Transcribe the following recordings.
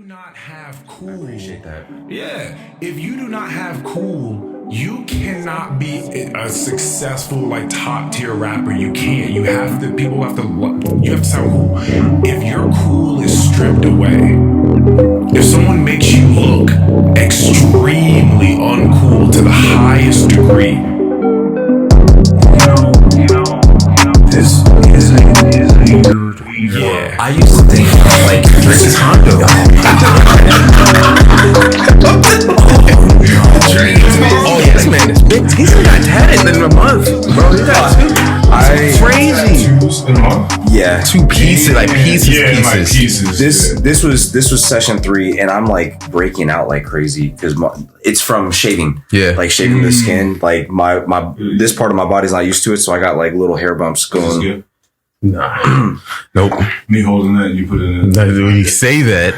not have cool, I appreciate that. Yeah, if you do not have cool, you cannot be a successful, like, top tier rapper. You can't. You have to. People have to. You have to sound cool. If your cool is stripped away, if someone makes you look extremely uncool to the highest degree, this is a weird. Yeah, I used to think like this is Hondo. Oh yeah, this man is big. He's not tatted in a month, bro. He got crazy. Yeah, two pieces, like pieces. Yeah, like pieces. This was session 3, and I'm like breaking out like crazy because it's from shaving. Yeah, like shaving the skin. Like my this part of my body's not used to it, so I got like little hair bumps going. Nah. Nope. Me holding that, you put it in. When you say that,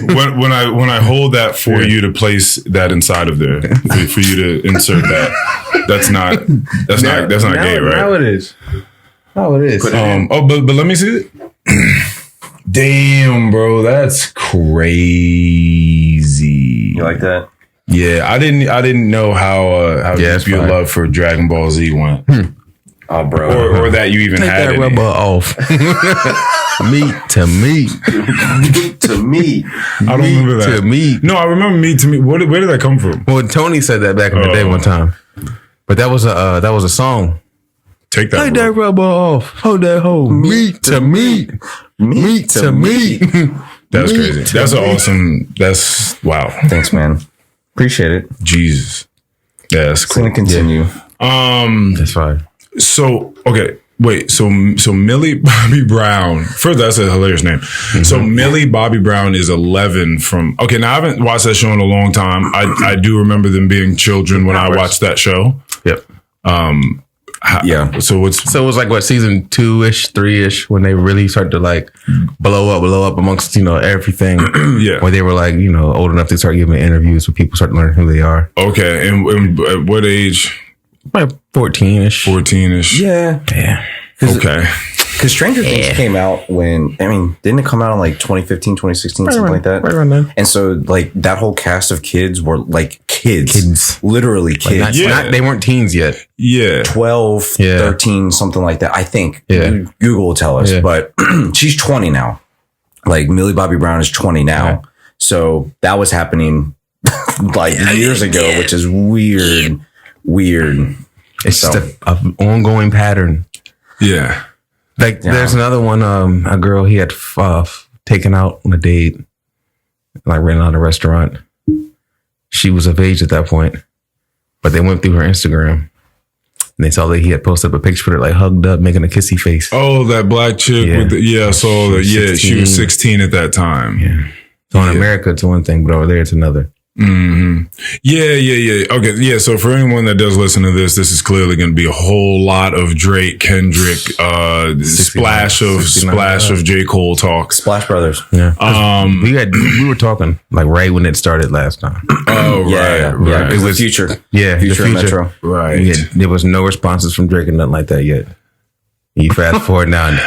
when I hold that for you to place that inside of there, for you to insert that, that's not gay, right? Now it is. How it is. But let me see it. Damn, bro, that's crazy. You like that? Yeah, I didn't know how deep your love for Dragon Ball Z went. Oh, bro. Or that you even Take had that it. rubber off. Meat to meat. Meat to meat. I don't remember that. To meat. No, I remember meat to meat. Where did that come from? Well, Tony said that back in the day one time. But that was a song. Take that rubber off. Hold that hole. Meat to meat. Meat to meat. That's crazy. That's awesome. That's wow. Thanks, man. Appreciate it. Jesus. Yeah, that's cool. It's gonna continue. That's fine. So okay, wait. So Millie Bobby Brown. First, that's a hilarious name. Mm-hmm. So Millie Bobby Brown is 11 from. Okay, now I haven't watched that show in a long time. I do remember them being children when I watched that show. Yep. Yeah. So it was like what, season 2-ish, 3-ish, when they really started to like blow up amongst everything. Yeah. Where they were like old enough to start giving interviews, where people start learning who they are. Okay, and at what age? Like 14-ish. 14-ish. Yeah. Okay. Because Stranger Things came out didn't it come out in like 2015, 2016, something like that? Right around then. And so like that whole cast of kids were like kids. Literally kids. They weren't teens yet. Yeah. 12, 13, something like that. I think. Yeah. Google will tell us. Yeah. But she's 20 now. Like Millie Bobby Brown is 20 now. Yeah. So that was happening like years ago, which is weird. It's just an ongoing pattern. Yeah. Like there's another one, a girl he had taken out on a date, like ran out of a restaurant. She was of age at that point, but they went through her Instagram and they saw that he had posted up a picture of her like hugged up, making a kissy face. Oh, that black chick with I saw that. Yeah, she was 16 at that time. Yeah. So in America, it's one thing, but over there, it's another. Mm-hmm. Yeah. Okay, yeah. So for anyone that does listen to this is clearly going to be a whole lot of Drake, Kendrick, splash of J. Cole talk. Splash Brothers. Yeah. We were talking like right when it started last time. Oh, right. It was Future. Yeah, Future Metro. Right. There was no responses from Drake and nothing like that yet. You fast forward now.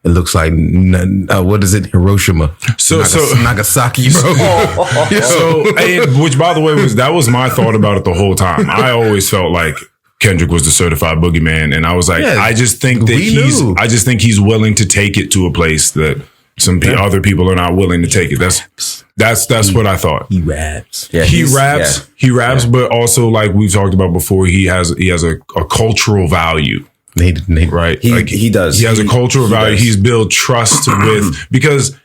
It looks like what is it? Hiroshima. So Nagasaki, bro. Which by the way was my thought about it the whole time. I always felt like Kendrick was the certified boogeyman, and I was like, I just think that he's willing to take it to a place that some other people are not willing to take it. That's what I thought. He raps. Yeah, he raps, but also like we've talked about before, he has a cultural value. Right. He does. He has a cultural value. He's built trust with, because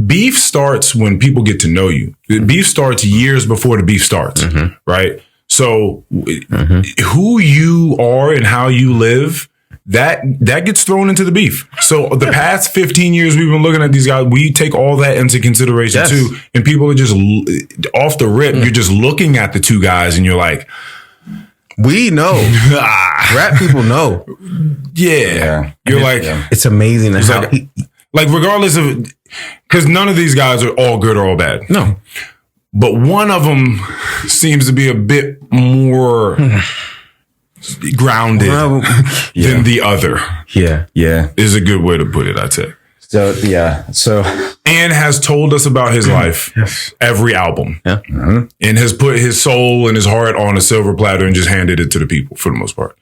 beef starts when people get to know you. Beef starts years before the beef starts. Mm-hmm. Right. So who you are and how you live, that gets thrown into the beef. So the past 15 years we've been looking at these guys, we take all that into consideration too. And people are just off the rip. You're just looking at the two guys and you're like, we know. Rap people know. Yeah. You're like, it's amazing. It's like regardless of, because none of these guys are all good or all bad. No. But one of them seems to be a bit more grounded than the other. Yeah. Is a good way to put it, I'd say. So yeah, so and has told us about his life every album, and has put his soul and his heart on a silver platter and just handed it to the people for the most part.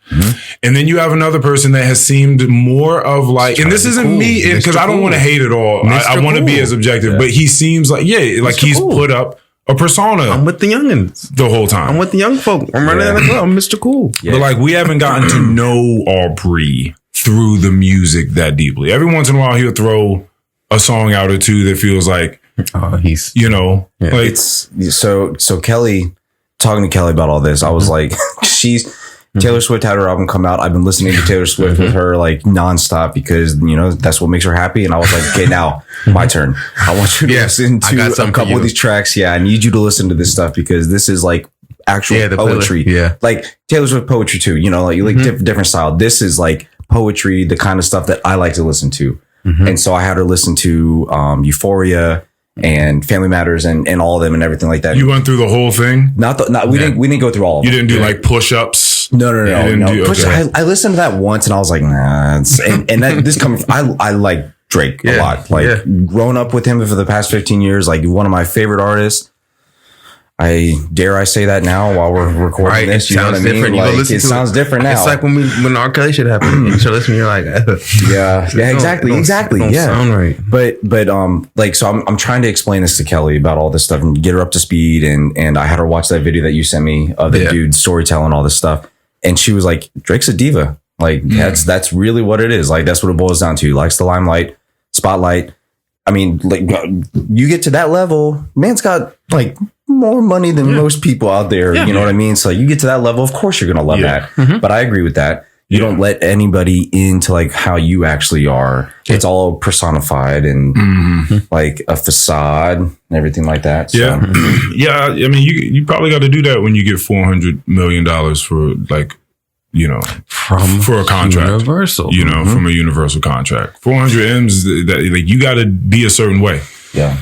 And then you have another person that has seemed more of like, and this isn't me because I don't want to hate it all. I want to be as objective, but he seems like like he's put up a persona. I'm with the youngins the whole time. I'm with the young folk. I'm running in the club. I'm Mr. Cool. But like we haven't gotten to know Aubrey through the music that deeply. Every once in a while he'll throw a song out or two that feels like he's like it's so Kelly, talking to Kelly about all this, I was like, Taylor Swift had her album come out. I've been listening to Taylor Swift with her like nonstop because that's what makes her happy. And I was like, okay, now my turn. I want you to listen to a couple of these tracks. Yeah, I need you to listen to this stuff because this is like actual poetry. Like Taylor Swift poetry too. Like different style. This is like poetry, the kind of stuff that I like to listen to. And so I had her listen to Euphoria and Family Matters and all of them and everything like that. You went through the whole thing? We didn't go through all of them. You didn't do like push-ups? No. I listened to that once and I was like, nah. And this coming from, I like Drake a lot. Like grown up with him for the past 15 years, like one of my favorite artists. I say that now while we're recording this. You know what I mean? Like, it sounds different now. It's like when R. Kelly shit happened. You should listen. You're like, exactly. Don't sound right. But so I'm trying to explain this to Kelly about all this stuff and get her up to speed. And I had her watch that video that you sent me of the dude storytelling all this stuff, and she was like, Drake's a diva. Like that's really what it is. Like that's what it boils down to. He likes the limelight, spotlight. I mean, like you get to that level, man's got like more money than most people out there. You know what I mean? So you get to that level, of course you're going to love that. But I agree with that. You don't let anybody into like how you actually are. It's all personified and like a facade and everything like that. So. Yeah. I mean, you probably got to do that when you get $400 million for like, for a contract, Universal, from a Universal contract, 400 M's that like you got to be a certain way. Yeah.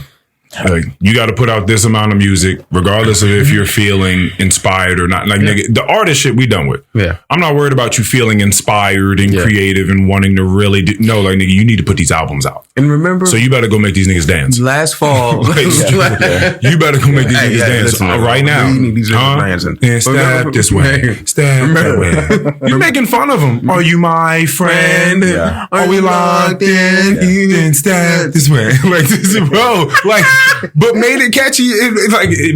Like you got to put out this amount of music, regardless of if you're feeling inspired or not. Like nigga, the artist shit we done with. Yeah, I'm not worried about you feeling inspired and creative and wanting to really no. Like nigga, you need to put these albums out. And remember, so you better go make these niggas dance. Last fall, you better go make these niggas dance right now. And step this way, step that way. You're making fun of them. Are you my friend? Yeah. Are we locked in? Then step this way, like this, bro. Like. But made it catchy.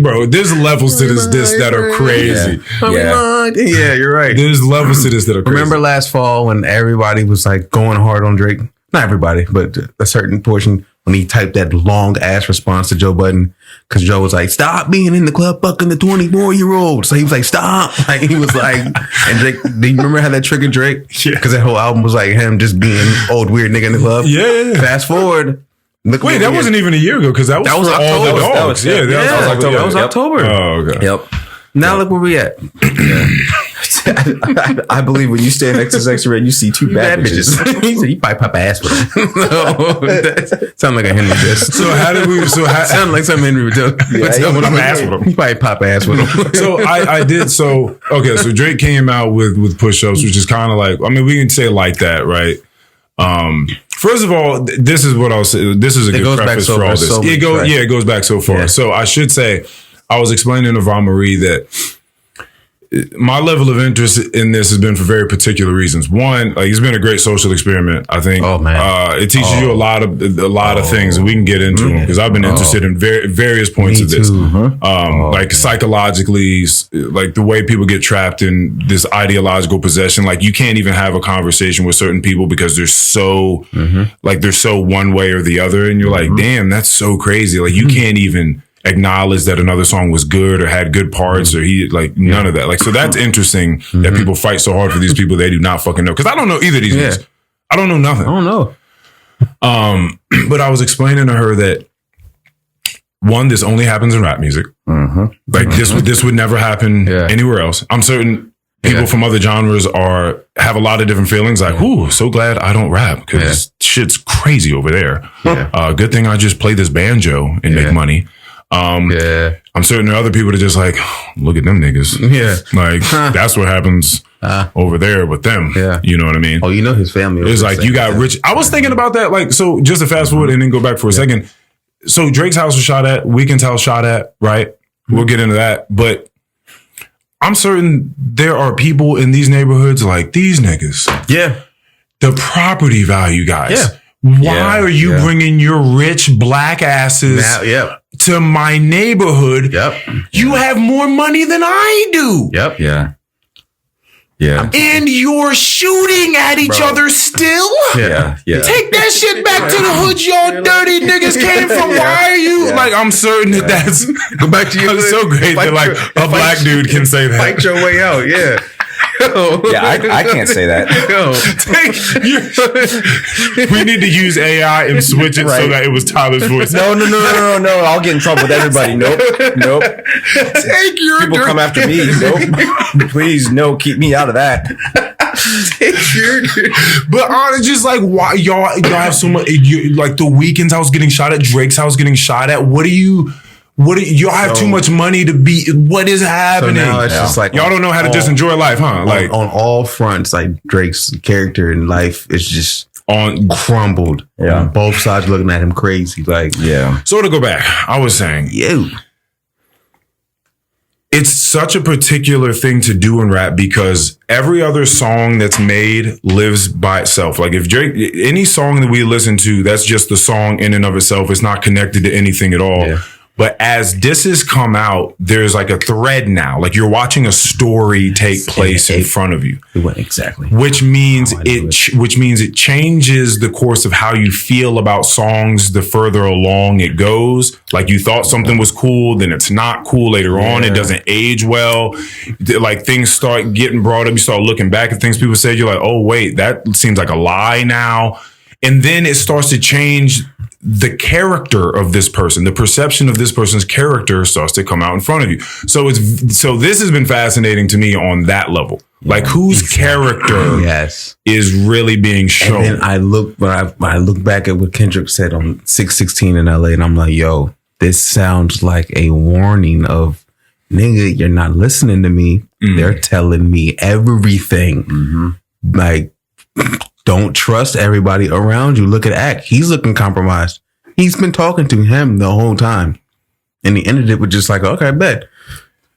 Bro, there's levels to this that are crazy. Yeah, you're right. There's levels to this that are crazy. Remember last fall when everybody was like going hard on Drake? Not everybody, but a certain portion when he typed that long ass response to Joe Budden because Joe was like, "Stop being in the club fucking the 24-year-old." So he was like, "Stop!" Like he was like, and Drake. Do you remember how that triggered Drake? Because that whole album was like him just being old weird nigga in the club. Yeah. Fast forward. Wait, that wasn't even a year ago because that was for October. All the dogs. That was October. That was October. Oh, okay. Yep. Now look where we at. I believe when you stand next to Sexy Red, you see two bad bitches. You probably pop ass with them. Sound like a Henry diss. So how did we? Sound like something Henry would do. Ass with them. You probably pop ass with them. So I did. So okay. So Drake came out with push-ups, which is kind of like. I mean, we can say like that, right? First of all, this is what I'll say. This is a good preface for all this. It goes back so far. Yeah. So I should say, I was explaining to Von Marie that my level of interest in this has been for very particular reasons. One, like it's been a great social experiment. I think it teaches you a lot of things, and we can get into them because I've been interested in various points of this. Like psychologically, like the way people get trapped in this ideological possession. Like you can't even have a conversation with certain people because they're so like they're so one way or the other, and you're like, damn, that's so crazy. Like you can't even acknowledge that another song was good or had good parts or he like none of that. Like, so that's interesting that people fight so hard for these people they do not fucking know. Cause I don't know either of these things. I don't know nothing. I don't know. But I was explaining to her that one, this only happens in rap music. Like this would never happen anywhere else. I'm certain people from other genres have a lot of different feelings. Like, ooh, so glad I don't rap because shit's crazy over there. Good thing I just play this banjo and make money. I'm certain there are other people that just like, oh, look at them niggas. Yeah. Like, that's what happens over there with them. Yeah. You know what I mean? Oh, you know his family. It's like, you got rich. I was thinking about that. Like, so just to fast forward and then go back for a second. So Drake's house was shot at, Weeknd's house shot at, right? We'll get into that. But I'm certain there are people in these neighborhoods like these niggas. Yeah. The property value, guys. Yeah. Why are you bringing your rich black asses to my neighborhood? Yep. You have more money than I do. Yep. Yeah. Yeah. And you're shooting at each other still? Yeah. Yeah. Take that shit back to the hood y'all dirty niggas came from. Why are you? Like, I'm certain that that's... Go back to your It's so great that like a black dude can say that. Fight your way out. Yeah. Yeah, I can't say that. We need to use AI and switch it so that it was Tyler's voice. No. I'll get in trouble with everybody. Nope. Take your People come after me. Nope. Please, no, keep me out of that. But honestly, just like, why y'all have so much, like the Weeknd's house getting shot at, Drake's house getting shot at. What do y'all have too much money to be? What is happening? So now it's just like y'all don't know how to just enjoy life, huh? Like on all fronts, like Drake's character in life is just crumbled. Yeah, on both sides looking at him crazy. Like, yeah. So to go back, I was saying, it's such a particular thing to do in rap because every other song that's made lives by itself. Like if Drake, any song that we listen to, that's just the song in and of itself. It's not connected to anything at all. Yeah. But as disses come out, there's like a thread now. Like you're watching a story take place in front of you. Exactly. Which means it changes the course of how you feel about songs the further along it goes. Like you thought something was cool, then it's not cool later on. It doesn't age well. Like things start getting brought up. You start looking back at things people said. You're like, oh, wait, that seems like a lie now. And then it starts to change the character of this person, the perception of this person's character starts to come out in front of you. So this has been fascinating to me on that level. Like whose character is really being shown. And then I look back at what Kendrick said on 616 in LA and I'm like, yo, this sounds like a warning of, nigga, you're not listening to me. They're telling me everything. Like, don't trust everybody around you. Look at Act. He's looking compromised. He's been talking to him the whole time. And he ended it with just like, okay, bet.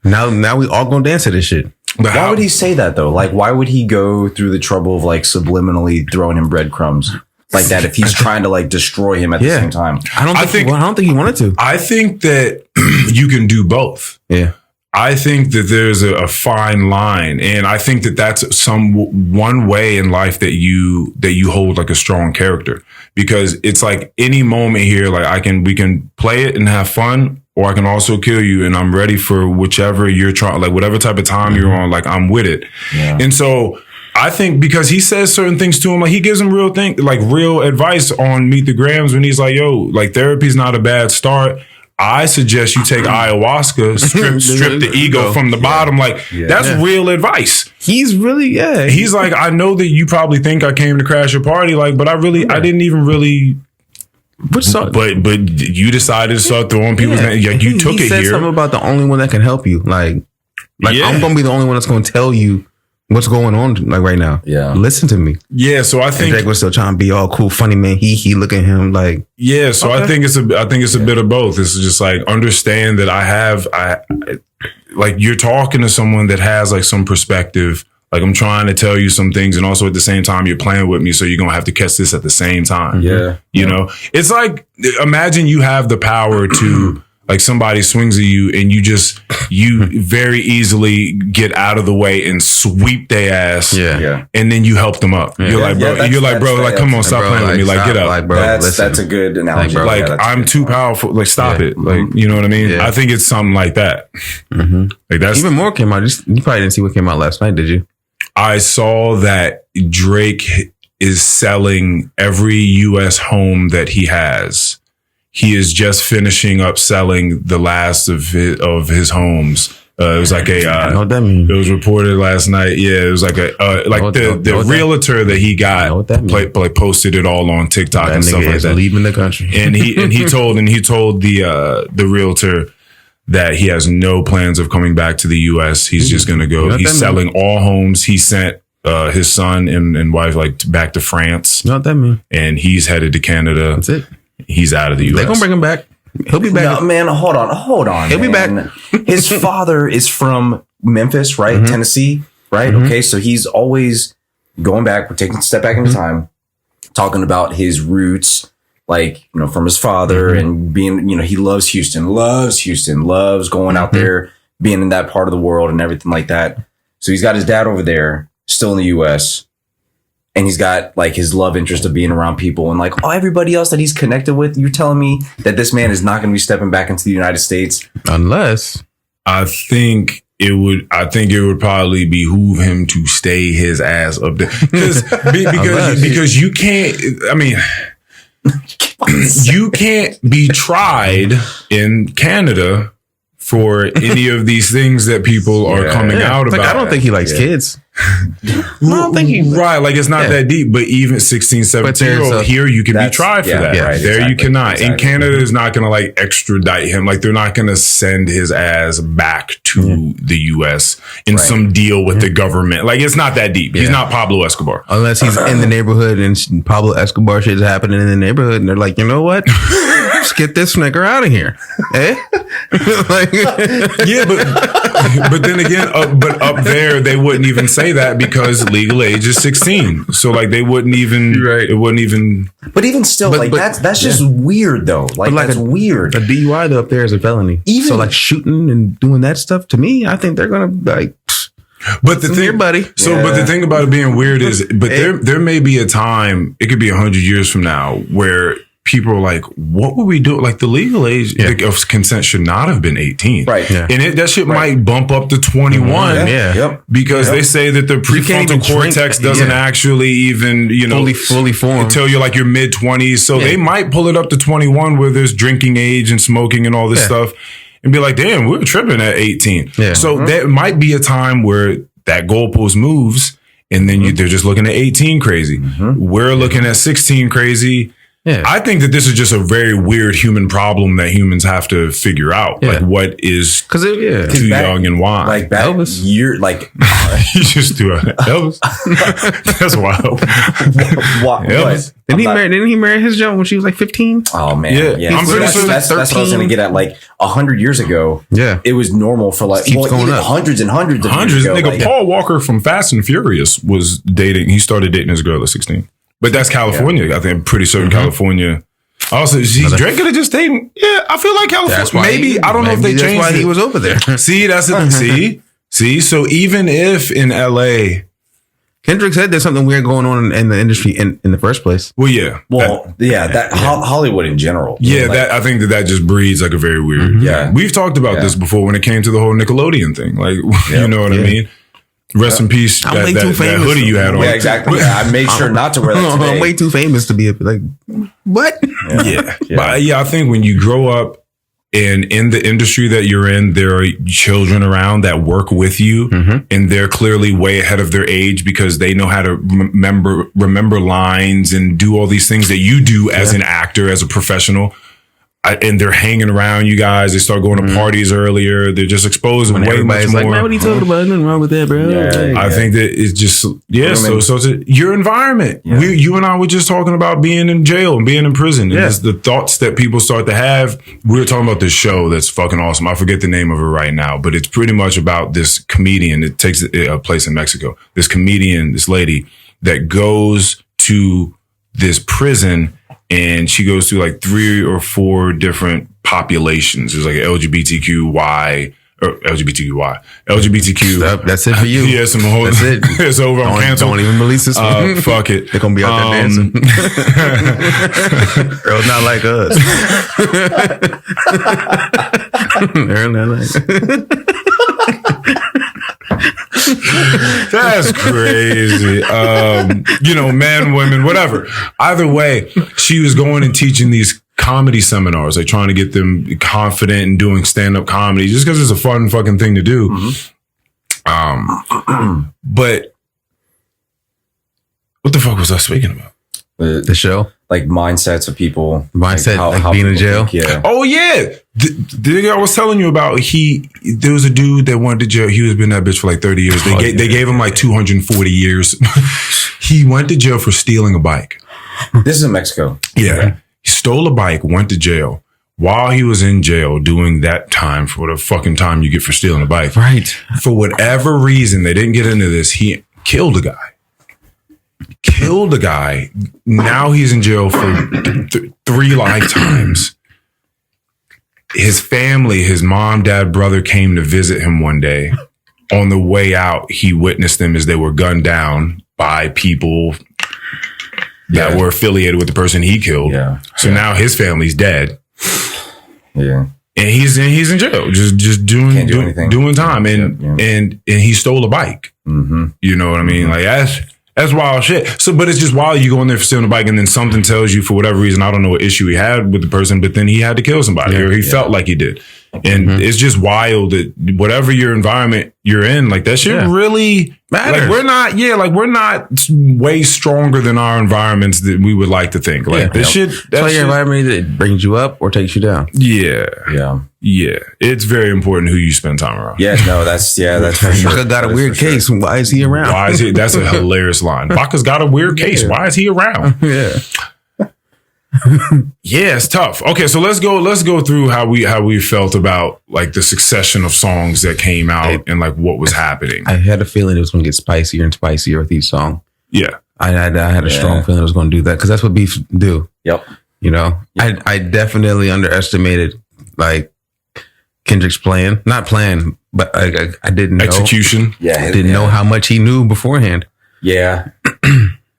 Now we all gonna dance to this shit. But why would he say that though? Like, why would he go through the trouble of like subliminally throwing him breadcrumbs like that if he's trying to like destroy him at the same time? I don't think he wanted to. I think that you can do both. Yeah. I think that there's a fine line, and I think that that's one way in life that you hold like a strong character, because it's like any moment here, like we can play it and have fun, or I can also kill you, and I'm ready for whichever you're trying, like whatever type of time you're on, like I'm with it. Yeah. And so I think because he says certain things to him, like he gives him real advice on Meet the Grams when he's like, yo, like therapy's not a bad start. I suggest you take ayahuasca, strip the ego from the bottom. Like that's real advice. He's really, He's like, I know that you probably think I came to crash your party, like, but I didn't even really. But you decided to start throwing people's names. Like you took it here. He said something about the only one that can help you. Like I'm gonna be the only one that's gonna tell you what's going on like right now. Yeah. Listen to me. Yeah. So I think and Drake was still trying to be all cool, funny man. He look at him like. Yeah. So okay. I think it's a bit of both. It's just like understand that I like you're talking to someone that has like some perspective. Like I'm trying to tell you some things, and also at the same time you're playing with me, so you're gonna have to catch this at the same time. Yeah. You know? It's like imagine you have the power to like somebody swings at you and you very easily get out of the way and sweep their ass. Yeah. And then you help them up. Yeah. You're like, bro, like, come on, stop playing with me. Like, get up. Like, bro, that's a good analogy. Like, I'm too powerful. Like, stop it. Like, you know what I mean? Yeah. I think it's something like that. Mm-hmm. Like that's even more came out. You probably didn't see what came out last night, did you? I saw that Drake is selling every U.S. home that he has. He is just finishing up selling the last of his homes It was like I know what that means. it was reported last night. Yeah, it was like the realtor that he got posted it all on TikTok and stuff like that. Leaving the country, and he told the realtor that he has no plans of coming back to the U.S. He's just going to go. He's selling all homes. He sent his son and wife back to France. You know what that means? And he's headed to Canada. That's it. He's out of the U.S. They're gonna bring him back. He'll be back. No, man, hold on. He'll be back. His father is from Memphis, right? Mm-hmm. Tennessee, right? Mm-hmm. Okay, so he's always going back. We're taking a step back in time, talking about his roots, from his father and being, he loves Houston, loves going out there, being in that part of the world and everything like that. So he's got his dad over there, still in the U.S., and he's got his love interest of being around people and everybody else that he's connected with. You're telling me that this man is not going to be stepping back into the United States? Unless I think it would probably behoove him to stay his ass up there because you can't, you can't be tried in Canada for any of these things that people are coming out about. I don't think he likes kids. I don't think he it's not that deep, but even 16, 17-year-old here, you can be tried for that. Right, there exactly, you cannot. Exactly. And Canada is not going to extradite him. They're not going to send his ass back to the U.S. in some deal with the government. It's not that deep. He's not Pablo Escobar. Unless he's in the neighborhood and Pablo Escobar shit is happening in the neighborhood and they're like, you know what? Let's get this nigga out of here. Eh? Yeah, but then again, but up there, they wouldn't even say that because legal age is 16. So they wouldn't even, it wouldn't even. But even still, that's just weird though. That's weird. A DUI up there is a felony. So shooting and doing that stuff, to me, I think they're going to but the thing, buddy. But the thing about it being weird is, there may be a time, it could be 100 years from now, where people are like, what would we do? The legal age of consent should not have been 18. Right. Yeah. And that shit might bump up to 21. Yep. Because they say that the prefrontal cortex doesn't actually even, fully form until you're your mid 20s. So they might pull it up to 21 where there's drinking age and smoking and all this stuff and be like, damn, we're tripping at 18. Yeah. So that might be a time where that goalpost moves and then they're just looking at 18 crazy. We're looking at 16 crazy. Yeah. I think that this is just a very weird human problem that humans have to figure out. What is too young and why? Elvis. You just do a Elvis. That's wild. Elvis. Didn't he marry his job when she was 15? Oh man, yeah. I'm pretty sure that's what I was going to get at. 100 years ago, it was normal for going up. hundreds and hundreds of years ago. Nigga, Paul Walker from Fast and Furious was dating. He started dating his girl at 16. But that's California. I think I'm pretty certain California. Also, Drake could have just stayed. Yeah, I feel like California. Maybe I don't know if they changed. That's why he was over there. See, that's it. See. So even if in LA, Kendrick said there's something weird going on in the industry in the first place. Well, yeah. Hollywood in general. Yeah, I think that just breeds a very weird. Yeah, we've talked about this before when it came to the whole Nickelodeon thing. You know what I mean. Rest in peace. That hoodie you had on. Yeah, exactly. I made sure not to wear that today. I'm way too famous to be what? Yeah. But I think when you grow up and in the industry that you're in, there are children around that work with you and they're clearly way ahead of their age because they know how to remember lines and do all these things that you do as an actor, as a professional. And they're hanging around you guys. They start going to parties earlier. They're just exposed way much more. Man, what are you talking about? Nothing wrong with that, bro. I think that it's just so it's your environment. Yeah. You and I were just talking about being in jail and being in prison. And it's the thoughts that people start to have. We were talking about this show that's fucking awesome. I forget the name of it right now, but it's pretty much about this comedian. It takes a place in Mexico. This comedian, this lady that goes to this prison. And she goes through 3 or 4 different populations. There's LGBTQY. That's it for you. Yeah, some whole. That's it. It's over. I'm canceled. Don't even release this one. Fuck it. They're gonna be out there dancing. Earl's not like us. Earl not like. That's crazy. Men, women, whatever. Either way, she was going and teaching these comedy seminars, like trying to get them confident in doing stand-up comedy, just because it's a fun fucking thing to do. But what the fuck was I speaking about? The show, like mindsets of people, mindset, like being in jail. Yeah. Oh yeah, the I was telling you about. There was a dude that went to jail. He was been in that bitch for like 30 years. They gave him like 240 years. He went to jail for stealing a bike. This is in Mexico. Yeah, okay. He stole a bike, went to jail. While he was in jail doing that time, for the fucking time you get for stealing a bike, Right. For whatever reason, they didn't get into this. He killed a guy. Now he's in jail for 3 lifetimes. His family, his mom, dad, brother came to visit him one day. On the way out, he witnessed them as they were gunned down by people that were affiliated with the person he killed. Yeah. So now his family's dead. Yeah. And he's in jail, just doing time. And he stole a bike. Mm-hmm. You know what I mean? Like that's wild shit. So, but it's just wild. You go in there for stealing a bike, and then something tells you for whatever reason, I don't know what issue he had with the person, but then he had to kill somebody, or he felt like he did. And it's just wild that whatever your environment you're in, like that shit really matters. Like we're not way stronger than our environments that we would like to think. Like this shit. So your environment that brings you up or takes you down. Yeah. It's very important who you spend time around. Yeah, no, that's for sure. Baka got a weird case. Why is he around? Why is he? That's a hilarious line. Baka's got a weird case. Why is he around? Yeah. Yeah, it's tough. Okay, so let's go through how we felt about like the succession of songs that came out and like what was happening. I had a feeling it was going to get spicier and spicier with each song. Yeah, I had a strong feeling it was going to do that because that's what beefs do. Yep. You know, I definitely underestimated like Kendrick's not playing, but I didn't know. Execution. Yeah, I didn't know how much he knew beforehand. Yeah.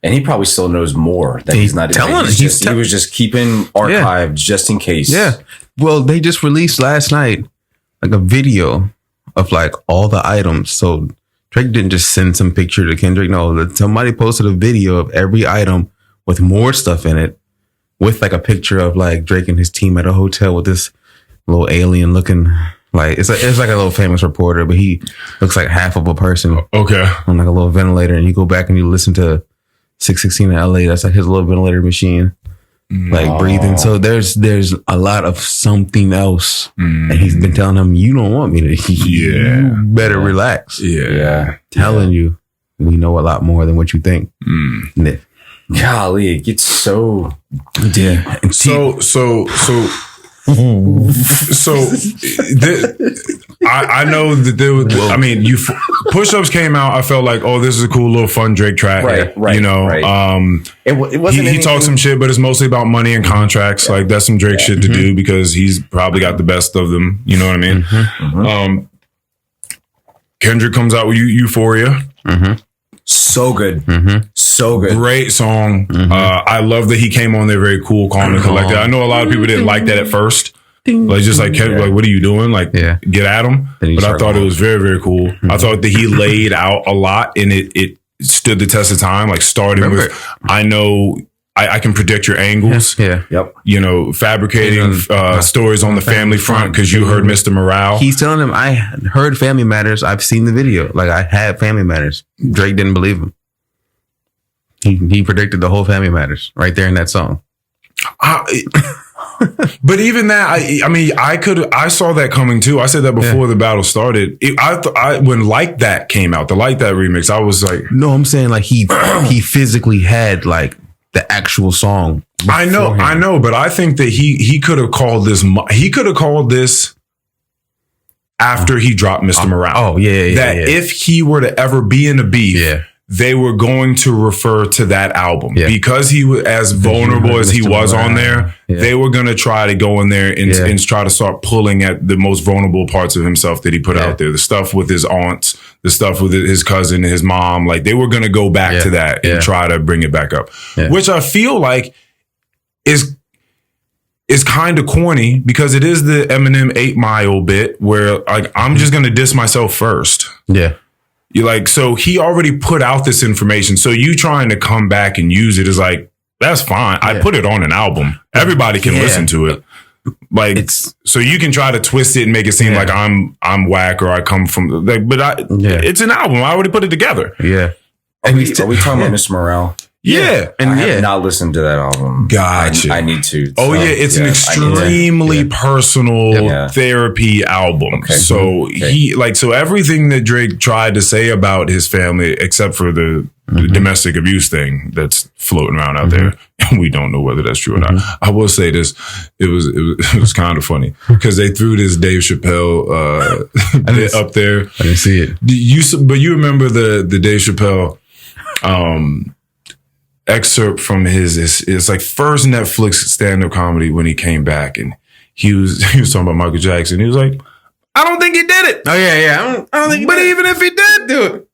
And he probably still knows more that he's not telling. He was just keeping archived just in case. Yeah. Well, they just released last night like a video of like all the items. So Drake didn't just send some picture to Kendrick. No, somebody posted a video of every item with more stuff in it, with like a picture of like Drake and his team at a hotel with this little alien looking. Like it's like a little famous reporter, but he looks like half of a person. Okay. On like a little ventilator, and you go back and you listen to 616 in LA. That's like his little ventilator machine, like breathing. So there's a lot of something else, and he's been telling him, "You don't want me to. You better relax." Yeah. Telling you, we know a lot more than what you think. Golly, it gets so deep. I know that there was, I mean, Push-Ups came out. I felt like, oh, this is a cool little fun Drake track. Right. You know, it wasn't he talks some shit, but it's mostly about money and contracts. Like that's some Drake shit to do because he's probably got the best of them. You know what I mean? Kendrick comes out with Euphoria. So good. So good. Great song. I love that he came on there very cool, calm, and collected. I know a lot of people didn't like that at first. Like just like Kendrick, like, what are you doing? Like, get at him. But I thought it was very, very cool. I thought that he laid out a lot and it stood the test of time. Like starting with, I know I can predict your angles. Yep. You know, fabricating stories on the family front because you heard Mr. Morale. He's telling him, I heard Family Matters. I've seen the video. Like I had Family Matters. Drake didn't believe him. He predicted the whole Family Matters right there in that song. But even that, I saw that coming too. I said that before the battle started. When Like That came out, the Like That remix, I was like, no, I'm saying like he physically had like the actual song. I know, but I think that he could have called this. He could have called this after he dropped Mr. Morale. Oh yeah. If he were to ever be in a beef, they were going to refer to that album because he was as vulnerable as he was on there. They were going to try to go in there and try to start pulling at the most vulnerable parts of himself that he put out there. The stuff with his aunts, the stuff with his cousin, his mom. Like they were going to go back to that and try to bring it back up, which I feel like is kind of corny because it is the Eminem 8 Mile bit where like I'm just going to diss myself first. Yeah. You like, so he already put out this information. So you trying to come back and use it is like, That's fine. I put it on an album. Everybody can listen to it. Like, so you can try to twist it and make it seem like I'm whack or I come from like, but it's an album. I already put it together. Yeah. Are we talking about Mr. Morale? Yeah. And I have not listened to that album. Gotcha. I need to. Oh, yeah. It's an extremely personal therapy album. Okay. So so everything that Drake tried to say about his family, except for the domestic abuse thing that's floating around out there, and we don't know whether that's true or not. I will say this. It was kind of funny because they threw this Dave Chappelle bit up there. I didn't see it. But you remember the Dave Chappelle excerpt from his like first Netflix stand-up comedy when he came back, and he was talking about Michael Jackson. He was like, I don't think he did it. Oh yeah. I don't think. But even if he did do it,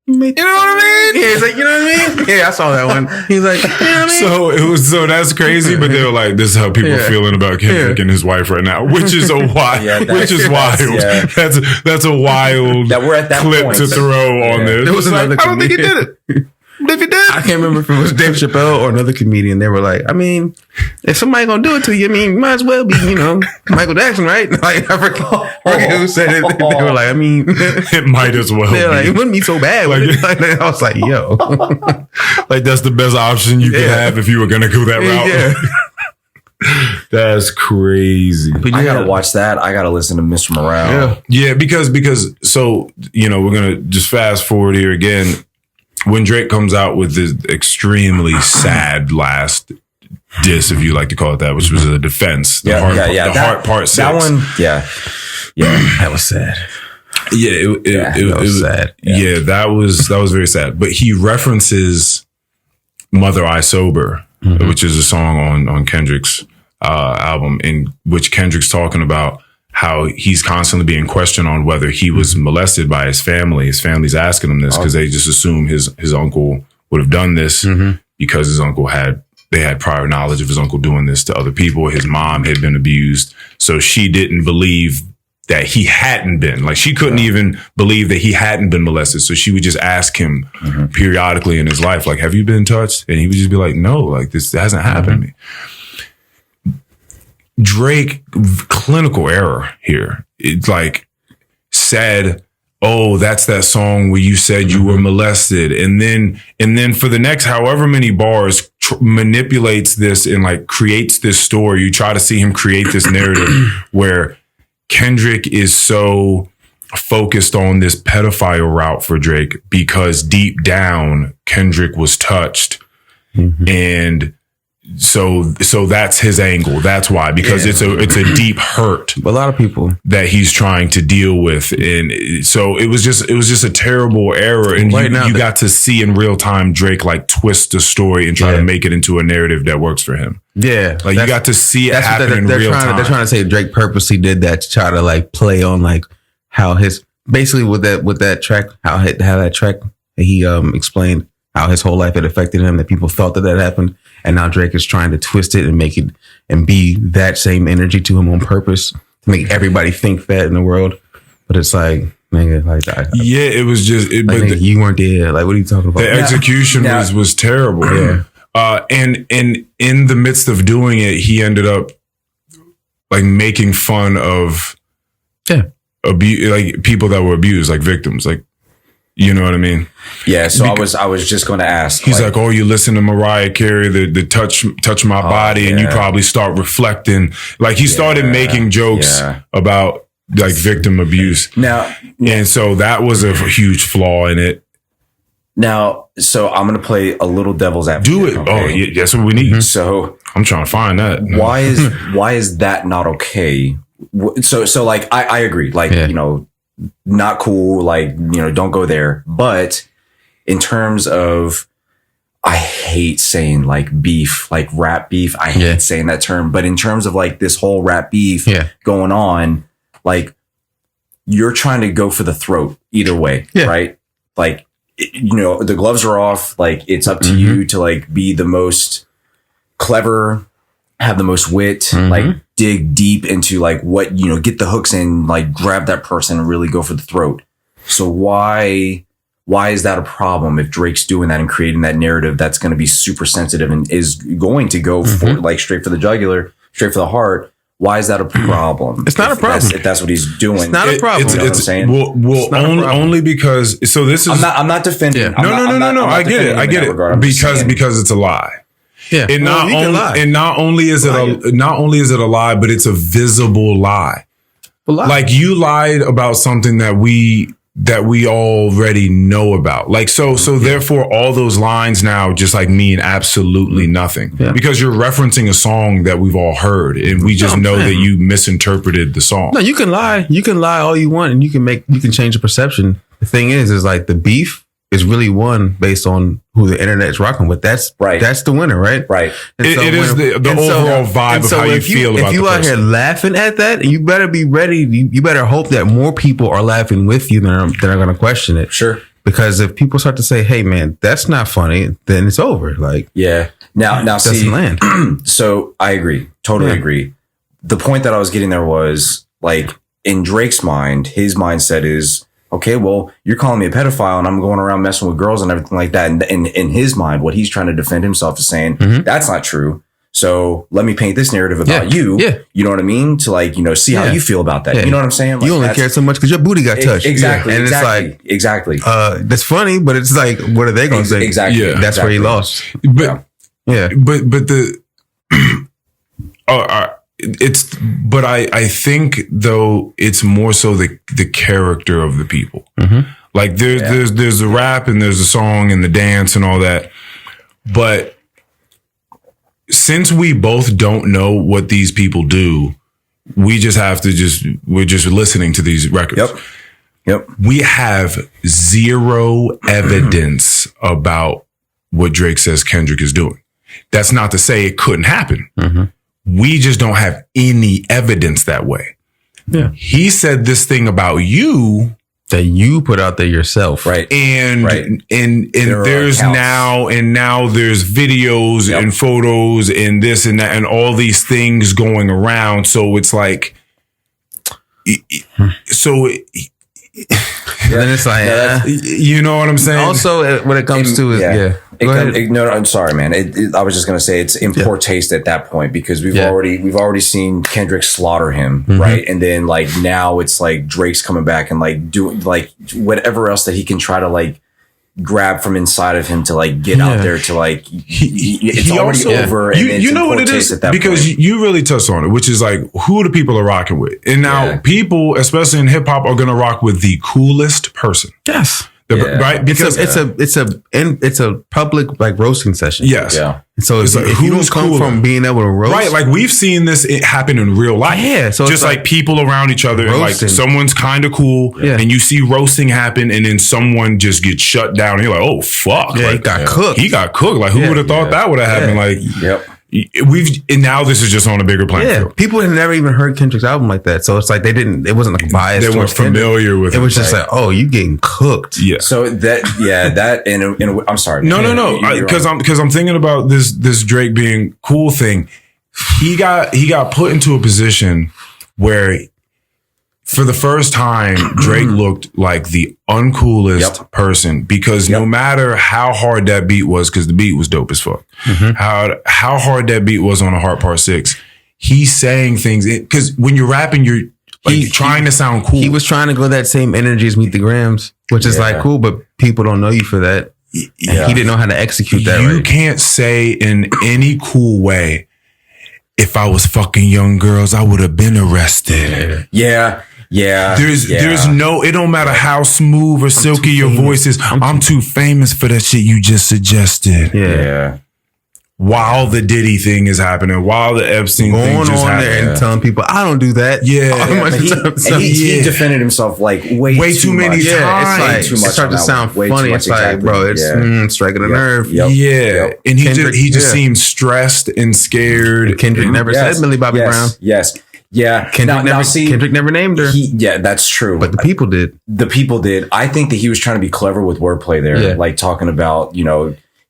you know what I mean? Yeah, he's like, you know what I mean? Yeah, I saw that one. He's like, you know what I mean? So that's crazy. But they were like, this is how people are feeling about Kendrick and his wife right now, which is wild. Which is wild. Yeah. That's a wild that we're at that clip point to throw on there. There was another like, I don't think he did it. If he did, I can't remember if it was Dave Chappelle or another comedian. They were like, I mean, if somebody gonna do it to you, I mean, might as well be, Michael Jackson, right? Like, I forget who said it. They were like, I mean, it might as well. They're like, it wouldn't be so bad. Like, I was like, yo, like that's the best option you could have if you were gonna go that route. That's crazy. But I gotta watch that. I gotta listen to Mr. Morale. Yeah, because so we're gonna just fast forward here again. When Drake comes out with this extremely sad last diss, if you like to call it that, which was a defense, the heart part 6. That one, that was sad. Yeah, it was sad. Yeah, that was very sad. But he references "Mother I Sober," which is a song on Kendrick's album, in which Kendrick's talking about how he's constantly being questioned on whether he was molested by his family. His family's asking him this because they just assume his uncle would have done this because his uncle had prior knowledge of his uncle doing this to other people. His mom had been abused. So she didn't believe that he hadn't been. Like, she couldn't even believe that he hadn't been molested. So she would just ask him periodically in his life, like, have you been touched? And he would just be like, no, like, this hasn't happened to me. Drake, clinical error here. It's like said, oh, that's that song where you said you were molested. And then for the next however many bars manipulates this and like creates this story. You try to see him create this narrative where Kendrick is so focused on this pedophile route for Drake because deep down Kendrick was touched. And so that's his angle. That's why, because it's a deep hurt. A lot of people that he's trying to deal with, and so it was just a terrible error. And you got to see in real time Drake like twist the story and try to make it into a narrative that works for him. Yeah, like you got to see it happen in real time. They're trying to say Drake purposely did that to try to like play on like how his basically with that track how that track he explained how his whole life had affected him, that people thought that happened. And now Drake is trying to twist it and make it and be that same energy to him on purpose to make everybody think that in the world. But it's like, nigga, like that. Yeah, it was just, you weren't there. Like, what are you talking about? The execution was terrible. Yeah. And in the midst of doing it, he ended up like making fun of like people that were abused, like victims, like, you know what I mean? Yeah. So I was just going to ask. He's like, oh, you listen to Mariah Carey, the touch my body, and you probably start reflecting. Like, he started making jokes about like victim abuse. And so that was a huge flaw in it. Now, so I'm going to play a little devil's advocate. Do it. Okay? Oh, yeah, that's what we need. So I'm trying to find that. Why is that not okay? So like I agree. Like not cool, like, don't go there. But in terms of, I hate saying like beef, like rap beef. I hate saying that term. But in terms of like this whole rap beef going on, like, you're trying to go for the throat either way, right? Like, the gloves are off. Like, it's up to you to like be the most clever, have the most wit, like dig deep into like what, get the hooks in, like grab that person and really go for the throat. So why why is that a problem if Drake's doing that and creating that narrative that's going to be super sensitive and is going to go for like straight for the jugular, straight for the heart? Why is that a problem? It's not a problem. If that's what he's doing. It's not a problem. You know what I'm saying? Well, only because, so this is. I'm not defending. Yeah. No. I get it. Because it's a lie. Yeah. And not only is it a lie, but it's a visible lie. Like you lied about something that we already know about. Like, so therefore all those lines now just like mean absolutely nothing because you're referencing a song that we've all heard and we just know that you misinterpreted the song. No, you can lie all you want and you can change the perception. The thing is like the beef is really won based on who the internet is rocking with. That's right. That's the winner, right? Right. It is the overall vibe of how you feel about the person. If you out here laughing at that, you better be ready. You better hope that more people are laughing with you than are going to question it. Sure. Because if people start to say, "Hey, man, that's not funny," then it's over. Like, yeah. Now, see, land. So I agree. Totally agree. The point that I was getting there was like in Drake's mind, his mindset is, okay, well, you're calling me a pedophile and I'm going around messing with girls and everything like that. And in his mind, what he's trying to defend himself is saying, that's not true. So let me paint this narrative about you. Yeah. You know what I mean? To like, see how you feel about that. Yeah. You know what I'm saying? Like, you only care so much because your booty got touched. Exactly. And it's like, that's funny, but it's like, what are they going to say? Exactly. Yeah. That's where he lost. But the, but I think though it's more so the character of the people. Like there's the rap and there's the song and the dance and all that. But since we both don't know what these people do, we just have to we're just listening to these records. Yep. We have zero evidence about what Drake says Kendrick is doing. That's not to say it couldn't happen. We just don't have any evidence that way. Yeah. He said this thing about you that you put out there yourself. Right. And there's now there's videos and photos and this and that and all these things going around. So it's like, then it's like, you know what I'm saying? Also, when it comes to no, I'm sorry, man. I was just gonna say it's in poor taste at that point because we've already seen Kendrick slaughter him, right? And then like now it's like Drake's coming back and like doing like whatever else that he can try to like grab from inside of him to like get out there to like it's already over. And you know what it is because you really touched on it, which is like who the people are rocking with, and now people, especially in hip hop, are gonna rock with the coolest person. Yes. Right, because it's a public like roasting session. Yes, yeah. So if you don't come from being able to roast, right? Like we've seen this happen in real life. Yeah, so just like people around each other, and like someone's kind of cool, and you see roasting happen, and then someone just gets shut down. And you're like, oh fuck, like, he got cooked. Like who would have thought that would have happened? Like, and now this is just on a bigger playing field. People had never even heard Kendrick's album like that, so it's like it wasn't like biased. They weren't familiar with it. It was just like, oh, you getting cooked. Yeah. So that and I'm sorry. No. Because I'm thinking about this Drake being cool thing. He got put into a position where, for the first time, Drake looked like the uncoolest person because no matter how hard that beat was, because the beat was dope as fuck, how hard that beat was on a Heart Part 6, he's saying things because when you're rapping, you're trying to sound cool. He was trying to go that same energy as Meet the Grams, which is like cool, but people don't know you for that. Yeah. He didn't know how to execute that. You can't say in any cool way, if I was fucking young girls, I would have been arrested. Yeah. There's no, it don't matter how smooth or silky your voice is. I'm too famous for that shit you just suggested. Yeah. While the Diddy thing is happening, while the Epstein thing just happening. There and telling people, I don't do that. He defended himself like way too many times. Yeah, it's like, it starts to sound funny. It's like, bro, it's striking a nerve. And he just seemed stressed and scared. Kendrick never said Millie Bobby Brown. Yes. Yeah. Kendrick never named her. That's true. But the people did. I think that he was trying to be clever with wordplay there, like talking about,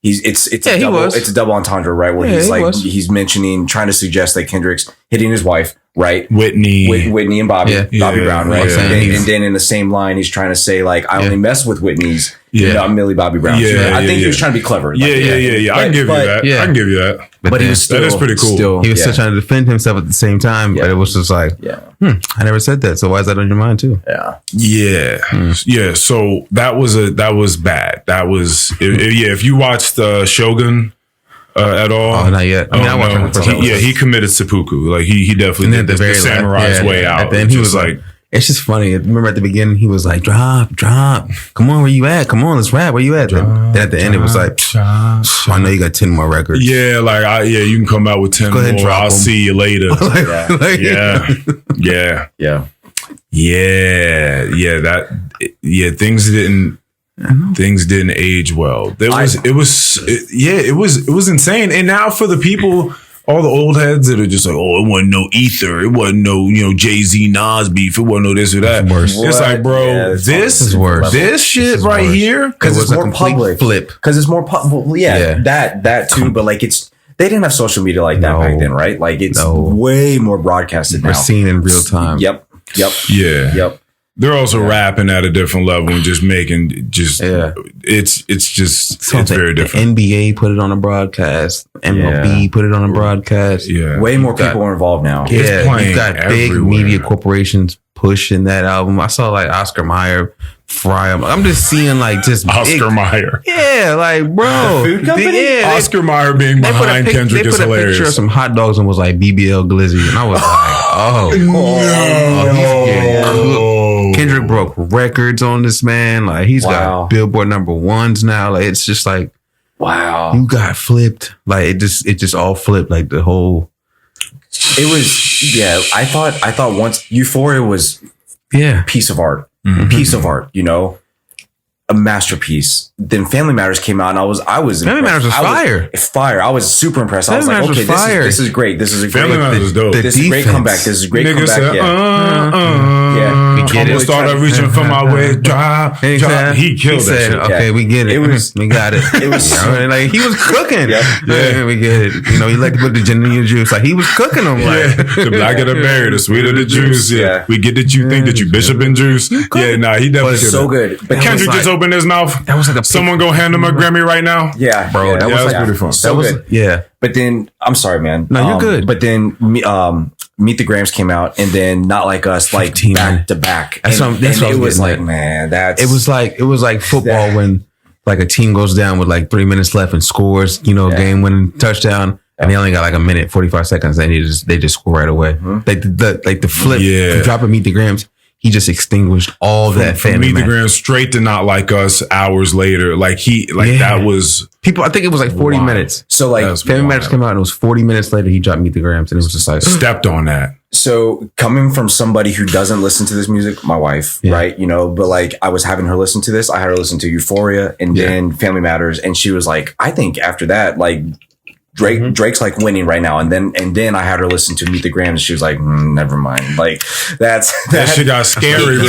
it's a double entendre, right? Where he's mentioning, trying to suggest that Kendrick's hitting his wife, right? Whitney and Bobby Brown, right? And then in the same line, he's trying to say like, I only mess with Whitney's not Millie Bobby Brown. Yeah, I think he was trying to be clever. Yeah. I can give you that. I can give you that. But he was still, that is pretty cool. He was still trying to defend himself at the same time, but it was just like, I never said that. So why is that on your mind too? Yeah. So that was bad. That was if you watched Shogun at all? Oh, not yet. I mean, I watched it. He committed seppuku. Like he definitely did the samurai's way out. At the end, he was like. It's just funny. Remember at the beginning, he was like, drop. Come on, where you at? Come on, let's rap. Where you at? Then at the end, it was like, I know you got 10 more records. Yeah, like, you can come out with 10 Go ahead more. I'll see you later. Things didn't age well. It was insane. And now for the people, all the old heads that are just like, oh, it wasn't no Ether. It wasn't no, Jay-Z Nas beef. It wasn't no this or that. It's like, bro, this is worse. This shit right here. Because it's more public. Because it's more public. That too. But like they didn't have social media like that back then, right? Like it's way more broadcasted now. We're seeing in real time. Yep. Yep. They're also rapping at a different level and just making it's very different. The NBA put it on a broadcast. MLB put it on a broadcast. Yeah. Way more people are involved now. Yeah. You've got big media corporations pushing that album. I saw like Oscar Mayer fry him. I'm just seeing like Oscar Mayer. Yeah, like bro. The food company? Oscar Mayer being behind Kendrick is hilarious. They put a picture of some hot dogs and was like BBL Glizzy. And I was like, Kendrick broke records on this man. Like he's got Billboard #1s now. Like it's just like, wow, you got flipped. Like it just all flipped. Like the whole. It was I thought once Euphoria was piece of art, piece of art. A masterpiece. Then Family Matters came out, and I was Family Matters was fire. I was super impressed. I was like, okay, this is great. This is a great. Family Matters was dope. This is a great comeback. This is a great comeback. Said, We get it. Started reaching for my way. Drop. He killed that shit. Okay, we get it. We got it. It was like he was cooking. Yeah, we get it. He like to put the gin in your juice. Like he was cooking them. Like the blacker the berry, the sweeter the juice. Yeah, we get that you think that you Bishop in juice. Yeah, nah, he definitely so good. But Kendrick just opened his mouth. That was like someone go hand him a Grammy right now. Yeah, bro. That was pretty fun. So good. Yeah. But then I'm sorry, man. No, you're good. But then Meet the Grams came out, and then Not Like Us, like back to back. That's what it was like, man. It was like football when like a team goes down with like 3 minutes left and scores, game winning touchdown. And they only got like a minute, 45 seconds. And they just score right away. Like the flip, dropping Meet the Grams. He just extinguished all that from Meet the Grams straight to Not Like Us hours later. That was people. I think it was like 40 minutes. So like Family Matters came out and it was 40 minutes later. He dropped Meet the Grams and it was just like stepped on that. So coming from somebody who doesn't listen to this music, my wife, right? But like I was having her listen to this. I had her listen to Euphoria and then Family Matters, and she was like, I think after that, like. Drake's like winning right now, and then I had her listen to Meet the Grams, and she was like, never mind. Like that shit got scary.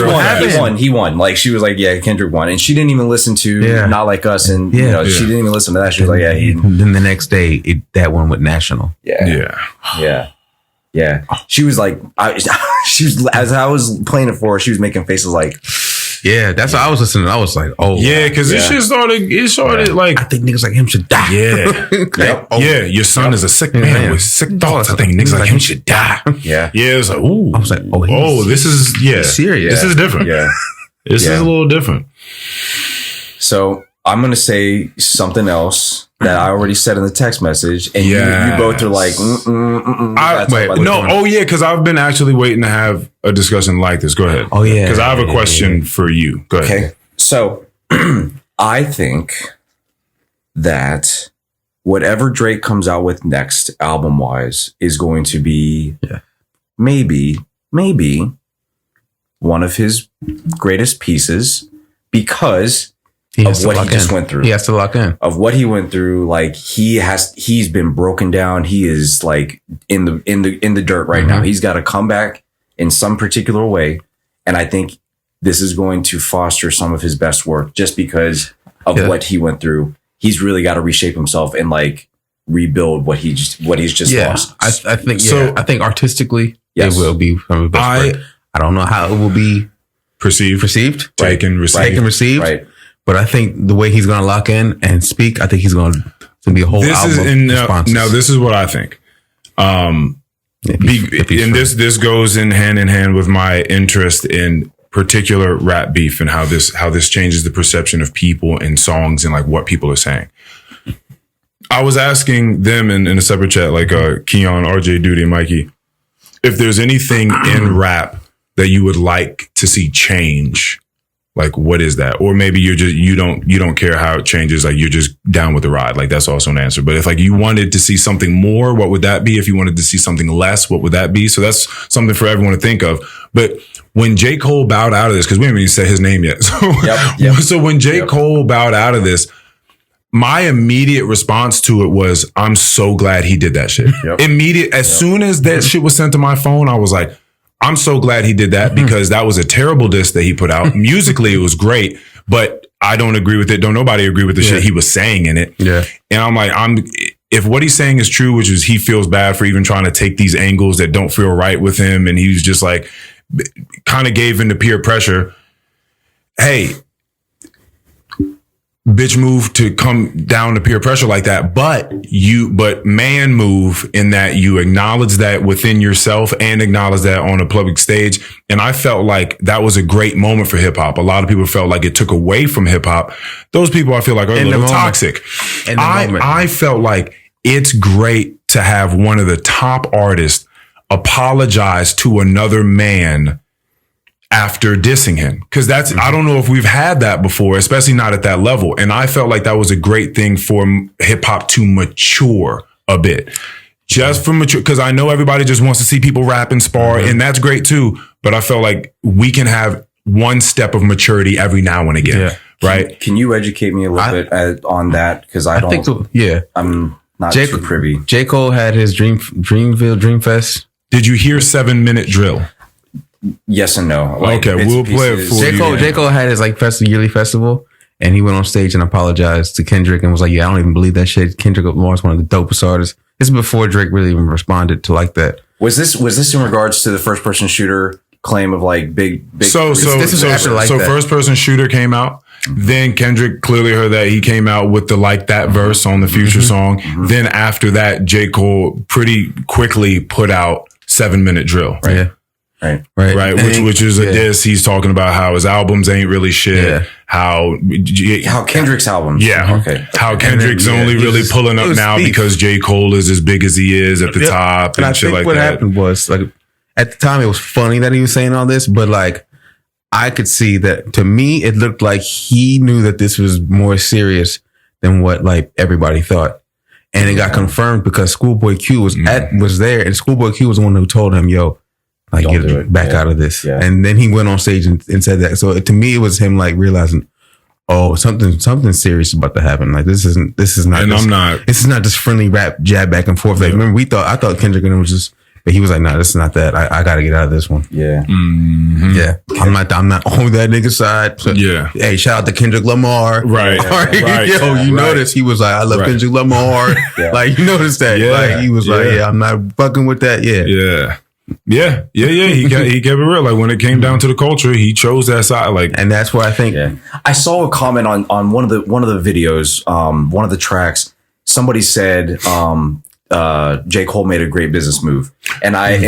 He won. Like she was like, yeah, Kendrick won, and she didn't even listen to Not Like Us, and she didn't even listen to that. She was like, Then the next day, that one went national. Yeah. She was like, she was as I was playing it for her, she was making faces like. Yeah, that's what I was listening. I was like, oh. Yeah, because this shit started like. I think niggas like him should die. Yeah. Your son is a sick man with sick thoughts. I think niggas like him should die. Yeah. Yeah, it's like, ooh. I was like, this is, serious. This is different. Yeah. This is a little different. So I'm going to say something else that I already said in the text message, and you both are like, because I've been actually waiting to have a discussion like this. Go ahead. Oh yeah, because I have a question for you. Go ahead. Okay, so I think that whatever Drake comes out with next, album wise, is going to be maybe one of his greatest pieces because. Of what he just went through. He has to lock in. Of what he went through. Like he's been broken down. He is like in the dirt right now. He's got to come back in some particular way. And I think this is going to foster some of his best work just because of what he went through. He's really got to reshape himself and like rebuild what he's just lost. I think artistically it will be some of the best work. I don't know how it will be perceived, taken, received. Right. But I think the way he's going to lock in and speak, I think he's going to be a whole album. Now, this is what I think. This goes hand in hand with my interest in particular rap beef and how this changes the perception of people and songs and like what people are saying. I was asking them in a separate chat, like Keon, RJ, Duty, and Mikey, if there's anything in rap that you would like to see change. Like, what is that? Or maybe you don't care how it changes. Like, you're just down with the ride. Like, that's also an answer. But if like you wanted to see something more, what would that be? If you wanted to see something less, what would that be? So that's something for everyone to think of. But when J. Cole bowed out of this, because we haven't even said his name yet. So when J. Cole bowed out of this, my immediate response to it was, I'm so glad he did that shit. As soon as that shit was sent to my phone, I was like, I'm so glad he did that because that was a terrible diss that he put out. Musically, it was great, but I don't agree with it. Don't nobody agree with the shit he was saying in it. Yeah. And I'm like, if what he's saying is true, which is he feels bad for even trying to take these angles that don't feel right with him. And he was just like, kind of gave in to peer pressure. Hey, bitch move to come down to peer pressure like that. But man move in that you acknowledge that within yourself and acknowledge that on a public stage. And I felt like that was a great moment for hip hop. A lot of people felt like it took away from hip hop. Those people I feel like are a little toxic. I felt like it's great to have one of the top artists apologize to another man after dissing him. Cause I don't know if we've had that before, especially not at that level. And I felt like that was a great thing for hip hop to mature a bit. Just for mature, cause I know everybody just wants to see people rap and spar and that's great too. But I felt like we can have one step of maturity every now and again. Right. Can you educate me a little bit on that? Cause I'm not too privy. J. Cole had his Dream Fest. Did you hear 7 Minute Drill? Yes and no. Like, okay, we'll play it for you. J. Cole had his like yearly festival, and he went on stage and apologized to Kendrick and was like, "Yeah, I don't even believe that shit. Kendrick Lamar is one of the dopest artists." This is before Drake really even responded to like that. Was this in regards to the first person shooter claim of like big? So first person shooter came out. Then Kendrick clearly heard that. He came out with the like that verse on the Future song. Then after that, J. Cole pretty quickly put out 7 Minute Drill. Right. Yeah. Right. Which is a diss. He's talking about how his albums ain't really shit. Yeah. How Kendrick's albums. Yeah. Okay. How Kendrick's only really pulling up now because J. Cole is as big as he is at the top and shit like that. What happened was like at the time it was funny that he was saying all this, but like I could see that to me it looked like he knew that this was more serious than what like everybody thought. And it got confirmed because Schoolboy Q was there, and Schoolboy Q was the one who told him, "Yo, like get back out of this." Yeah. And then he went on stage and said that. So to me, it was him like realizing, oh, something serious is about to happen. Like this is not. This is not just friendly rap jab back and forth. Like remember, I thought Kendrick and him was just. But he was like, "No, this is not that. I got to get out of this one." Yeah, yeah. I'm not on that nigga side. So, hey, shout out to Kendrick Lamar. Right. Yo, you notice he was like, "I love Kendrick Lamar." Like you noticed that. Yeah. Like he was like, "Yeah, I'm not fucking with that." Yeah. He kept it real. Like when it came down to the culture, he chose that side. Like, and that's why I think I saw a comment on one of the videos, one of the tracks. Somebody said, J. Cole made a great business move. And I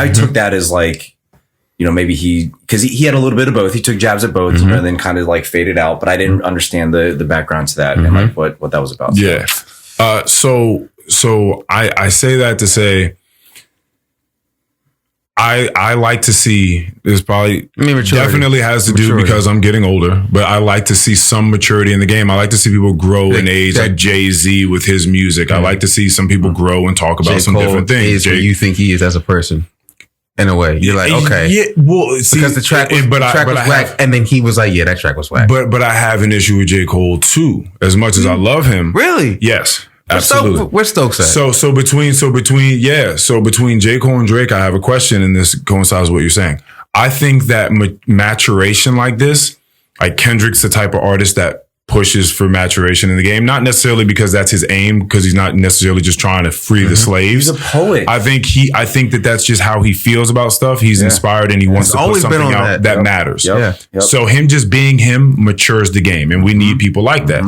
took that as like, you know, maybe because he had a little bit of both. He took jabs at both and then kind of like faded out, but I didn't understand the background to that and like what that was about. Yeah. So I say that to say, I like to see this probably definitely has to do because I'm getting older, but I like to see some maturity in the game. I like to see people grow in age, like Jay-Z with his music. I like to see some people grow and talk about some different things. Where you think he is as a person. In a way, you're like, okay, yeah. Well, see, because the track was whack, and then he was like, yeah, that track was whack. But I have an issue with J. Cole too. As much as I love him, really, yes. Absolutely. Where's Stokes at? So between J. Cole and Drake, I have a question, and this coincides with what you're saying. I think that maturation like this, like Kendrick's the type of artist that pushes for maturation in the game. Not necessarily because that's his aim, because he's not necessarily just trying to free the slaves. He's a poet. I think that that's just how he feels about stuff. He's inspired and he wants to put something out that matters. Yep. So him just being him matures the game, and we need people like that.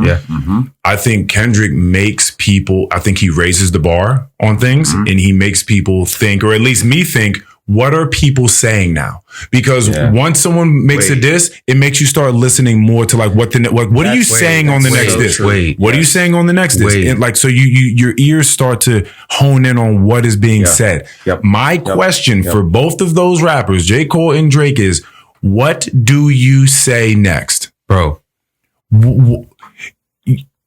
I think Kendrick makes people, I think he raises the bar on things, and he makes people think, or at least me think, what are people saying now? Because once someone makes a diss, it makes you start listening more to like what are you saying on the next diss? What are you saying on the next diss? And like, so your ears start to hone in on what is being said. My question for both of those rappers, J. Cole and Drake, is what do you say next? Bro.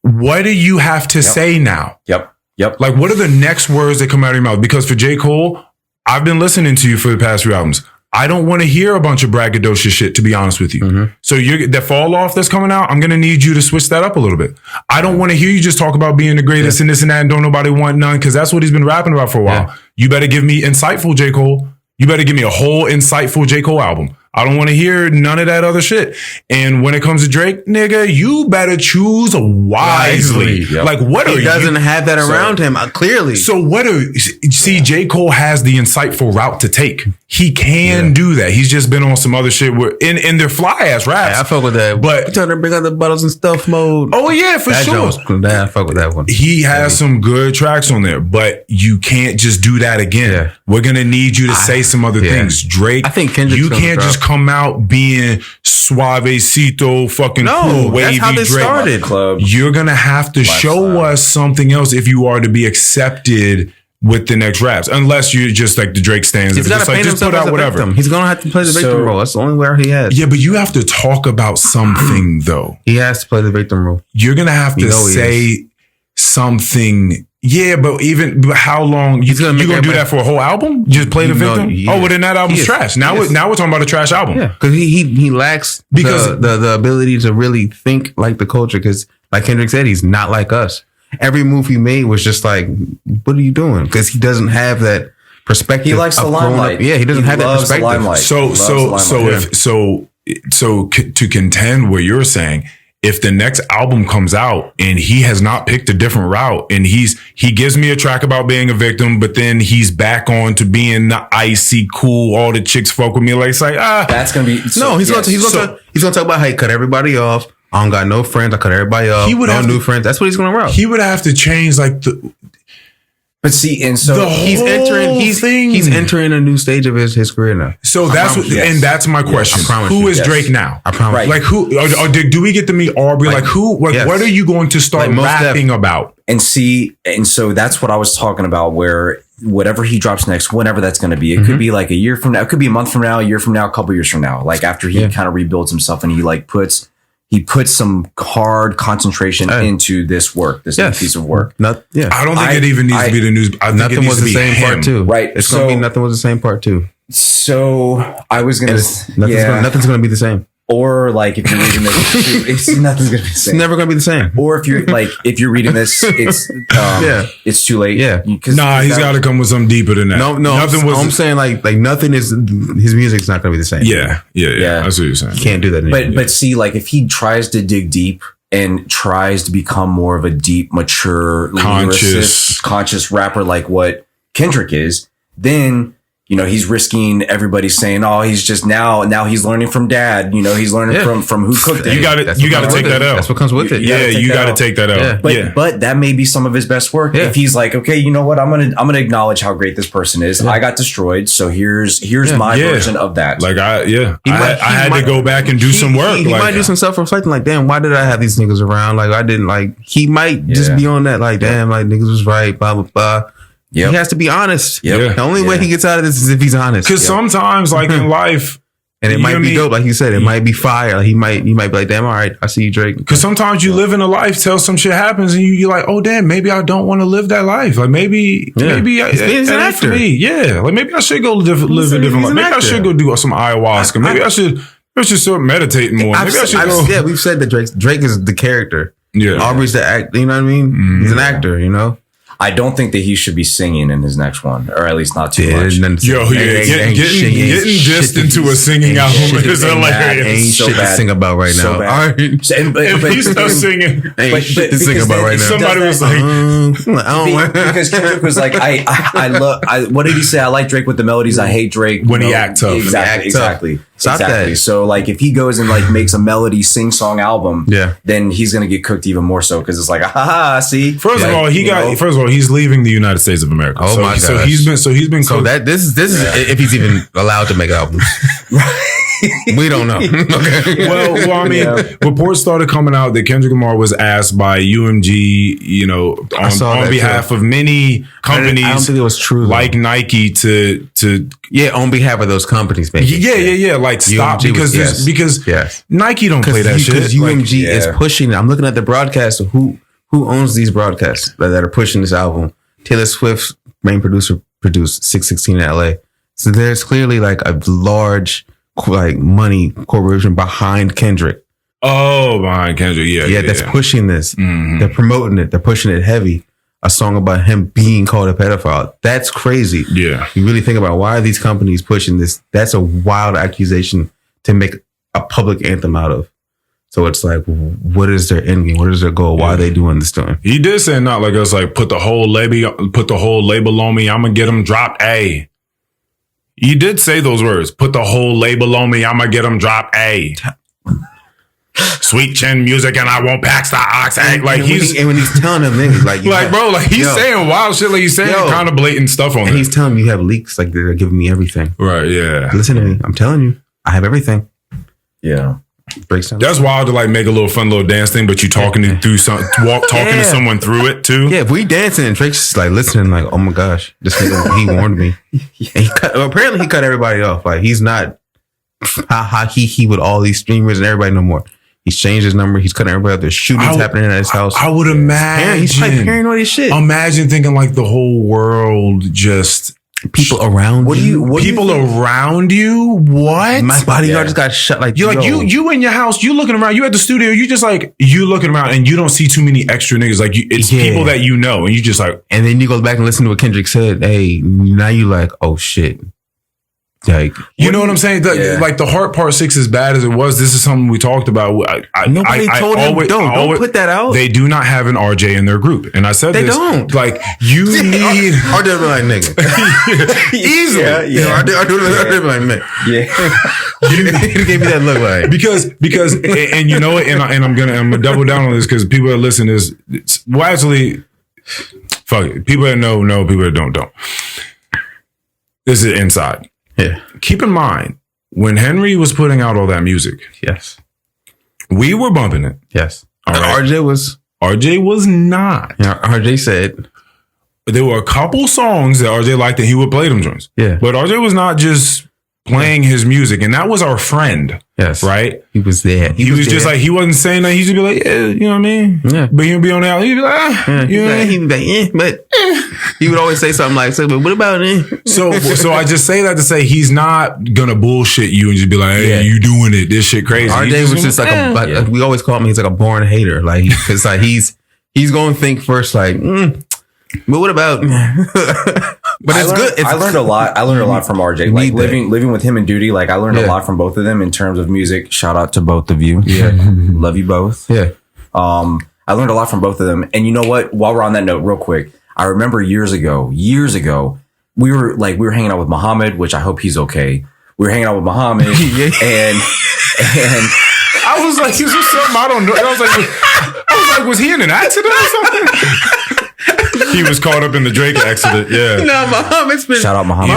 What do you have to say now? Like, what are the next words that come out of your mouth? Because for J. Cole, I've been listening to you for the past few albums. I don't want to hear a bunch of braggadocious shit, to be honest with you. So that fall off that's coming out, I'm going to need you to switch that up a little bit. I don't want to hear you just talk about being the greatest and this and that and don't nobody want none, because that's what he's been rapping about for a while. You better give me insightful J. Cole. You better give me a whole insightful J. Cole album. I don't want to hear none of that other shit. And when it comes to Drake, nigga, you better choose wisely. Like, what are you? He doesn't have that around him, clearly. So see, J. Cole has the insightful route to take. He can do that. He's just been on some other shit where in their fly ass raps. I fuck with that. But you trying to bring out the bottles and stuff mode. Oh yeah, for sure. I fuck with that one. He has some good tracks on there, but you can't just do that again. We're gonna need you to say some other things. Drake, I think Kendrick's you can't just come out being suavecito, fucking cool, wavy. That's how they Drake. started. You're gonna have to show us something else if you are to be accepted with the next raps, unless you're just like the Drake stands. He's got to paint himself as a victim. He's gonna have to play the victim role. That's the only way he has. Yeah, but you have to talk about something though. He has to play the victim role. You're gonna have to say something. Yeah, but how long you gonna do that for a whole album? Just play the victim? Oh, well then that album's trash. Now we're talking about a trash album. Yeah, because he lacks the ability to really think like the culture. Because like Kendrick said, he's not like us. Every move he made was just like, what are you doing? Because he doesn't have that perspective. He likes the limelight. Yeah, he doesn't have that perspective. So to contend what you're saying, if the next album comes out and he has not picked a different route and he gives me a track about being a victim, but then he's back on to being the icy cool, all the chicks fuck with me, like it's like that's gonna be he's gonna talk about how he cut everybody off. I don't got no friends. I cut everybody off. New friends. That's what he's going to route. He would have to change like the. But see, and so he's entering a new stage of his career now. So that's my question. Who is Drake now? I promise. Like who? Do we get to meet Aubrey? Like who? Like what are you going to start rapping about? And so that's what I was talking about. Where whatever he drops next, whenever that's going to be, it could be like a year from now. It could be a month from now, a year from now, a couple years from now. Like after he kind of rebuilds himself and he puts some hard concentration into this work, this piece of work. I don't think it even needs to be the news. I think nothing was the same part two. Right. It's going to be nothing was the same part two. So I was going to nothing's going to be the same. Or like if you're reading this, nothing's gonna be the same. It's never gonna be the same. Or if you're reading this, it's too late. Yeah. He's got to come with something deeper than that. No. I'm saying like nothing is his music's not gonna be the same. Yeah. That's what you're saying. You can't do that anymore. But see, like if he tries to dig deep and tries to become more of a deep, mature, conscious rapper like what Kendrick is, then he's risking everybody saying, "Oh, he's just now he's learning from dad." He's learning from who cooked it. You got to take that out. That's what comes with it. You got to take that out. But that may be some of his best work. If he's like, okay, you know what, I'm gonna acknowledge how great this person is. I got destroyed, so here's my version of that. Like I had to go back and do some work. He might do some self-reflecting. Like, damn, why did I have these niggas around? Like, I didn't like. He might just be on that. Like, damn, like niggas was right. Blah blah blah. Yep. He has to be honest. Yep. The only way he gets out of this is if he's honest. Because sometimes, like in life, and it might be dope, like you said, it might be fire. Like, he might be like, damn, all right, I see you, Drake. Because sometimes you live in a life till some shit happens, and you're like, oh damn, maybe I don't want to live that life. Like maybe he's an actor. For me. Yeah, like maybe I should go live a different life. Maybe I should go do some ayahuasca. Maybe I should start meditating more. Maybe I should go. Yeah, we've said that Drake is the character. Yeah, Aubrey's the actor. You know what I mean? He's an actor. I don't think that he should be singing in his next one, or at least not too much. Yo, getting just into a singing album is hilarious. Ain't shit to sing about right now. So bad. If he starts singing, ain't shit to sing about right now. Somebody was like, because Kendrick was like, I love. What did he say? I like Drake with the melodies. I hate Drake when he act tough. Exactly. Stop that. So like, if he goes and like makes a melody sing song album, then he's gonna get cooked even more so because it's like, see. First of all, he's leaving the United States of America. Oh my god! So he's been. So that this is if he's even allowed to make albums. We don't know. Okay. Well, I mean, reports started coming out that Kendrick Lamar was asked by UMG, on behalf of many companies. I don't think it was true, like Nike to on behalf of those companies, maybe. Yeah. Like stop UMG because Nike don't play that shit. Because UMG is pushing. I'm looking at the broadcast of who owns these broadcasts that are pushing this album. Taylor Swift's main producer produced 616 in LA. So there's clearly like a large money corporation behind Kendrick. Oh, behind Kendrick. Yeah. That's pushing this. Mm-hmm. They're promoting it. They're pushing it heavy. A song about him being called a pedophile. That's crazy. Yeah. You really think about why are these companies pushing this? That's a wild accusation to make a public anthem out of. So it's like, what is their end game? What is their goal? Why are they doing this to him? He did say not like us, like put the whole label on me. I'm gonna get them dropped. A. He did say those words. Put the whole label on me. I'm gonna get them dropped. A. Sweet chin music, and I won't pack the ox. Like when he's telling them niggas, he's saying wild shit. Like he's saying kind of blatant stuff on. And he's telling me you have leaks. Like they're giving me everything. Right. Yeah. Listen to me. I'm telling you, I have everything. Yeah. Breaks down. That's wild to like make a fun little dance thing, but you talking to someone through it too. Yeah, if we dancing and Drake's just like listening, like, oh my gosh, this nigga, he warned me. And apparently he cut everybody off. Like he's not he with all these streamers and everybody no more. He's changed his number. He's cutting everybody off. There's shootings happening at his house. I would imagine he's like paranoid as shit. Imagine thinking like the whole world just. People around people around you? What? My bodyguard just got shot. Like you're like you in your house. You looking around. You at the studio. You just like you looking around, and you don't see too many extra niggas. Like it's people that you know, and you just like. And then you go back and listen to what Kendrick said. Hey, now you like, oh shit. Like you know what I'm saying? Like the Heart Part 6, as bad as it was, this is something we talked about. Nobody told him don't put that out. They do not have an RJ in their group, and I said they don't. Like you need RJ be like nigga easily. RJ be like man. Yeah, he gave me that look like because and you know what? And I'm gonna double down on this because people that listen is actually fuck it. People that know, people that don't. This is inside. Yeah. Keep in mind, when Henry was putting out all that music, yes, we were bumping it. Yes. All right. RJ was not. Yeah, RJ said there were a couple songs that RJ liked and he would play them joints. Yeah. But RJ was not just playing his music, and that was our friend. Yes. Right? He was there. He was just like, he wasn't saying that. He'd just be like, yeah, you know what I mean? Yeah. But he'd be on the out. He'd be like, he'd be like, he would always say something like, but what about it? So I just say that to say he's not gonna bullshit you and just be like, hey, you doing it. This shit crazy. RJ was just like we always call him, he's like a born hater. Like, cause like he's going to think first, like, but what about? But it's good. I learned a lot. I learned a lot from RJ. Like living with him and Duty. Like I learned a lot from both of them in terms of music. Shout out to both of you. Yeah, love you both. Yeah. I learned a lot from both of them. And you know what? While we're on that note, real quick, I remember years ago, we were hanging out with Muhammad, which I hope he's okay. We were hanging out with Muhammad, and I was like, is this something I don't know? And I was like, was he in an accident or something? He was caught up in the Drake accident. Yeah. No, Muhammad's been. Shout out Muhammad.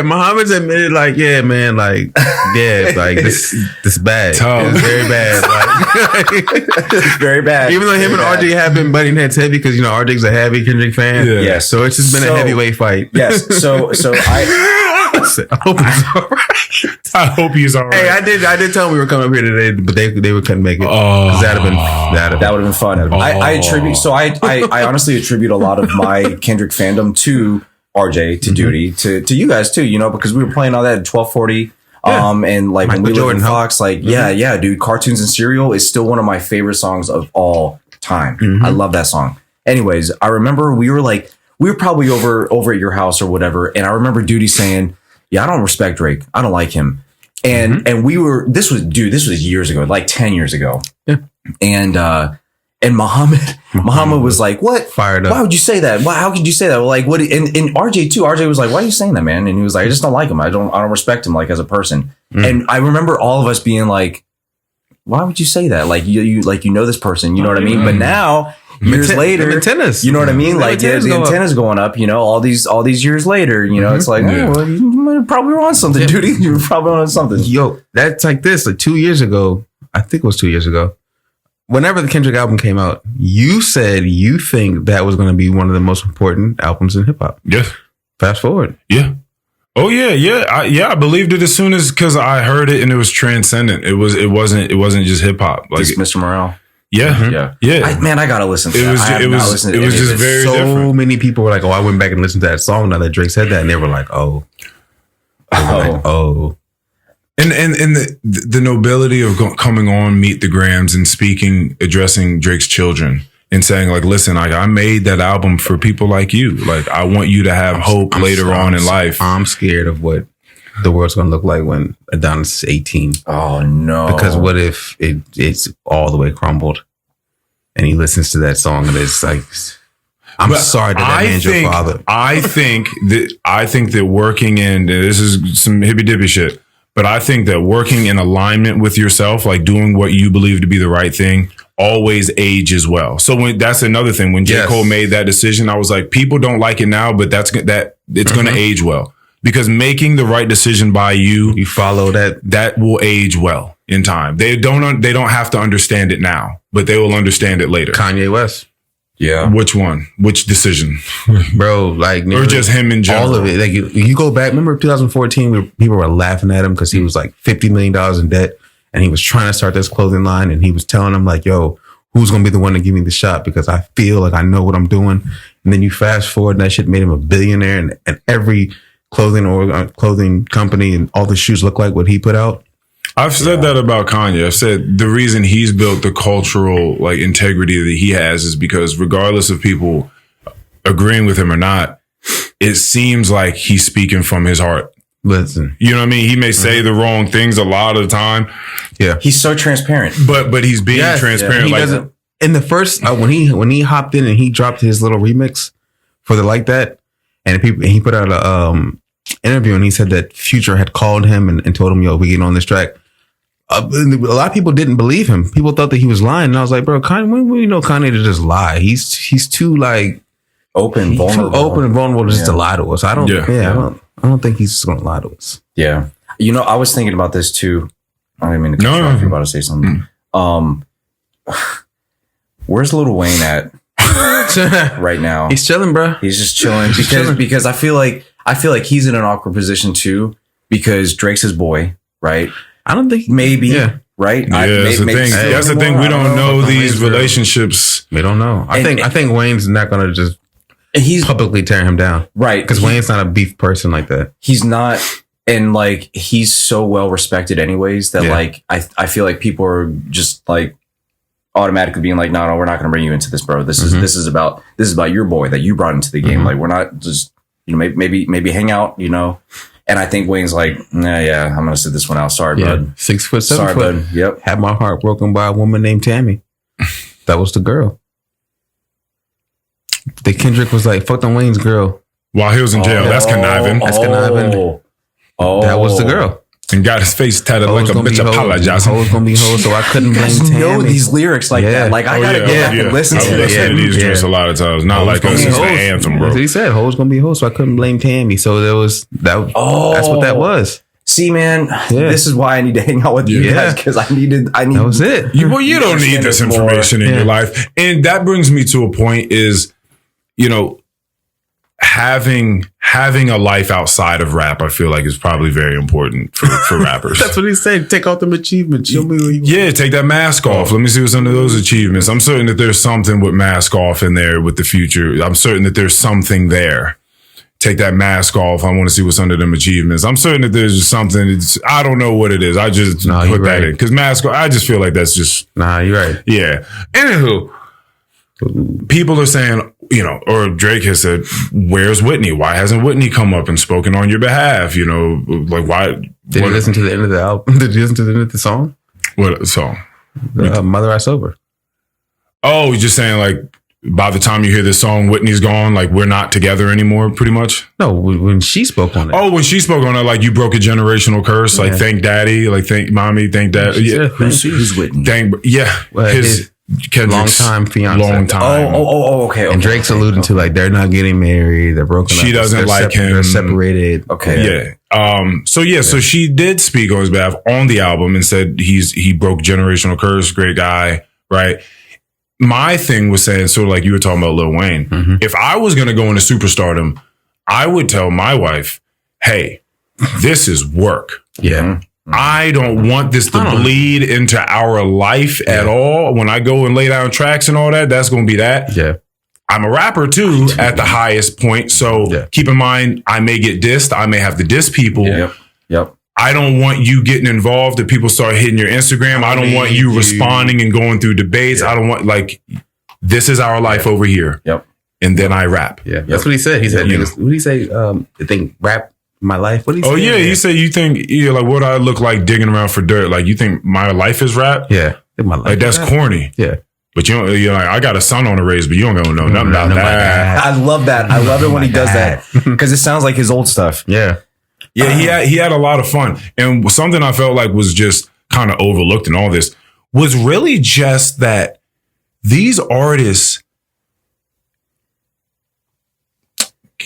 Muhammad's admitted, like, yeah, man, like, yeah, like this bad. Tough. It's very bad. Like, it's very bad. Even though him and RJ have been butting heads heavy because RJ's a heavy Kendrick fan. Yeah. So it's just been a heavyweight fight. Yes. So I hope he's all right. I hope he's all right. Hey, I did tell him we were coming up here today, but they couldn't make it. That would have been fun. I honestly attribute a lot of my Kendrick fandom to RJ, to Duty, to you guys too. Because we were playing all that at 1240. And like when we lived in Fox, like dude, Cartoons and Cereal is still one of my favorite songs of all time. I love that song. Anyways, I remember we were probably over at your house or whatever. And I remember Duty saying, yeah, I don't respect Drake. I don't like him. And this was years ago, like 10 years ago. Yeah. And Muhammad was like, what? Fired up. Why would you say that? How could you say that? Well, like, what? And RJ too. RJ was like, why are you saying that, man? And he was like, I just don't like him. I don't respect him, like, as a person. And I remember all of us being like, why would you say that? Like, you know this person, you know what I mean? But now, years later, you know what I mean? Like, the antenna's going up, you know, all these years later, you know, it's like, well, you probably were on something, Duty. You were probably on something. Yo, that's like this. Like 2 years ago, I think it was 2 years ago, whenever the Kendrick album came out, you said you think that was going to be one of the most important albums in hip hop. Yeah. Fast forward. Yeah. Oh yeah. I believed it as soon as, because I heard it and it was transcendent. It wasn't just hip hop. Like Mr. Morale. Yeah. I gotta listen to that. It was just very so different. So many people were like, oh, I went back and listened to that song now that Drake said that, and they were like, oh. And the nobility of coming on Meet the Grams and speaking, addressing Drake's children and saying, like, listen, I made that album for people like you. Like, I want you to have hope later on in life. I'm scared of what the world's going to look like when Adonis is 18. Oh, no. Because what if it's all the way crumbled and he listens to that song and it's like, I'm sorry that man's your father. I think that working in, this is some hippy dippy shit, but I think that working in alignment with yourself, like doing what you believe to be the right thing, always ages well. So that's another thing. When J. Cole made that decision, I was like, people don't like it now, but it's going to age well, because making the right decision by you follow that will age well in time. They don't have to understand it now, but they will understand it later. Kanye West. Yeah. Which one? Which decision? Bro, like, or just him in general? All of it. Like, you go back, remember 2014 where people were laughing at him because he was like $50 million in debt and he was trying to start this clothing line, and he was telling them like, yo, who's going to be the one to give me the shot, because I feel like I know what I'm doing. And then you fast forward and that shit made him a billionaire, and every clothing company and all the shoes look like what he put out. I've said that about Kanye. I've said the reason he's built the cultural like integrity that he has is because regardless of people agreeing with him or not, it seems like he's speaking from his heart. Listen, you know what I mean? He may say the wrong things a lot of the time. Yeah. He's so transparent. But he's being transparent. He doesn't, in the first, when he hopped in and he dropped his little remix for the Like That, and he put out a interview and he said that Future had called him and told him, yo, we getting on this track. A lot of people didn't believe him. People thought that he was lying. And I was like, bro, Kanye, when you know Kanye to just lie? He's too like open, vulnerable just to lie to us. I don't think he's just going to lie to us. Yeah. You know, I was thinking about this too. I didn't mean to cut you off. You're about to say something. Where's Lil Wayne at right now? He's chilling, bro. He's just chilling because I feel like he's in an awkward position too, because Drake's his boy, right? I don't think maybe. Yeah. Right. Yeah, that's the thing. That's the thing. We don't know these relationships. We don't know. I think Wayne's not going to just publicly tear him down. Right. Because Wayne's not a beef person like that. He's not. And like, he's so well respected anyways that like, I feel like people are just like automatically being like, no, we're not going to bring you into this, bro. This is about your boy that you brought into the game. Like, we're not just, you know, maybe hang out, you know. And I think Wayne's like, I'm going to sit this one out. Sorry, bud. 6 foot, 7 foot. Bud. Yep. Had my heart broken by a woman named Tammy. That was the girl. The Kendrick was like, fuck them Wayne's girl. While he was in jail. That's conniving. That's conniving. That was the girl. And got his face tatted like a bitch apologizing. Hoes gonna be hoes, so I couldn't blame Tammy. Know these lyrics like that. Like, I gotta go back and listen to this. I've listened to these joints a lot of times. Not like us. It's an anthem, bro. He said hoes gonna be hoes, so I couldn't blame Tammy. So there was that. That's what that was. See, man, this is why I need to hang out with you guys, because I need. That was it. Well, you don't need this information in your life, and that brings me to a point: is, you know, having a life outside of rap, I feel like is probably very important for rappers. That's what he said. Take out them achievements. Show me where you take that mask off. Let me see what's under those achievements. I'm certain that there's something with mask off in there with the Future. I'm certain that there's something there. Take that mask off. I want to see what's under them achievements. I'm certain that there's just something. I don't know what it is. I just put that in. Because mask off, I just feel like that's just... Nah, you're right. Yeah. Anywho, people are saying, or Drake has said, where's Whitney? Why hasn't Whitney come up and spoken on your behalf? Like why? Did you listen to the end of the album? Did you listen to the end of the song? What song? Mother I Sober. Oh, just saying like, by the time you hear this song, Whitney's gone. Like we're not together anymore, pretty much. No, when she spoke on it. Oh, when she spoke on it, like you broke a generational curse. Like thank daddy, like thank mommy, thank dad. Yeah. Who's Whitney? His Kendrick's long-time fiance. Long time. Okay. And Drake's alluding to like they're not getting married. They're broken up. She doesn't like him. They're separated. Okay. Yeah. So she did speak on his behalf on the album and said he broke generational curse. Great guy, right? My thing was saying, sort of like you were talking about Lil Wayne. Mm-hmm. If I was going to go into superstardom, I would tell my wife, hey, this is work. Yeah. Mm-hmm. I don't want this to bleed into our life at all. When I go and lay down tracks and all that, that's going to be that. Yeah. I'm a rapper too at the highest point. So keep in mind, I may get dissed. I may have to diss people. Yep. I don't want you getting involved if people start hitting your Instagram. I don't want you responding and going through debates. I don't want this is our life over here. Yep. And then I rap. Yeah. That's what he said. He said, what did he say? The thing, rap my life. What did he say? Oh yeah. He said, you think, like what I look like digging around for dirt. Like you think my life is rap? Yeah. My life like that's corny. Yeah. But you're like, I got a son on the raise, but you don't know nothing about that. I love that. I love it when he does that because it sounds like his old stuff. Yeah. Yeah, he had a lot of fun. And something I felt like was just kind of overlooked in all this was really just that these artists,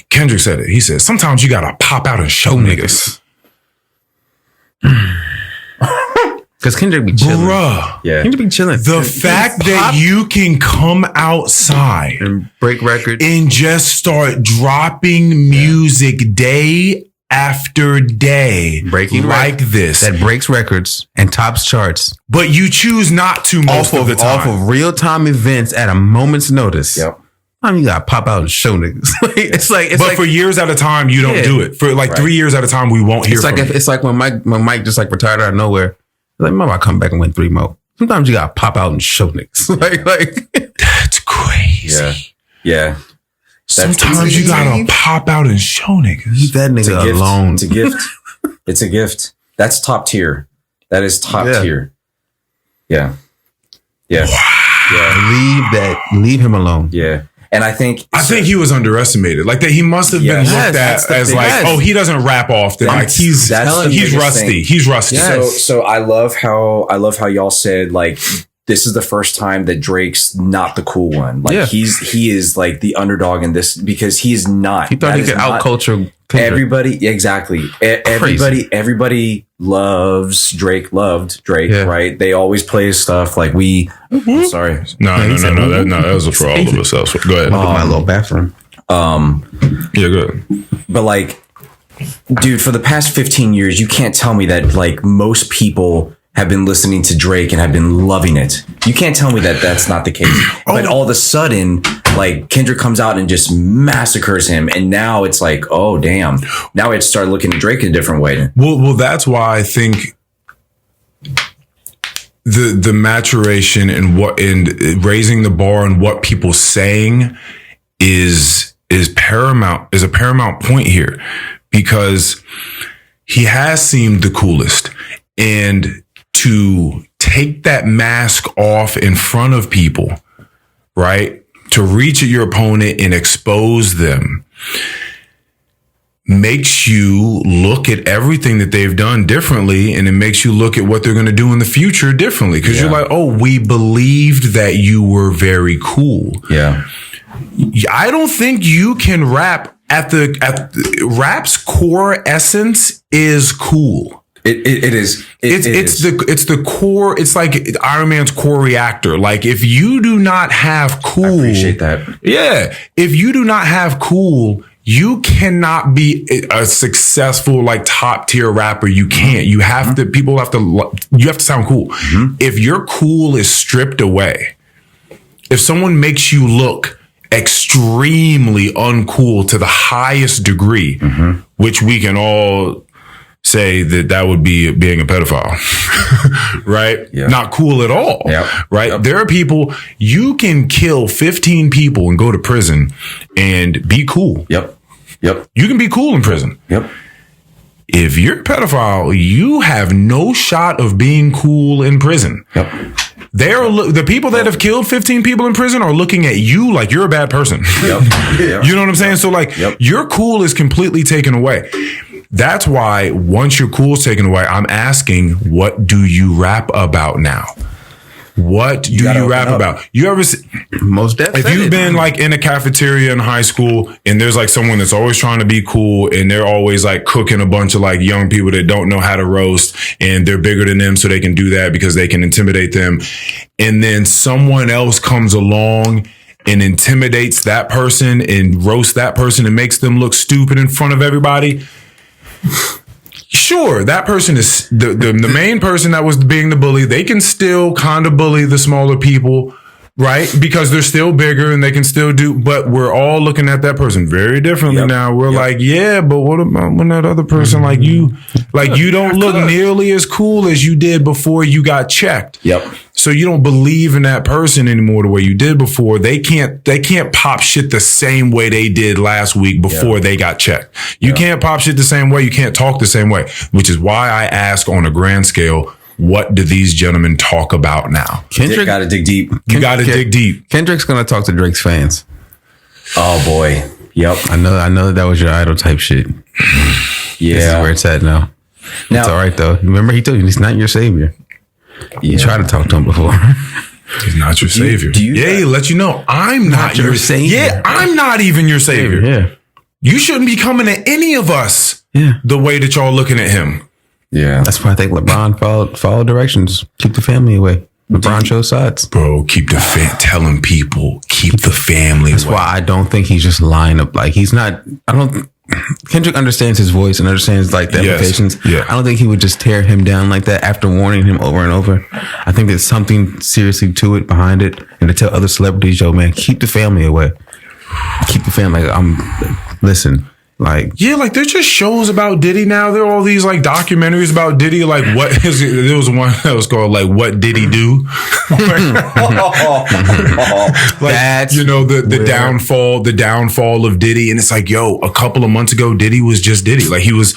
Kendrick said it. He said, sometimes you got to pop out and show niggas. Because Kendrick be chilling. Bruh. Yeah. Kendrick be chilling. The fact that you can come outside and break records and just start dropping music day after day breaking like this that breaks records and tops charts, but you choose not to most of the time off of real-time events at a moment's notice. Yep. You gotta pop out and show niggas. But for years at a time you don't do it. For 3 years at a time we won't hear from you. It's like when Mike just like retired out of nowhere. Like, maybe I'll come back and win 3 more. Sometimes you gotta pop out and show niggas. That's crazy. Yeah. Sometimes you gotta pop out and show niggas. Leave that nigga alone. It's a gift. It's a gift. That's top tier. That is top tier. Yeah. Yeah. Wow. Yeah. Leave him alone. Yeah. And I think he was underestimated. Like that, he must have been looked at as like, oh, he doesn't rap often. Like he's rusty. He's rusty. So I love how y'all said like this is the first time that Drake's not the cool one. Like he is like the underdog in this because he's not. He thought he could out culture everybody. Exactly. Everybody loves Drake. Loved Drake. Yeah. Right. They always play his stuff. Like we. I'm sorry. No. That was for all of us. Go ahead. My little bathroom. Yeah. Good. But like, dude, for the past 15 years, you can't tell me that like most people have been listening to Drake and have been loving it. You can't tell me that that's not the case. But all of a sudden, like Kendrick comes out and just massacres him. And now it's like, oh, damn. Now I start looking at Drake in a different way. Well, that's why I think the maturation and raising the bar and what people saying is paramount, is a paramount point here because he has seemed the coolest. And to take that mask off in front of people, right? To reach at your opponent and expose them makes you look at everything that they've done differently. And it makes you look at what they're going to do in the future differently. Cause you're like, oh, we believed that you were very cool. Yeah. I don't think you can rap at rap's core essence is cool. It is. It's the core. It's like Iron Man's core reactor. Like if you do not have cool, I appreciate that. Yeah. If you do not have cool, you cannot be a successful, like top tier rapper. You can't. You have to, you have to sound cool. Mm-hmm. If your cool is stripped away, if someone makes you look extremely uncool to the highest degree, which we can all say that would be being a pedophile, right? Yeah. Not cool at all, Yep. right? Yep. There are people, you can kill 15 people and go to prison and be cool. Yep. You can be cool in prison. Yep. If you're a pedophile, you have no shot of being cool in prison. Yep. The people that have killed 15 people in prison are looking at you like you're a bad person. Yep. Yeah. You know what I'm saying? So like your cool is completely taken away. That's why once your cool is taken away, I'm asking, what do you rap about now? What do you rap about? You ever Most definitely. if you've been like in a cafeteria in high school and there's like someone that's always trying to be cool and they're always like cooking a bunch of like young people that don't know how to roast and they're bigger than them so they can do that because they can intimidate them. And then someone else comes along and intimidates that person and roasts that person and makes them look stupid in front of everybody. Sure, that person is the main person that was being the bully. They can still kind of bully the smaller people, right? Because they're still bigger and they can still do, but we're all looking at that person very differently now. We're like, yeah, but what about when that other person like you don't look nearly as cool as you did before you got checked. Yep. So you don't believe in that person anymore the way you did before. They can't pop shit the same way they did last week before they got checked. You can't pop shit the same way. You can't talk the same way, which is why I ask on a grand scale, what do these gentlemen talk about now? Kendrick Got to dig deep. You got to dig deep. Kendrick's gonna talk to Drake's fans. Oh boy. Yep. I know that was your idol type shit. Yeah. This is where it's at now. It's all right though. Remember, he told you he's not your savior. You tried to talk to him before. He's not your savior. He let you know I'm not your savior. Yeah, I'm not even your savior. Yeah. You shouldn't be coming at any of us the way that y'all looking at him. Yeah. That's why I think LeBron followed directions. Keep the family away. LeBron chose sides. Bro, telling people, keep the family That's away. why I don't think he's just lying up. Like, he's not, Kendrick understands his voice and understands like the implications. Yeah. I don't think he would just tear him down like that after warning him over and over. I think there's something seriously to it, behind it. And to tell other celebrities, yo, man, keep the family away. Keep the family. Listen. Like, yeah, like there's just shows about Diddy now. There are all these like documentaries about Diddy. Like, there was one that was called like "What Did He Do?" Like, that's the downfall of Diddy, and it's like, yo, a couple of months ago, Diddy was just Diddy. Like he was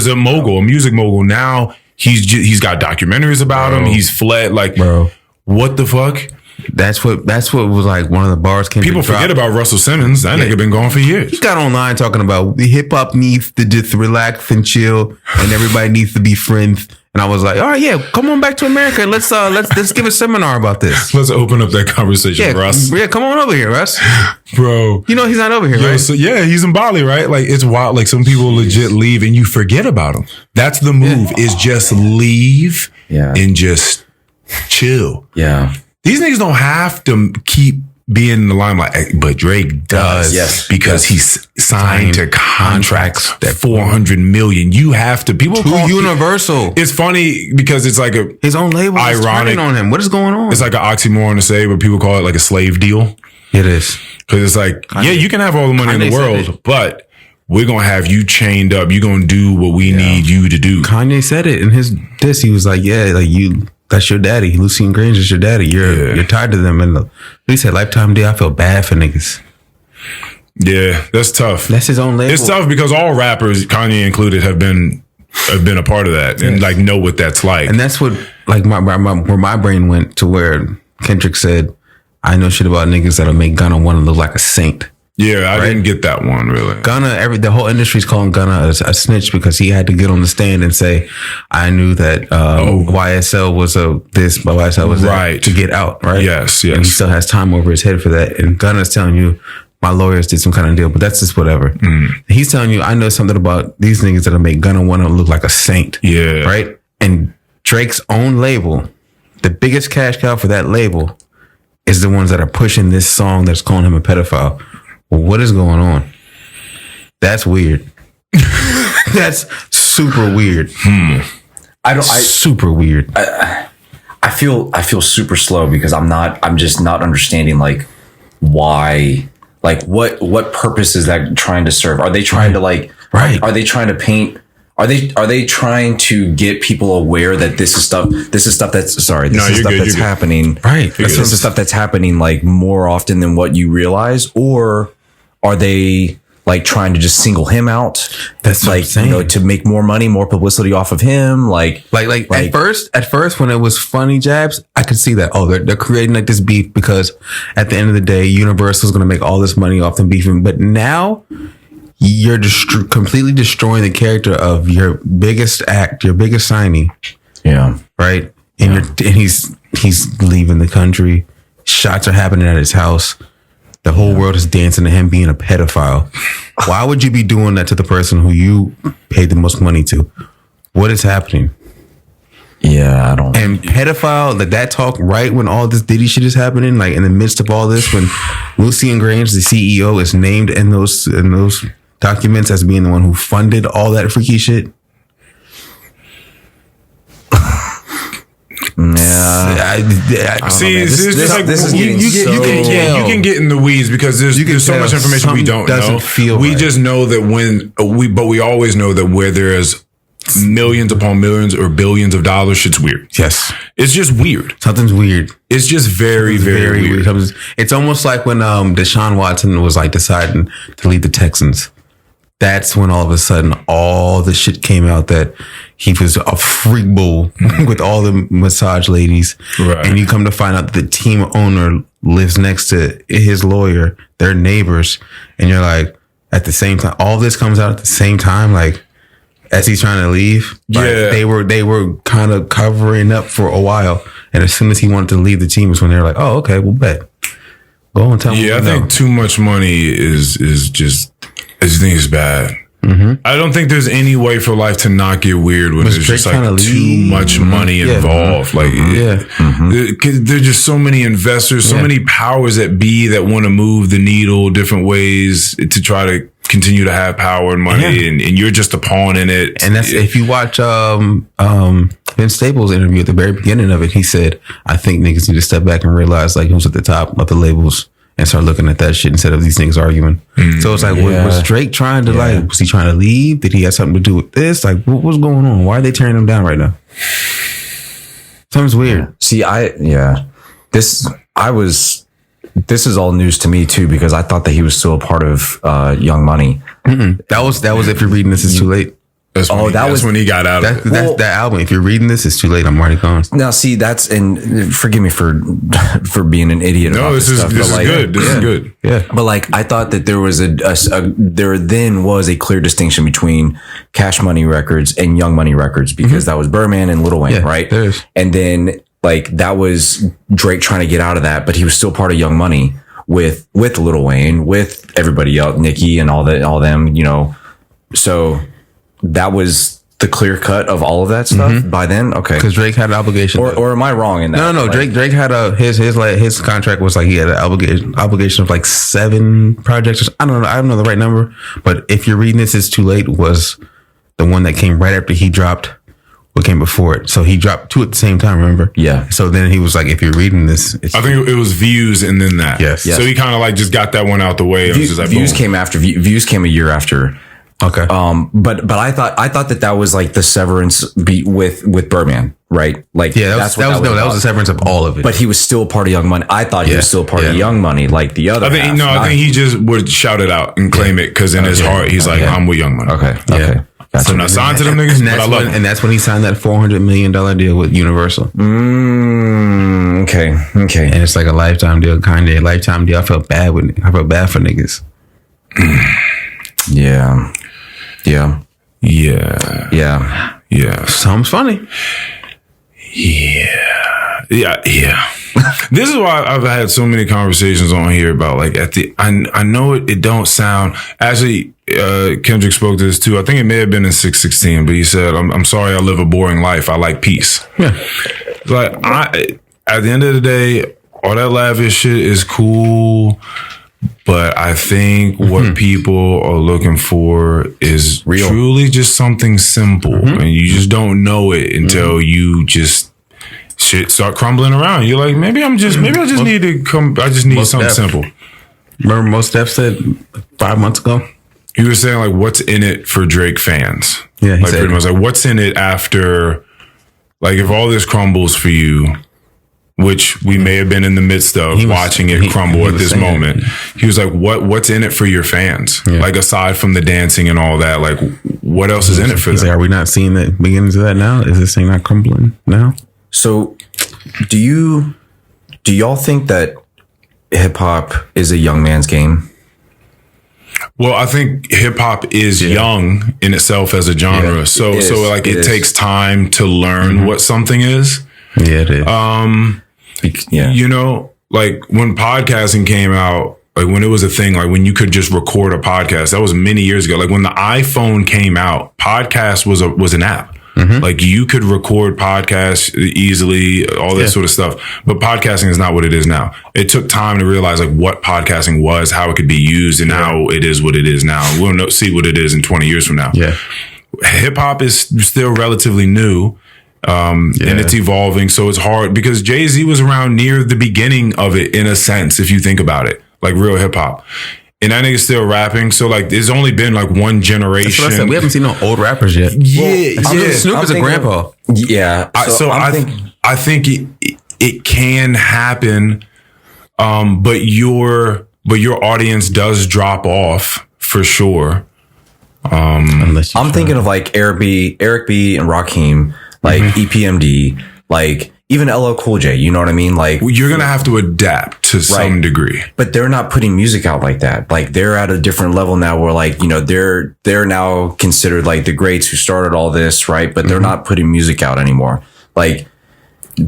a mogul, a music mogul. Now he's got documentaries about him. He's fled. Like, what the fuck? That's what was like one of the bars Kendrick People forget dropped. about Russell Simmons. That nigga been gone for years. He got online talking about hip hop needs to just relax and chill, and everybody needs to be friends. And I was like, all right, yeah, come on back to America and let's give a seminar about this. Let's open up that conversation, Russ. Yeah, come on over here, Russ. Bro. You know he's not over here, right? So, yeah, he's in Bali, right? Like, it's wild. Like, some people legit leave and you forget about them. That's the move, is just leave and just chill. Yeah. These niggas don't have to keep being in the limelight, but Drake does, because he's signed to contracts that 400 million. You have to. People call Universal. It's funny because it's like his own label is turning on him. What is going on? It's like an oxymoron to say, but people call it like a slave deal. It is, because it's like, you can have all the money in the world, but we're gonna have you chained up. You're gonna do what we need you to do. Kanye said it in his diss. He was like, "Yeah, like you." That's your daddy. Lucien Grange is your daddy. You're tied to them. And he said, lifetime deal. I feel bad for niggas. Yeah, that's tough. That's his own label. It's tough because all rappers, Kanye included, have been a part of that and like know what that's like. And that's what like where my brain went to, where Kendrick said, I know shit about niggas that'll make Gunna want to look like a saint. Yeah, I didn't get that one really. Gunna, the whole industry's calling Gunna a snitch because he had to get on the stand and say, I knew that YSL was YSL was that to get out, right? Yes. And he still has time over his head for that. And Gunna's telling you, my lawyers did some kind of deal, but that's just whatever. He's telling you, I know something about these niggas that'll make Gunna want to look like a saint. Yeah. Right? And Drake's own label, the biggest cash cow for that label, is the ones that are pushing this song that's calling him a pedophile. What is going on? That's weird. That's super weird. Super weird. I feel super slow because I'm just not understanding like why, like what purpose is that trying to serve? Are they trying to like, are they trying to paint Are they trying to get people aware that this is stuff that's happening? Right. This is stuff that's happening like more often than what you realize, or are they like trying to just single him out? That's like, to make more money, more publicity off of him. Like at first when it was funny jabs, I could see that. Oh, they're creating like this beef because at the end of the day, Universal's going to make all this money off them beefing. But now you're completely destroying the character of your biggest act, your biggest signing. Yeah. Right. And he's leaving the country. Shots are happening at his house. The whole world is dancing to him being a pedophile. Why would you be doing that to the person who you paid the most money to? What is happening? Yeah, I don't. And pedophile, that talk right when all this Diddy shit is happening, like in the midst of all this, when Lucian Grange, the CEO, is named in those documents as being the one who funded all that freaky shit. Yeah. See, you can get in the weeds because there's so much information we don't know. We just know that we always know that where there's millions upon millions or billions of dollars, shit's weird. Yes. It's just weird. Something's weird. It's just very, very weird. It's almost like when Deshaun Watson was like deciding to lead the Texans. That's when all of a sudden all the shit came out that he was a freak bull with all the massage ladies. Right. And you come to find out that the team owner lives next to his lawyer, their neighbors. And you're like, at the same time, all this comes out at the same time, like as he's trying to leave. Yeah. They were kind of covering up for a while. And as soon as he wanted to leave the team is when they were like, oh, okay, well, bet. Go and tell me. Yeah, I think too much money is just, I just think it's bad. Mm-hmm. I don't think there's any way for life to not get weird when there's just like too much money involved. Like, there's just so many investors, so many powers that be that want to move the needle different ways to try to continue to have power and money, and you're just a pawn in it. And that's if you watch Vince Staples' interview at the very beginning of it, he said, "I think niggas need to step back and realize like who's at the top of the labels." And start looking at that shit instead of these nings arguing. So it's like, was Drake trying to was he trying to leave? Did he have something to do with this? Like, what's going on? Why are they tearing him down right now? Something's weird. See, this is all news to me too, because I thought that he was still a part of Young Money. That was if you're reading this, it's too late. That's when he got out of it. That album. If you're reading this, it's too late. I'm already gone. Now, see, and forgive me for being an idiot. No, this is good. This is good. Yeah. But like, I thought that there was there then was a clear distinction between Cash Money Records and Young Money Records, because that was Birdman and Lil Wayne, right? There is. And then like that was Drake trying to get out of that, but he was still part of Young Money with Lil Wayne, with everybody else, Nicki and all them, so. That was the clear cut of all of that stuff by then. Okay, because Drake had an obligation. Or am I wrong in that? No. Like, Drake had his contract was like he had an obligation of like 7 projects. I don't know the right number, but if you're reading this, it's too late. Was the one that came right after he dropped what came before it. So he dropped 2 at the same time. Remember? Yeah. So then he was like, if you're reading this, I think it was Views and then that. Yes. So he kind of like just got that one out the way. Views, just like, Views came after. Views came a year after. Okay. But I thought that was like the severance beat with Birdman, right? Like, that was the severance of all of it. But he was still part of Young Money. I thought he was still part of Young Money, like the other. I think he just would shout it out and claim it because in his heart he's like, I'm with Young Money. Okay. Gotcha. So I'm not signed to them niggas, but I love them. And that's when he signed that $400 million deal with Universal. Okay. And it's like a lifetime deal, Kanye, lifetime deal. I felt bad for niggas. Yeah. Sounds funny. Yeah. This is why I've had so many conversations on here about like I know it don't sound actually. Kendrick spoke to this too. I think it may have been in 616, but he said, "I'm sorry, I live a boring life. I like peace." Yeah. Like at the end of the day, all that lavish shit is cool. But I think what people are looking for is truly just something simple. And you just don't know it until you just shit start crumbling around. You're like, maybe I just need something simple. Remember Mos Def said 5 months ago? he was saying like, what's in it for Drake fans? Yeah, he like said, pretty much like, what's in it after, like, if all this crumbles for you, which we may have been in the midst of watching it crumble at this moment. He was like, what's in it for your fans? Yeah. Like, aside from the dancing and all that, like, what else is in it for them? Like, are we not seeing the beginnings of that now? Is this thing not crumbling now? So do y'all think that hip hop is a young man's game? Well, I think hip hop is young in itself as a genre. Yeah, so like it takes time to learn what something is. Yeah, it is. You know, like when podcasting came out, like when it was a thing, like when you could just record a podcast, that was many years ago. Like when the iPhone came out, podcast was an app. Like you could record podcasts easily, all this sort of stuff. But podcasting is not what it is now. It took time to realize like what podcasting was, how it could be used, and how it is what it is now. We'll see what it is in 20 years from now. Yeah. Hip hop is still relatively new. And it's evolving. So it's hard because Jay-Z was around near the beginning of it in a sense, if you think about it, like real hip hop. And that nigga's still rapping. So like, there's only been like one generation. That's what I said. We haven't seen no old rappers yet. Snoop is a grandpa. Yeah. I think it can happen. But your audience does drop off for sure. I'm thinking of like Eric B and Rakim, like EPMD, like even LL Cool J, you know what I mean? Like you're going to have to adapt to some degree, but they're not putting music out like that. Like they're at a different level now where like, you know, they're now considered like the greats who started all this. Right. But they're not putting music out anymore. Like,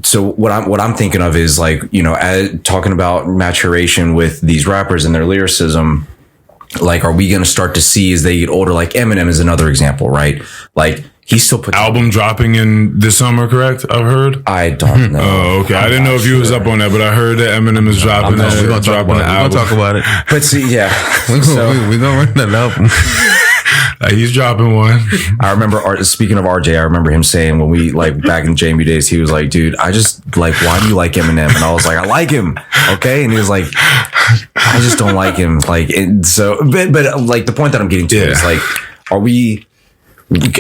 so what I'm thinking of is like, you know, talking about maturation with these rappers and their lyricism. Like, are we going to start to see as they get older? Like Eminem is another example, right? Like he still puts album dropping in this summer, correct? I've heard. I don't know. Oh, okay. I didn't know if you was up on that, but I heard that Eminem is dropping. We're gonna talk about it. We're gonna talk about it. But see, yeah, we're gonna run that album. He's dropping one. I remember, speaking of RJ, I remember him saying when we like back in JMU days, he was like, dude, I just like, why do you like Eminem? And I was like, I like him. Okay. And he was like, I just don't like him. Like, so, but like the point that I'm getting to is like,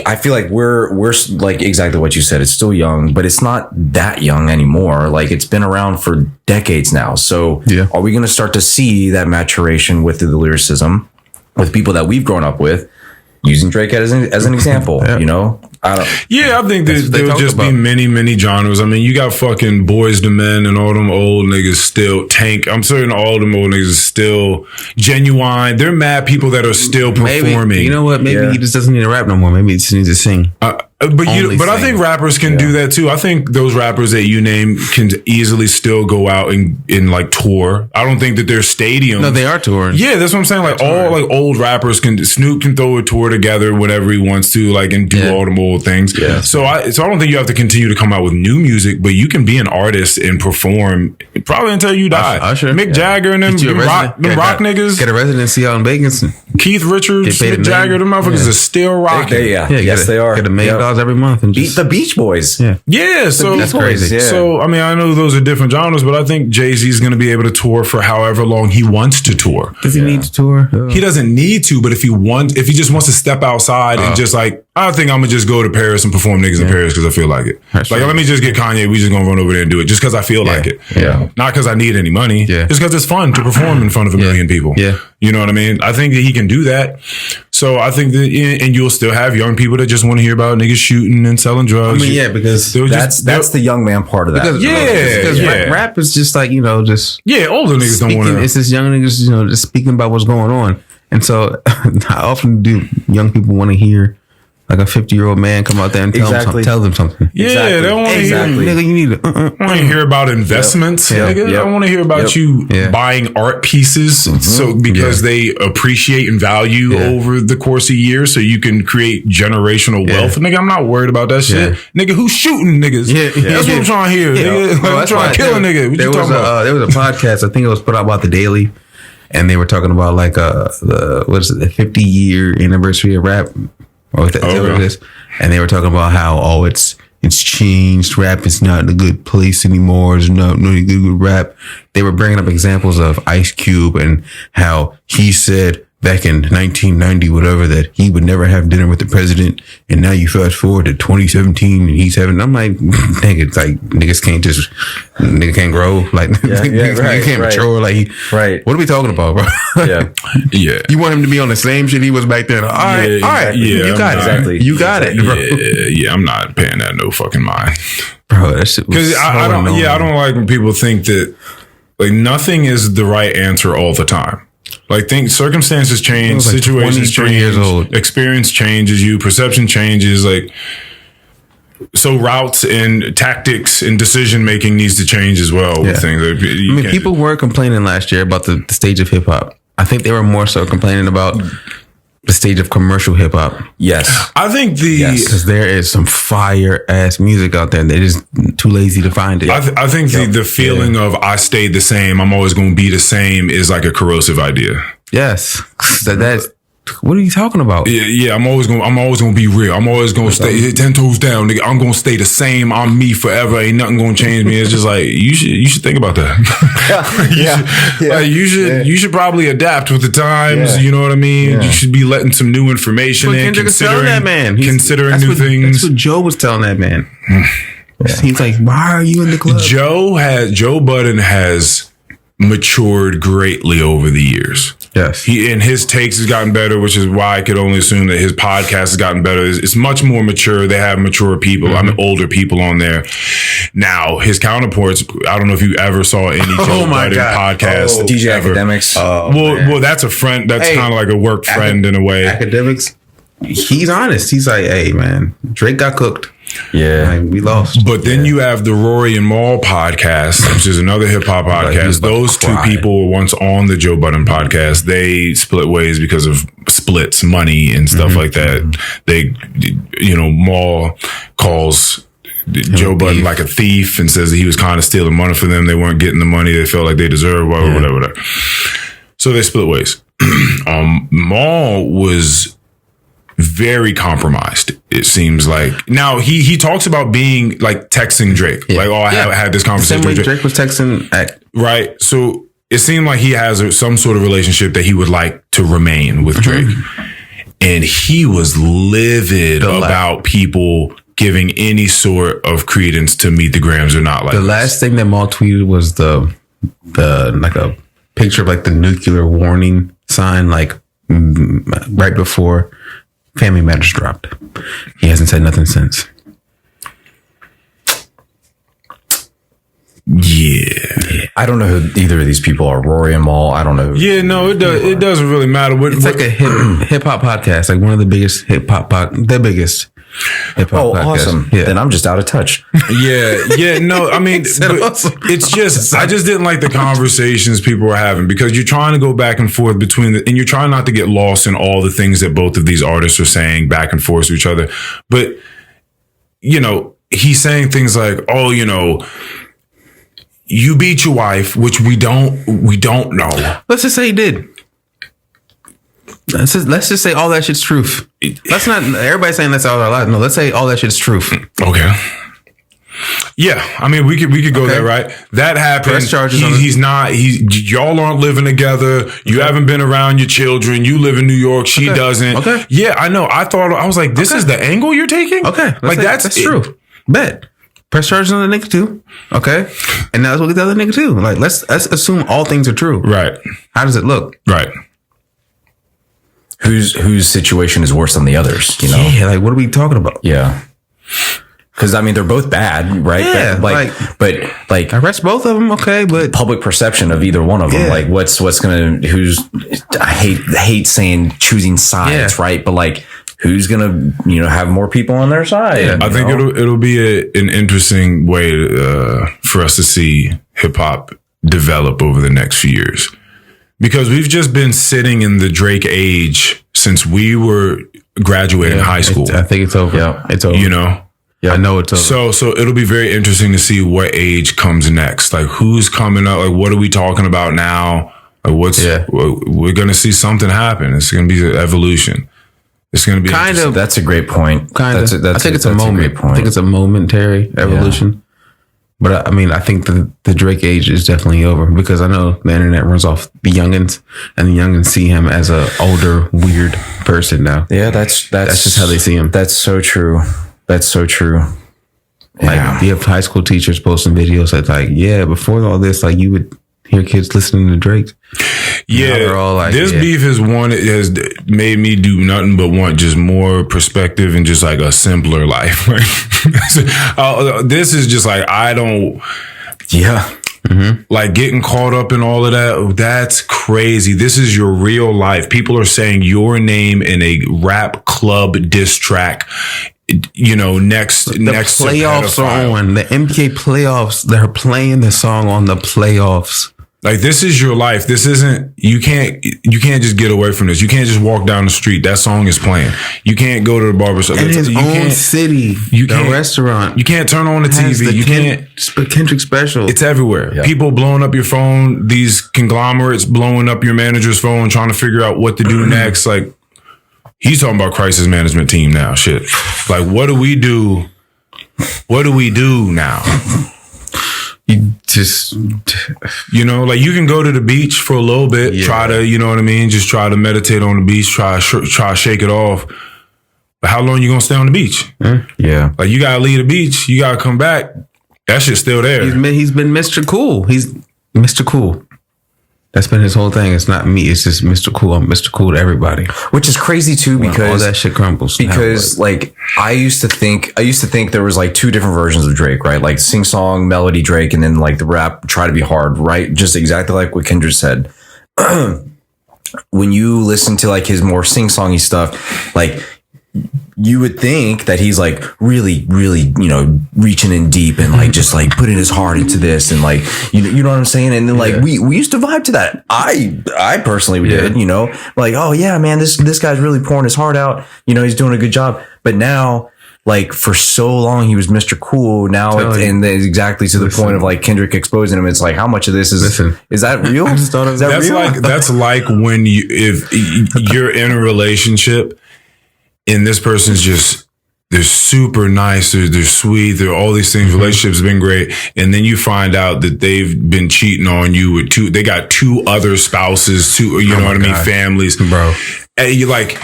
I feel like we're like exactly what you said. It's still young, but it's not that young anymore. Like it's been around for decades now. So are we going to start to see that maturation with the lyricism with people that we've grown up with? Using Drake as an example, you know? I think there'll just be many genres. I mean, you got fucking Boys to Men and all them old niggas still Tank. I'm certain all them old niggas is still Genuine. They're mad people that are still performing. Maybe, you know what? Maybe he just doesn't need to rap no more. Maybe he just needs to sing. But I think rappers can do that too. I think those rappers that you name can easily still go out and like tour. I don't think that they're stadiums. No, they are touring. Yeah, that's what I'm saying. Like all like old rappers Snoop can throw a tour together whenever he wants to, like and do all the old things. Yeah. So I don't think you have to continue to come out with new music, but you can be an artist and perform probably until you die. Usher, Mick Jagger and them rock niggas. Get a residency out in Vegas. Keith Richards, Mick Jagger, them motherfuckers are still rocking. Yes, they are. Get $1 million every month and beat the Beach Boys. Yeah. So that's crazy. So I mean, I know those are different genres, but I think Jay-Z is going to be able to tour for however long he wants to tour. Does he need to tour? He doesn't need to, but if he just wants to step outside and just like, I think I'm gonna just go to Paris and perform niggas in Paris because I feel like it. That's like, let me just get Kanye. We just gonna run over there and do it just because I feel like it. Yeah. Not because I need any money. Yeah. Just because it's fun to perform in front of a million people. Yeah. You know what I mean? I think that he can do that. So I think that, and you'll still have young people that just want to hear about niggas shooting and selling drugs. I mean, because that's the young man part of that. Because rap is just like, you know, just older niggas don't want to. It's just young niggas, you know, just speaking about what's going on. And so how often do young people want to hear like a 50-year-old man come out there and tell them something? Yeah, they don't want to hear. Nigga, you need to. I want to hear about investments. Nigga. I want to hear about you buying art pieces, so because they appreciate and value over the course of years, so you can create generational wealth. Nigga, I'm not worried about that shit. Nigga, who's shooting niggas? That's what I'm trying to hear. Nigga, I'm trying to kill a nigga. What you talking about? There was a podcast. I think it was put out about the Daily, and they were talking about like the 50-year anniversary of rap. Or this, and they were talking about how it's changed. Rap is not in a good place anymore. There's no good rap. They were bringing up examples of Ice Cube and how he said back in 1990, whatever, that he would never have dinner with the president. And now you fast forward to 2017 and he's having, I'm like, nigga, it's like niggas can't grow. Like, niggas can't mature. Like, what are we talking about, bro? Yeah. Yeah. You want him to be on the same shit he was back then. All right. Yeah, you got it. Exactly. You got it, bro. Yeah, I'm not paying that no fucking mind. Bro, that shit was Because I don't like when people think that like nothing is the right answer all the time. Like circumstances change, like situations 23 change, years old. Experience changes you, perception changes. Like so, routes and tactics and decision making needs to change as well. With things. Like, people were complaining last year about the stage of hip hop. I think they were more so complaining about the stage of commercial hip hop. Yes. I think because there is some fire ass music out there and they're just too lazy to find it. I think the feeling of I stayed the same, I'm always going to be the same is like a corrosive idea. Yes. That's what are you talking about? Yeah, I'm always gonna be real. I'm always gonna stay 10 toes down, nigga. I'm gonna stay the same. I'm me forever. Ain't nothing gonna change me. It's just like you should think about that. You should probably adapt with the times. You know what I mean? You should be letting some new information in. Kendrick was telling that man. Considering new things. That's what Joe was telling that man. He's like, why are you in the club? Joe Budden has matured greatly over the years. Yes. His takes has gotten better, which is why I could only assume that his podcast has gotten better. It's much more mature. They have mature people. I mean, older people on there. Now, his counterparts, I don't know if you ever saw any Joe Budden podcast. DJ Academics. Well, that's a friend. That's kind of like a work friend in a way. Academics. He's honest. He's like, hey, man, Drake got cooked. Yeah. Like, we lost. But then you have the Rory and Maul podcast, which is another hip hop podcast. Those two people were once on the Joe Budden podcast. They split ways because of splits, money and stuff like that. They, Maul calls Joe Budden like a thief and says that he was kind of stealing money from them. They weren't getting the money they felt like they deserved, whatever. So they split ways. Maul was very compromised, it seems like. Now he talks about being like texting Drake. Like, I had this conversation with Drake was texting right. So it seemed like he has some sort of relationship that he would like to remain with Drake. And he was livid about people giving any sort of credence to Meet the Grams or not. Like the last thing that Maul tweeted was the like a picture of like the nuclear warning sign, like right before Family Matters dropped. He hasn't said nothing since. Yeah. I don't know who either of these people are. Rory and Maul. I don't know. Yeah, no, it doesn't really matter. It's like a hip hop podcast, like one of the biggest hip hop the biggest hip hop podcast. Awesome. Yeah. Then I'm just out of touch. Yeah. No, I mean, it's just, I just didn't like the conversations people were having because you're trying to go back and forth and you're trying not to get lost in all the things that both of these artists are saying back and forth to each other. But, he's saying things like, you beat your wife, which we don't know. Let's just say he did. Let's just say all that shit's truth. Let's not. Everybody's saying that's all our lives. No, let's say all that shit's truth. Okay. Yeah, I mean we could go there, right? That happened. Press charges. Y'all aren't living together. You haven't been around your children. You live in New York. She doesn't. Okay. Yeah, I know. I was like, this is the angle you're taking. Okay. Like that's true. Bet. Press charges on the nigga too. Okay. And now let's look at the other nigga too. Like let's assume all things are true. Right. How does it look? Right. Whose situation is worse than the others, Yeah, like what are we talking about? Yeah. Because I mean they're both bad, right? Yeah, but arrest both of them, okay, but public perception of either one of them, like what's gonna I hate saying choosing sides, right? But like who's gonna have more people on their side? I think it'll be an interesting way for us to see hip hop develop over the next few years. Because we've just been sitting in the Drake age since we were graduating high school. I think it's over. Yeah, it's over. Yeah, I know it's over. So it'll be very interesting to see what age comes next. Like who's coming up? Like what are we talking about now? Like we're going to see something happen. It's going to be an evolution. It's going to be kind of. That's a great point. Kind of. I think it's a moment. I think it's a momentary evolution. But I mean, I think the Drake age is definitely over because I know the internet runs off the youngins, and the youngins see him as a older, weird person now. Yeah, that's just how they see him. That's so true. That's so true. Yeah. Like, you have high school teachers posting videos that like, yeah, before all this, like you would hear kids listening to Drake. Yeah, they're all like, this beef has made me do nothing but want just more perspective and just like a simpler life. This is just like, I don't. Yeah. Like getting caught up in all of that. That's crazy. This is your real life. People are saying your name in a rap club diss track. You know, next playoffs are on. The NBA playoffs. They're playing the song on the playoffs. Like, this is your life. This isn't, you can't just get away from this. You can't just walk down the street. That song is playing. You can't go to the barbershop. In his own city, the restaurant. You can't turn on the TV. You can't. Kendrick special. It's everywhere. Yep. People blowing up your phone. These conglomerates blowing up your manager's phone, trying to figure out what to do next. Like, he's talking about crisis management team now. Shit. Like, what do we do? What do we do now? You just, you know, like you can go to the beach for a little bit, try to, you know what I mean? Just try to meditate on the beach, try to shake it off. But how long you gonna stay on the beach? Yeah. Like, you gotta leave the beach, you gotta come back. That shit's still there. He's been Mr. Cool. He's Mr. Cool. That's been his whole thing. It's not me. It's just Mr. Cool. I'm Mr. Cool to everybody. Which is crazy too, because all that shit crumbles. Because like I used to think there was like two different versions of Drake, right? Like sing song, melody Drake, and then like the rap try to be hard, right? Just exactly like what Kendrick said. When you listen to like his more sing songy stuff, like you would think that he's like really, really, you know, reaching in deep and like just like putting his heart into this and like, you know what I'm saying? And then like we used to vibe to that. I personally did, you know, like, oh yeah, man, this guy's really pouring his heart out. You know, he's doing a good job. But now, like for so long, he was Mr. Cool. Now, and exactly to the point of like Kendrick exposing him. It's like, how much of this is that real? I just thought of that's like when if you're in a relationship and this person's just, they're super nice, they're sweet, they're all these things, relationships have been great, and then you find out that they've been cheating on you with they got two other spouses, you know what I mean, families. Bro. And you like,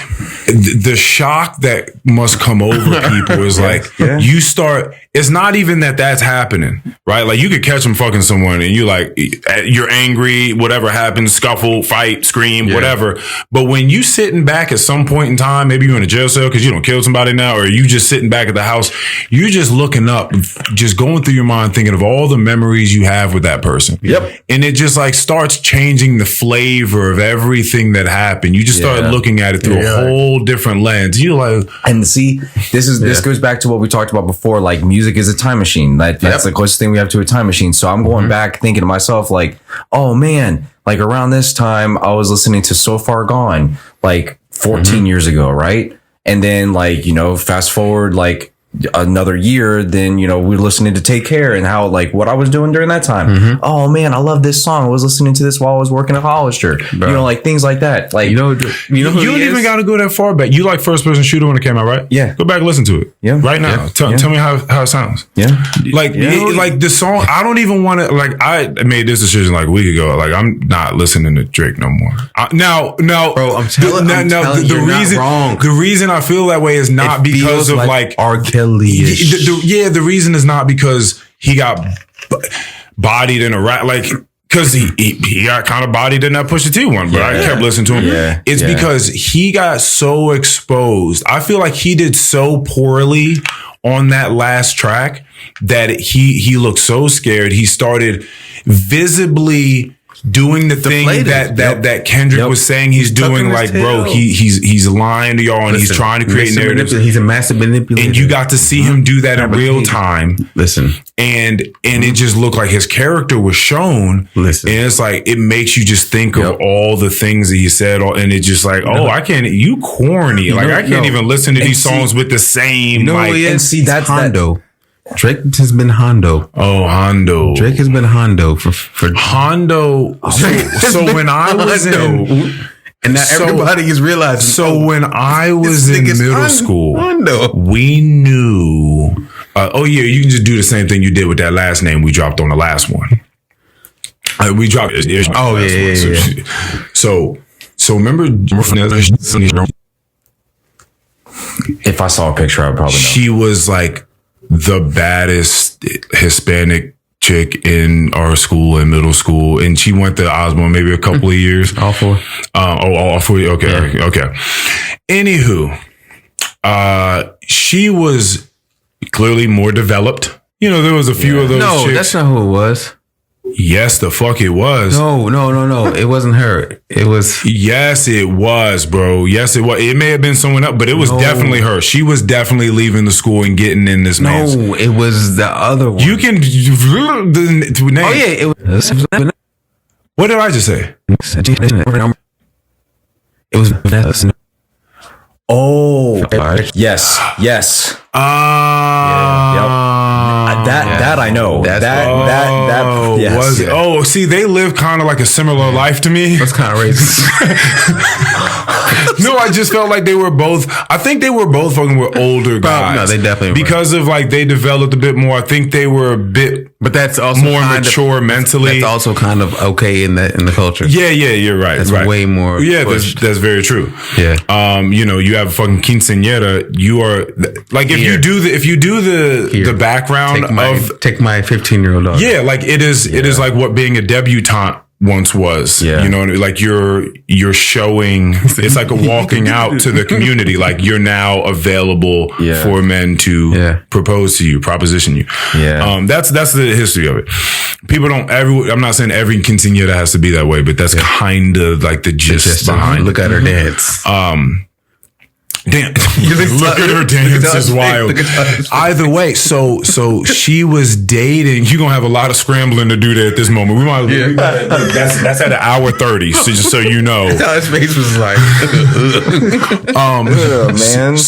the shock that must come over people is like, you start, it's not even that's happening, right? Like you could catch them fucking someone and you're angry, whatever happens, scuffle, fight, scream, whatever. But when you sitting back at some point in time, maybe you're in a jail cell because you don't kill somebody now, or you just sitting back at the house, you're just looking up, just going through your mind, thinking of all the memories you have with that person. Yep. And it just like starts changing the flavor of everything that happened. You just start looking at it through a whole different lens. You like, and see, this goes back to what we talked about before. Like music is a time machine. That's the closest thing we have to a time machine. So I'm going back thinking to myself, like, oh man, like around this time I was listening to So Far Gone, like 14 years ago, right? And then like, you know, fast forward like another year, then, you know, we're listening to Take Care and how like what I was doing during that time. Oh man, I love this song. I was listening to this while I was working at Hollister. Bro. You know, like things like that. Like, you don't even got to go that far back. You like First Person Shooter when it came out, right? Yeah. Go back and listen to it. Yeah. Right now. Tell me how it sounds. Yeah. Like, like the song, I don't even want to, like, I made this decision like a week ago. Like, I'm not listening to Drake no more. Now, bro, I'm telling you, the reason I feel that way is not because of like R. Kelly-ish. The reason is not because he got bodied in a rap, like, because he got kind of bodied in that Pusha T one, but I kept listening to him. Yeah. It's because he got so exposed. I feel like he did so poorly on that last track that he looked so scared. He started visibly doing the thing that Kendrick was saying he's doing, like, bro, he's lying to y'all and he's trying to create narratives. He's a massive manipulator. And you got to see him do that in real time. Listen. And it just looked like his character was shown. Listen. And it's like, it makes you just think of all the things that he said. And it's just like, I can't, you corny. Like, I can't even listen to these songs with the same, and see, that's Hondo. Drake has been Hondo. Oh, Hondo. Drake has been Hondo for Hondo. So when I was in, and now everybody is realizing. So when I was in middle school, we knew oh yeah, you can just do the same thing you did with that last name we dropped on the last one. We dropped. Oh yeah. So remember, If I saw a picture, I would probably know. she was like the baddest Hispanic chick in our school in middle school, and she went to Osborne maybe a couple of years. All four. All four. Okay. Anywho, she was clearly more developed. You know, there was a few of those. No, chicks. that's not who it was. Yes, the fuck it was. No. It wasn't her. It was. Yes, it was, bro. Yes, it was. It may have been someone else, but it was definitely her. She was definitely leaving the school and getting in this man's. No, it was the other one. You can the name. Oh yeah, it was. What did I just say? It was. Oh, yes. That I know. That's That yes. Was it? Oh, see, they live kind of like a similar life to me. That's kind of racist. No, I just felt like they were both. I think they were both fucking with older guys. No, they definitely were. Because of like they developed a bit more. I think they were a bit, but that's also more mature mentally. That's also kind of okay in the culture. Yeah, you're right. That's right. way more. Yeah, that's very true. Yeah. You know, you have a fucking quinceañera. You are like if you do the background take my 15-year-old daughter. Yeah, like it is like what being a debutante once was. Yeah. You know, like you're showing, it's like a walking out to the community. Like you're now available for men to propose to you, proposition you. Yeah. That's the history of it. People don't I'm not saying every quinceañera has to be that way, but that's kind of like the gist behind Look at her dance. Damn, look at her dance is wild. Either way, so she was dating. You're gonna have a lot of scrambling to do there at this moment. We might. That's at an hour 30. So just so you know, That's how his face was like. man.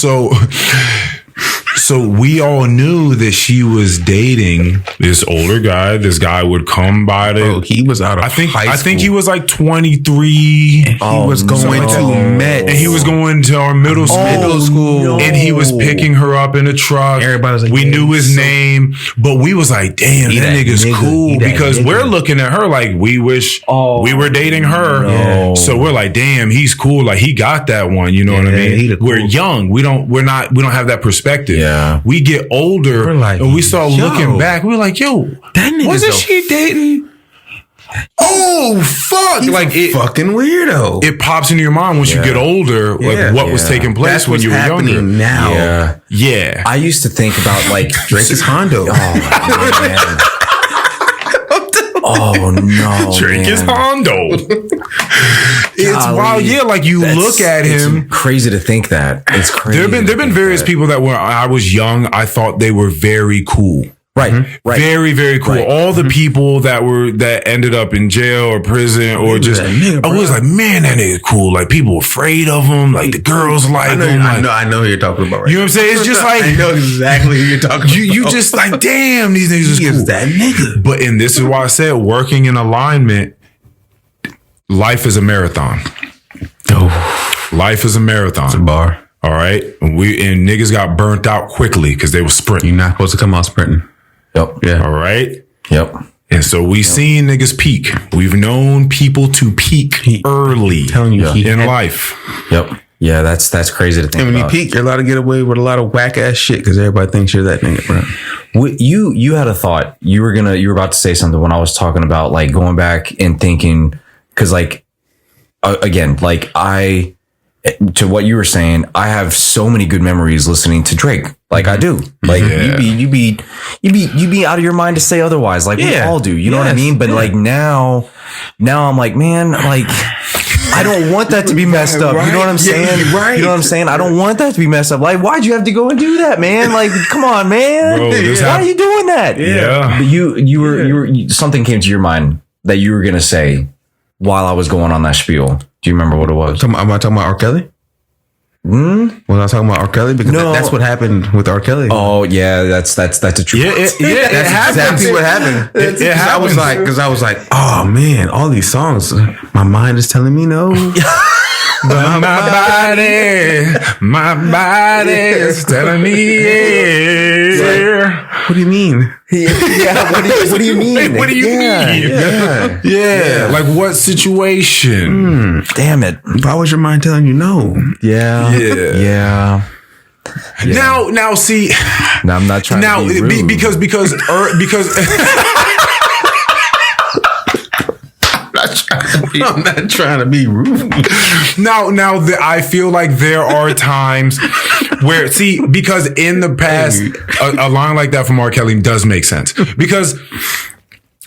So we all knew that she was dating this older guy. This guy would come by to. Oh, he was out of high school. I think he was like 23. He was going to Met. And he was going to our middle school. No. And he was picking her up in a truck. Everybody was like, we knew his name, but we was like, damn, He that nigga's cool. Because we're looking at her like we wish we were dating her. No. So we're like, damn, he's cool. Like he got that one. You know what I mean? We're young. We don't have that perspective. Yeah. We get older and we start looking back. We're like, yo, that nigga wasn't she dating? Oh fuck! Like it, fucking weirdo. It pops into your mind once you get older, like what was taking place That's when you were younger. Now, Yeah. I used to think about like Drake is Hondo. Oh man. Oh no, Drake is Hondo. It's wild. Yeah, like you look at him. It's crazy to think that. It's crazy. There've been various people that when I was young, I thought they were very cool. Right. Very, very cool. Right. All the people that ended up in jail or prison or just, I was like, man, that nigga cool. Like people afraid of him. Like the girls like him. I know who you're talking about. Right, you know what I'm saying? It's just like I know exactly who you're talking about. You just like, damn, these niggas is cool. Is that nigga? But and this is why I said working in alignment. Life is a marathon. Oh, Life is a marathon. it's a bar. All right, and niggas got burnt out quickly because they were sprinting. You're not supposed to come out sprinting. Yep. Yeah. All right. Yep. And so we seen niggas peak. We've known people to peak early Telling you, in life. Yep. Yeah, that's crazy to think And when about. you peak, you're allowed to get away with a lot of whack ass shit because everybody thinks you're that nigga, bro. You had a thought. You were about to say something when I was talking about like going back and thinking, because like again, like to what you were saying, I have so many good memories listening to Drake. Like I do. Like you be out of your mind to say otherwise. Like we all do. You know what I mean? But like now I'm like, man, like I don't want that to be messed up. You know what I'm saying? Right. You know what I'm saying? I don't want that to be messed up. Like, why'd you have to go and do that, man? Like, come on, man. Bro, Why are you doing that? Yeah. But you were something came to your mind that you were gonna say while I was going on that spiel. Do you remember what it was? Am I talking about R. Kelly? Was I talking about R. Kelly? Because No. that's what happened with R. Kelly. Oh yeah, that's a true. Yeah, That's happens. exactly what happened. It I was like, oh man, all these songs, my mind is telling me no. But my body is telling me yeah. What do you mean? Yeah. What do you mean? What do you mean? Yeah. Like what situation? Damn it. Why was your mind telling you no? Yeah. Now see. Now I'm not trying to be rude. because I'm not trying to be rude. I feel like there are times where, because in the past, a line like that from R. Kelly does make sense. Because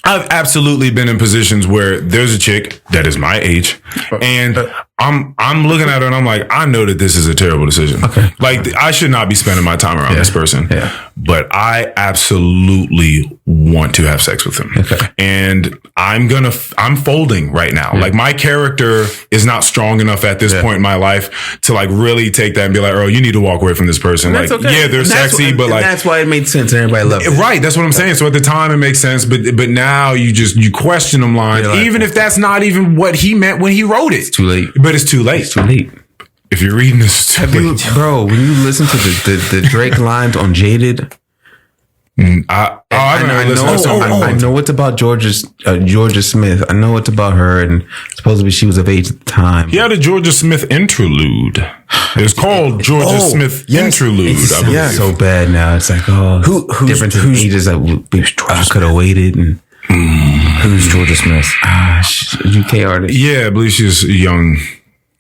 I've absolutely been in positions where there's a chick that is my age, and I'm looking at her and I'm like, I know that this is a terrible decision. Okay. Like, I should not be spending my time around this person. Yeah. But I absolutely want to have sex with him. Okay. And I'm folding right now. Yeah. Like, my character is not strong enough at this point in my life to like really take that and be like, Earl, you need to walk away from this person. Like, yeah, they're sexy, but like, that's why it made sense and everybody loved it. Right. That's what I'm saying. So at the time it makes sense, but now you question them lines, like, even if that's not even what he meant when he wrote it. It's too late. But it's too late. It's too late. If you're reading this, bro, when you listen to the Drake lines on Jaded, I know it's about Georgia Smith. I know it's about her, and supposedly she was of age at the time. He had a Georgia Smith interlude. It's called Georgia Smith interlude. I believe. It's so bad now. It's like, different ages I could have waited. And who's Georgia Smith? UK artist. Yeah, I believe she's a young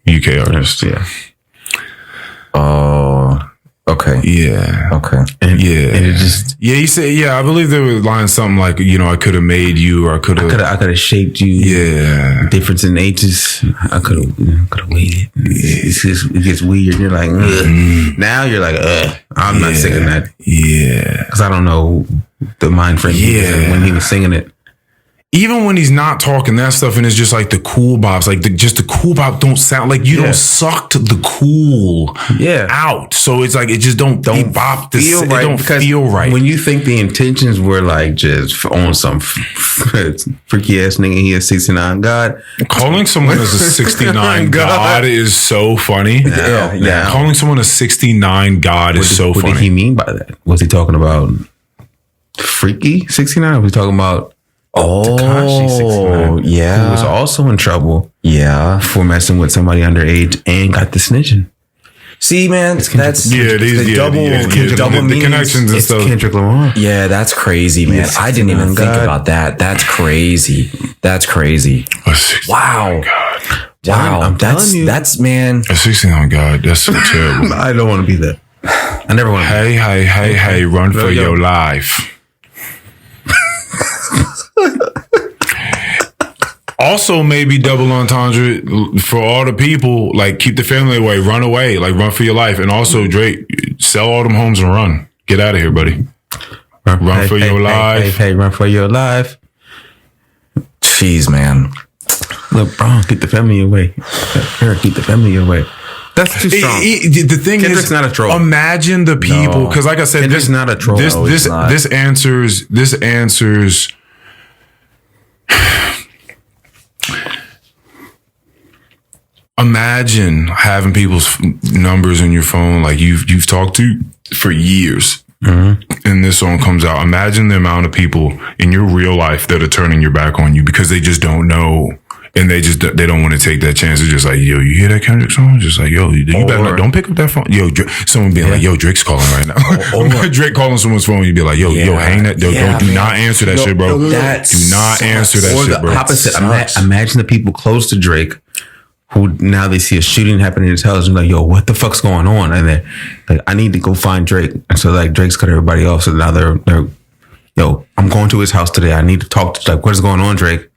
UK artist. Yeah. Oh. Okay. Yeah. Okay. And it just. Yeah, he said. Yeah, I believe there was lines something like, I could have made you, or I could have shaped you. Yeah. Difference in ages. I could have waited. It gets weird. You're like, ugh. Now you're like, I'm not singing that. Yeah. Because I don't know the mind frame when he was singing it. Even when he's not talking that stuff, and it's just like the cool bops, like just the cool bop don't sound like you don't suck the cool out. So it's like it just don't bop feel right. It don't feel right. When you think the intentions were like just on some freaky ass nigga, he is 69 God. Calling someone as a 69 God is so funny. Yeah. Calling someone a 69 God is so funny. What did he mean by that? Was he talking about freaky 69? Or was he talking about Tekashi 69, yeah, who was also in trouble, for messing with somebody underage and got the snitching. See, man, that's the connections and stuff. Kendrick Lamar. Yeah, that's crazy, man. I didn't even think about that. That's crazy. Wow. Wow, I'm telling you, that's man. A 69 God, that's so terrible. I don't want to be that. I never want to. Hey, run for your life. Also, maybe double entendre for all the people, like, keep the family away, run away, like, run for your life. And also, Drake, sell all them homes and run. Get out of here, buddy. Run for your life. Hey, run for your life. Jeez, man. Look, bro, keep the family away. Keep the family away. That's too strong. The thing Kendrick's is, not a troll. Imagine the people, because like I said, Kendrick's not a troll. This answers. Imagine having people's numbers in your phone, like you've talked to for years, and this song comes out. Imagine the amount of people in your real life that are turning your back on you because they just don't know, and they don't want to take that chance. They're just like, yo, you hear that Kendrick song? Just like, yo, you better not, don't pick up that phone. Yo, someone being like, yo, Drake's calling right now. Drake calling someone's phone, you'd be like, yo, hang that. Do not answer that shit, bro. Do not answer that shit, bro. Or the opposite. Imagine the people close to Drake who now they see a shooting happening in his house and like, yo, what the fuck's going on? And they're like, I need to go find Drake. And so like Drake's cut everybody off. So now they're yo, I'm going to his house today. I need to talk to like, what is going on, Drake?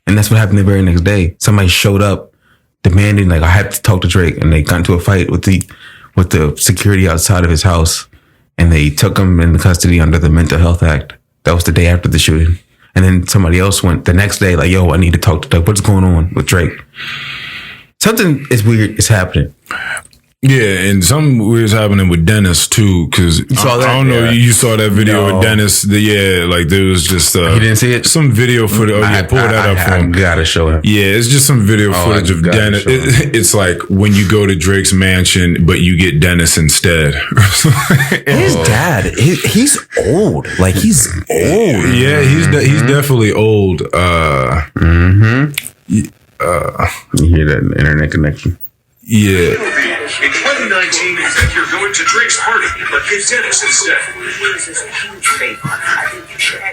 And that's what happened the very next day. Somebody showed up demanding like, I have to talk to Drake. And they got into a fight with the security outside of his house. And they took him into custody under the Mental Health Act. That was the day after the shooting. And then somebody else went the next day like, yo, I need to talk to Drake. What's going on with Drake? Something is weird is happening. Yeah, and something weird is happening with Dennis too, because I don't know. You saw that video with Dennis. Like there was just you didn't see it. Some video footage. Oh yeah, pull that up for him. Gotta show him. Yeah, it's just some video footage of Dennis. It's like when you go to Drake's mansion, but you get Dennis instead. His dad, he's old. Like he's old. Yeah, he's definitely old. You hear that internet connection? Yeah. In 2019, you think you're going to Drake's party, but get Dennis instead.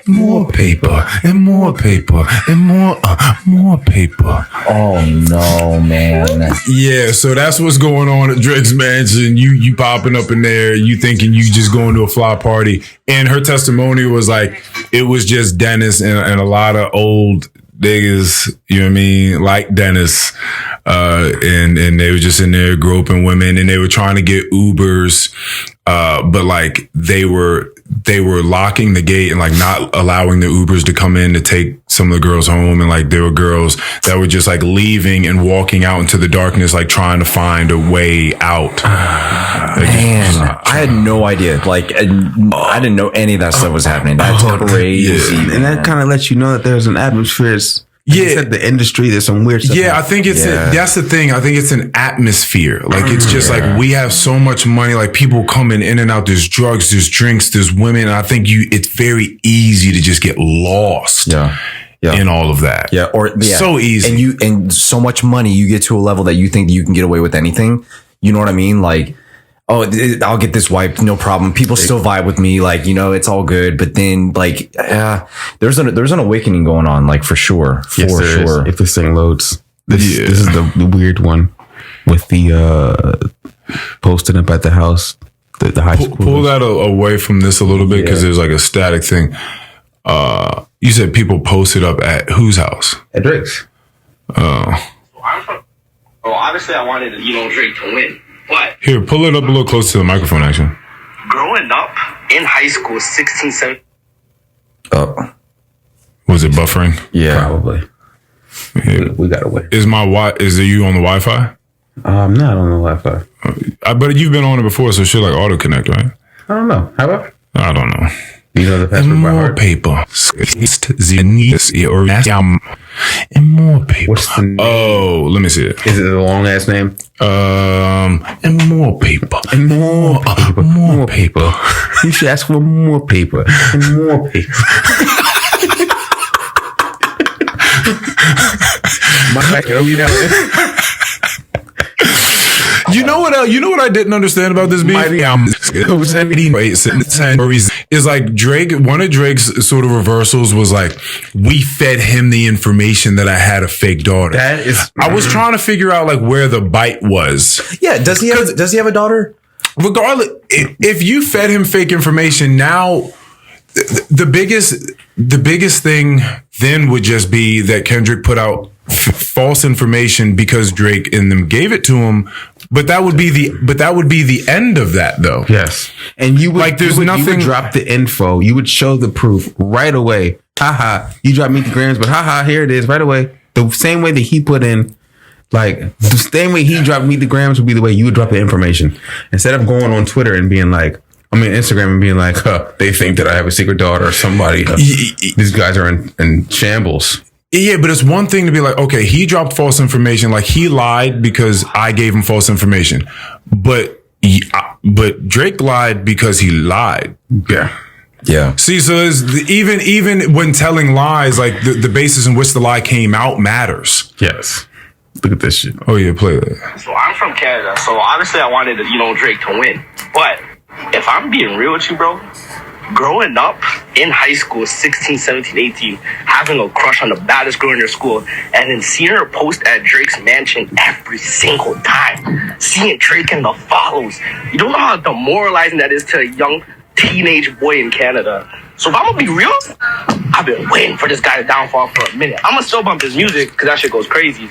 More paper and more paper and more paper. Oh no, man. Yeah, so that's what's going on at Drake's mansion. You popping up in there, you thinking you just going to a fly party. And her testimony was like, it was just Dennis and a lot of old niggas, you know what I mean, like Dennis, and they were just in there groping women, and they were trying to get Ubers, but like they were locking the gate and like not allowing the Ubers to come in to take some of the girls home, and like there were girls that were just like leaving and walking out into the darkness, like trying to find a way out. Man, I had no idea. Like I didn't know any of that stuff was happening. That's crazy. Yeah. And that kind of lets you know that there's an atmosphere. You said the industry, there's some weird stuff. Yeah, I think that's the thing. I think it's an atmosphere. Like it's just like we have so much money. Like people coming in and out. There's drugs, there's drinks, there's women. And I think it's very easy to just get lost. In all of that. So easy. And so much money, you get to a level that you think you can get away with anything. You know what I mean? Like, oh, I'll get this wiped, no problem. People still vibe with me, like, you know, it's all good. But then, like, there's an awakening going on, like, for sure, sure. If this thing loads, this is the weird one with the posting up at the house, the high school. Pull that away from this a little bit because there's like a static thing. You said people posted up at whose house? At Drake's. Obviously, I wanted Drake to win. But here, pull it up a little close to the microphone, actually. Growing up in high school, 16, 17. Oh. Was it buffering? Yeah. Probably. Yeah. We got to wait. Is you on the Wi-Fi? I'm not on the Wi-Fi. But you've been on it before, so it should like auto connect, right? I don't know. How about? I don't know. You know the password by heart? Paper. And more paper. What's the name? Oh, let me see it. Is it a long ass name? And more paper. And more paper. More paper. You should ask for more paper. And more paper. You know what I didn't understand about this beef? Is like Drake, one of Drake's sort of reversals was like, we fed him the information that I had a fake daughter. I was trying to figure out like where the bite was. Yeah, does he have a daughter? Regardless, if you fed him fake information, now the biggest thing then would just be that Kendrick put out false information because Drake and them gave it to him. But that would be the end of that, though. Yes, and you would You would drop the info. You would show the proof right away. Haha, you dropped me the grams, but haha, here it is right away. The same way that he put in, like the same way he dropped me the grams would be the way you would drop the information. Instead of going on Twitter and being like, Instagram and being like, they think that I have a secret daughter or somebody. These guys are in shambles. Yeah, but it's one thing to be like, okay, he dropped false information, like he lied because I gave him false information, but Drake lied because he lied. Yeah. See, so even when telling lies, like the basis in which the lie came out matters. Yes. Look at this shit. Oh yeah, play that. So I'm from Canada, so obviously I wanted Drake to win. But if I'm being real with you, bro, growing up in high school, 16, 17, 18, having a crush on the baddest girl in your school, and then seeing her post at Drake's mansion every single time, seeing Drake and the follows, you don't know how demoralizing that is to a young teenage boy in Canada. So if I'm gonna be real, I've been waiting for this guy to downfall for a minute. I'm gonna still bump his music because that shit goes crazy,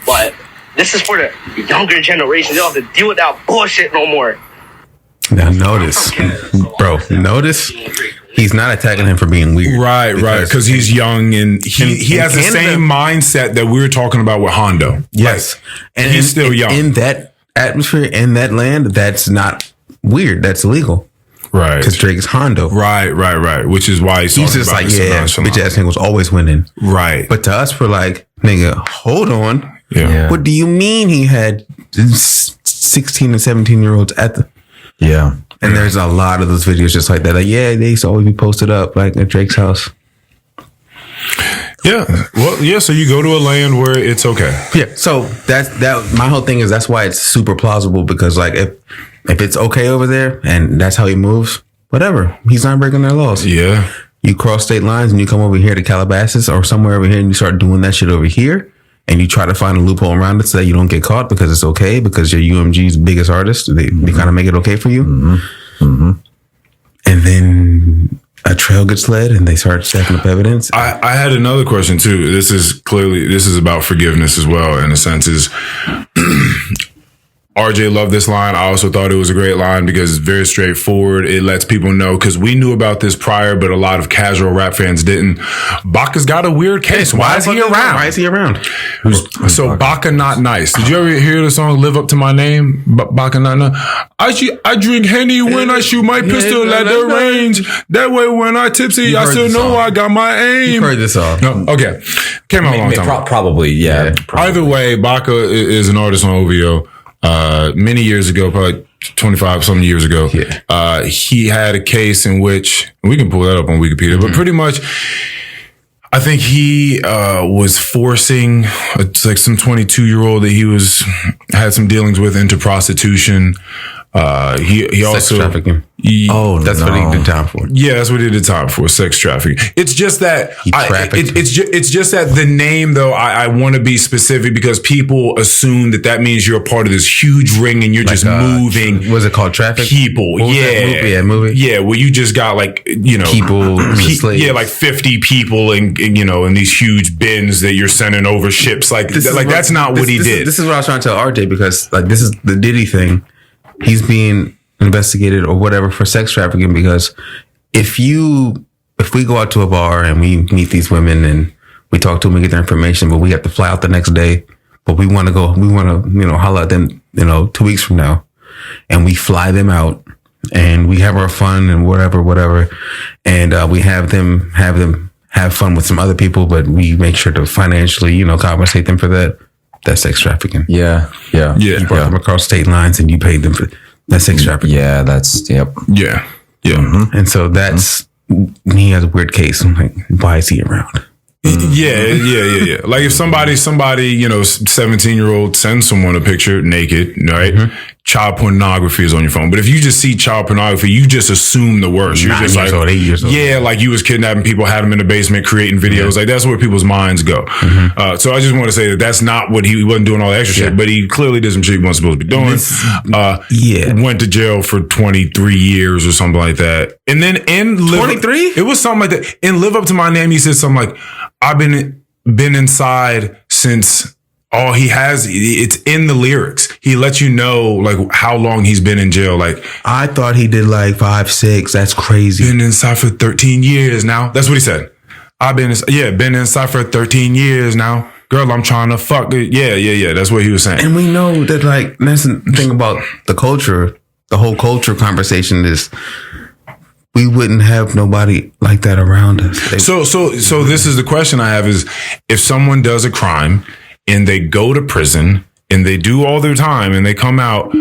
but this is for the younger generation. They don't have to deal with that bullshit no more. Now notice, he's not attacking him for being weird. Right, because he's young and he has the same mindset that we were talking about with Hondo. Yes. And he's still young. In that atmosphere in that land, that's not weird. That's illegal. Right. Because Drake is Hondo. Right. Which is why he's just like, bitch ass niggas always winning. Right. But to us, we're like, nigga, hold on. Yeah. What do you mean he had 16 and 17-year-olds at the... Yeah. And there's a lot of those videos just like that. Like, yeah, they used to always be posted up like at Drake's house. Yeah. Well, yeah. So you go to a land where it's okay. Yeah. So that my whole thing is that's why it's super plausible, because like if it's okay over there and that's how he moves, whatever. He's not breaking their laws. Yeah. You cross state lines and you come over here to Calabasas or somewhere over here and you start doing that shit over here and you try to find a loophole around it so that you don't get caught because it's okay, because you're UMG's biggest artist. They kind of make it okay for you. Mm-hmm. Mm-hmm. And then a trail gets led and they start stacking up evidence. I had another question too. This is about forgiveness as well, in a sense. Is RJ loved this line. I also thought it was a great line because it's very straightforward. It lets people know, because we knew about this prior, but a lot of casual rap fans didn't. Baka's got a weird case. Why is he around? Why is he around? So Baka Not Nice. Did you ever hear the song "Live Up to My Name"? Baka Not Nice. I drink Henny when I shoot my pistol at the range. That way, when I tipsy, I still know I got my aim. You heard this song? No, okay, came out a long time ago. Probably, yeah. Either way, Baka is an artist on OVO. Many years ago, probably 25 some years ago, he had a case in which, we can pull that up on Wikipedia, but pretty much, I think he was forcing like some 22-year-old that he had some dealings with into prostitution. He also sex trafficking. That's what he did time for. Yeah, that's what he did time for. Sex trafficking. It's just that it's just that the name, though. I want to be specific because people assume that means you're a part of this huge ring and you're like just moving. Was it called traffic? People. Movie. Yeah, where you just got like people. Like 50 people in these huge bins that you're sending over ships. That's not what he did. This is what I was trying to tell RJ, because like this is the Diddy thing. He's being investigated or whatever for sex trafficking, because if we go out to a bar and we meet these women and we talk to them, we get their information, but we have to fly out the next day, but we want to holler at them, 2 weeks from now, and we fly them out and we have our fun and whatever. And we have them have fun with some other people, but we make sure to financially, compensate them for that. That's sex trafficking. Yeah. You brought them across state lines and you paid them for that's sex trafficking. Yeah, that's Yeah. Mm-hmm. And so he has a weird case. I'm like, why is he around? Yeah. Like if somebody, 17-year-old sends someone a picture naked, right? Mm-hmm. Child pornography is on your phone. But if you just see child pornography, you just assume the worst. You're just like, 8 years old. Yeah, like you was kidnapping people, had them in the basement, creating videos. Like that's where people's minds go. Mm-hmm. So I just want to say that's not what he wasn't doing all the extra shit, but he clearly did some shit he wasn't supposed to be doing. Went to jail for 23 years or something like that. And then 23? It was something like that. In Live Up to My Name, he said something like, I've been inside since all he has. It's in the lyrics. He lets you know like how long he's been in jail. Like I thought he did like 5, 6. That's crazy. Been inside for 13 years now. That's what he said. Been inside for 13 years now. Girl, I'm trying to fuck it. Yeah. That's what he was saying. And we know that like that's the thing about the culture. The whole culture conversation is, we wouldn't have nobody like that around us. So this is the question I have is, if someone does a crime and they go to prison and they do all their time and they come out,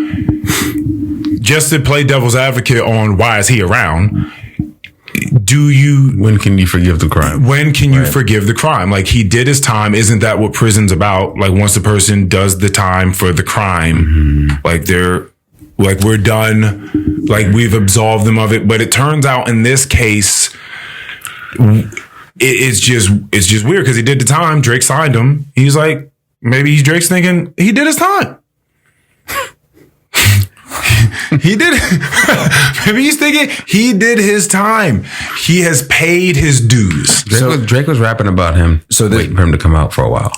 just to play devil's advocate on why is he around, when can you forgive the crime? When can you forgive the crime? Like he did his time. Isn't that what prison's about? Like once the person does the time for the crime, like we're done, like we've absolved them of it. But it turns out in this case, it's just weird because he did the time. Drake signed him. He's like, maybe Drake's thinking he did his time. He did. Maybe he's thinking he did his time. He has paid his dues. Drake was rapping about him, waiting for him to come out for a while.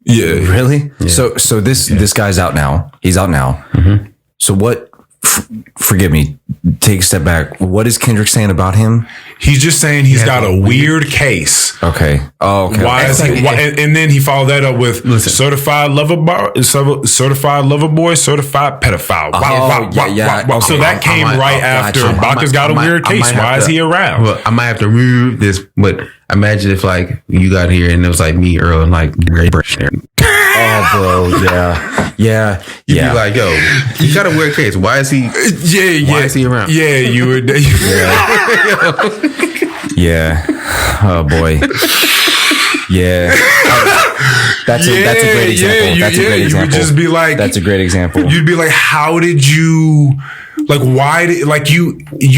Yeah, really. Yeah. So this guy's out now. He's out now. Mm-hmm. So what forgive me, take a step back. What is Kendrick saying about him? He's just saying he's got a weird case. Okay. Oh, okay. Why is he? And then he followed that up with certified lover boy, certified pedophile. So that came right after Baka's got a weird case. Why is he around? Well, I might have to remove this, but imagine if like you got here and it was like me, Earl, and like Ray Burton. Oh, bro, yeah. You'd be like, yo, you got a weird case. Why is he? Why is he around? Yeah, you would. Yeah. Oh boy. Yeah. That's a great example. That's a great example. You would just be like, that's a great example. You'd be like, how did you? Like, why did, like, you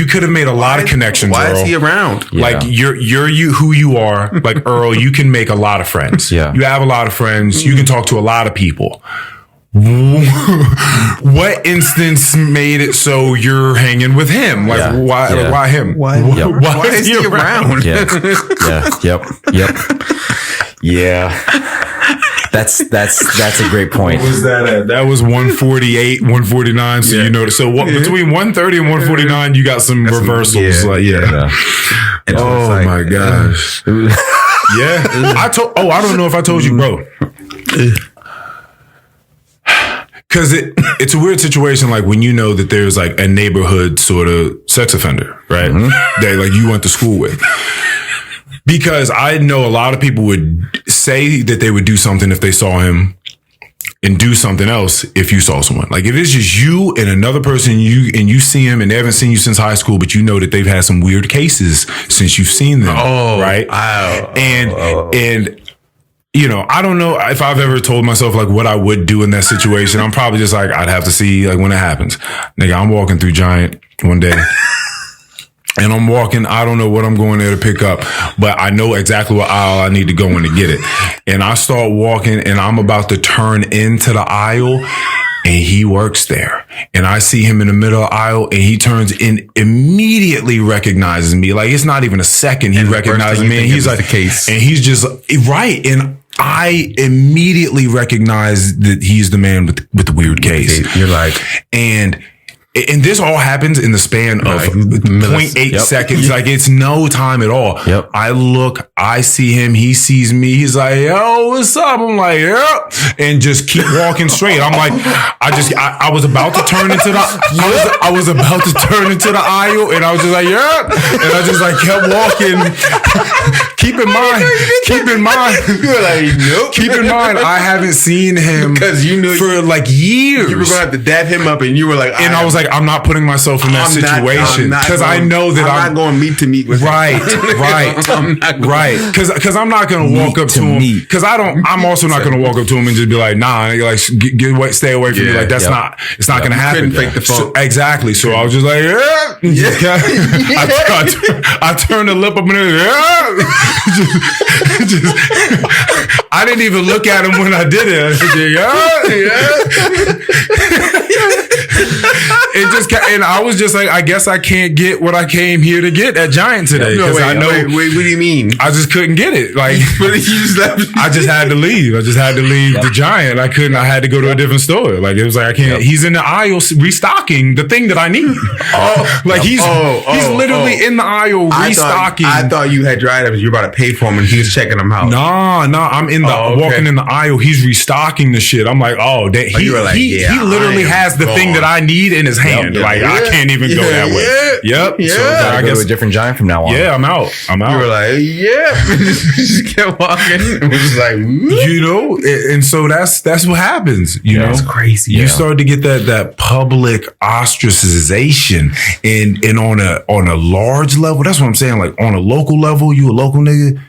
could have made a lot of connections. Why Earl. is he around? Yeah. Like, you're who you are. Like, Earl, you can make a lot of friends. Yeah. You have a lot of friends. You can talk to a lot of people. What instance made it so you're hanging with him? Like, why him? Why is he around? Yeah. That's a great point. What was that at? That was 148, 149. So you notice. So between 130 and 149, you got some reversals. Oh my gosh. Yeah. I don't know if I told you, bro. Because it's a weird situation, like when you know that there's like a neighborhood sort of sex offender, right? That like you went to school with. Because I know a lot of people would say that they would do something if they saw him and do something else if you saw someone. Like if it's just you and another person and you see him and they haven't seen you since high school, but you know that they've had some weird cases since you've seen them. Right? And you know, I don't know if I've ever told myself like what I would do in that situation. I'm probably just like, I'd have to see like when it happens. Nigga, I'm walking through Giant one day. And I'm walking, I don't know what I'm going there to pick up, but I know exactly what aisle I need to go in to get it. And I start walking and I'm about to turn into the aisle and he works there. And I see him in the middle of the aisle and he turns in, immediately recognizes me. Like it's not even a second he recognizes me. And he's like, the case. And he's just, right. And I immediately recognize that he's the man with the weird case. You're like, and this all happens in the span of 0.8 seconds. Like it's no time at all. I look, I see him, he sees me. He's like, yo, what's up? I'm like, yeah. And just keep walking straight. I'm like, I was about to turn into I was about to turn into the aisle and I was just like, yeah. And I just like kept walking. Keep in mind, you're like, nope. Keep in mind, I haven't seen him because you knew for like years. You were going to have to dab him up and you were like, and I was like, I'm not putting myself in that situation because I know that I'm not going meet with right. Because I'm not going to walk up to him because I'm also not going to walk up to him and just be like, nah, like stay away from me. Like that's it's not going to happen. Fake the phone. Exactly. So I was just like, I turned the lip up and I didn't even look at him when I did it. It just and I was just like, I guess I can't get what I came here to get at Giant today because I know. Wait, what do you mean? I just couldn't get it. Like I just had to leave. The Giant. I couldn't. I had to go to a different store. Like it was like I can't. He's in the aisle restocking the thing that I need. He's literally in the aisle restocking. I thought you had dried up. You were about to pay for him, and he was checking them out. No. I'm in the walking in the aisle. He's restocking the shit. I'm like, he literally has the thing that I need in his hand. Like I can't even go that way. Yep. So I guess go to a different Giant from now on. Yeah, I'm out. You were like, just kept walking. It was just like, you know, and so that's what happens. You know, it's crazy. You start to get that public ostracization, and on a large level. That's what I'm saying. Like on a local level, you a local nigga,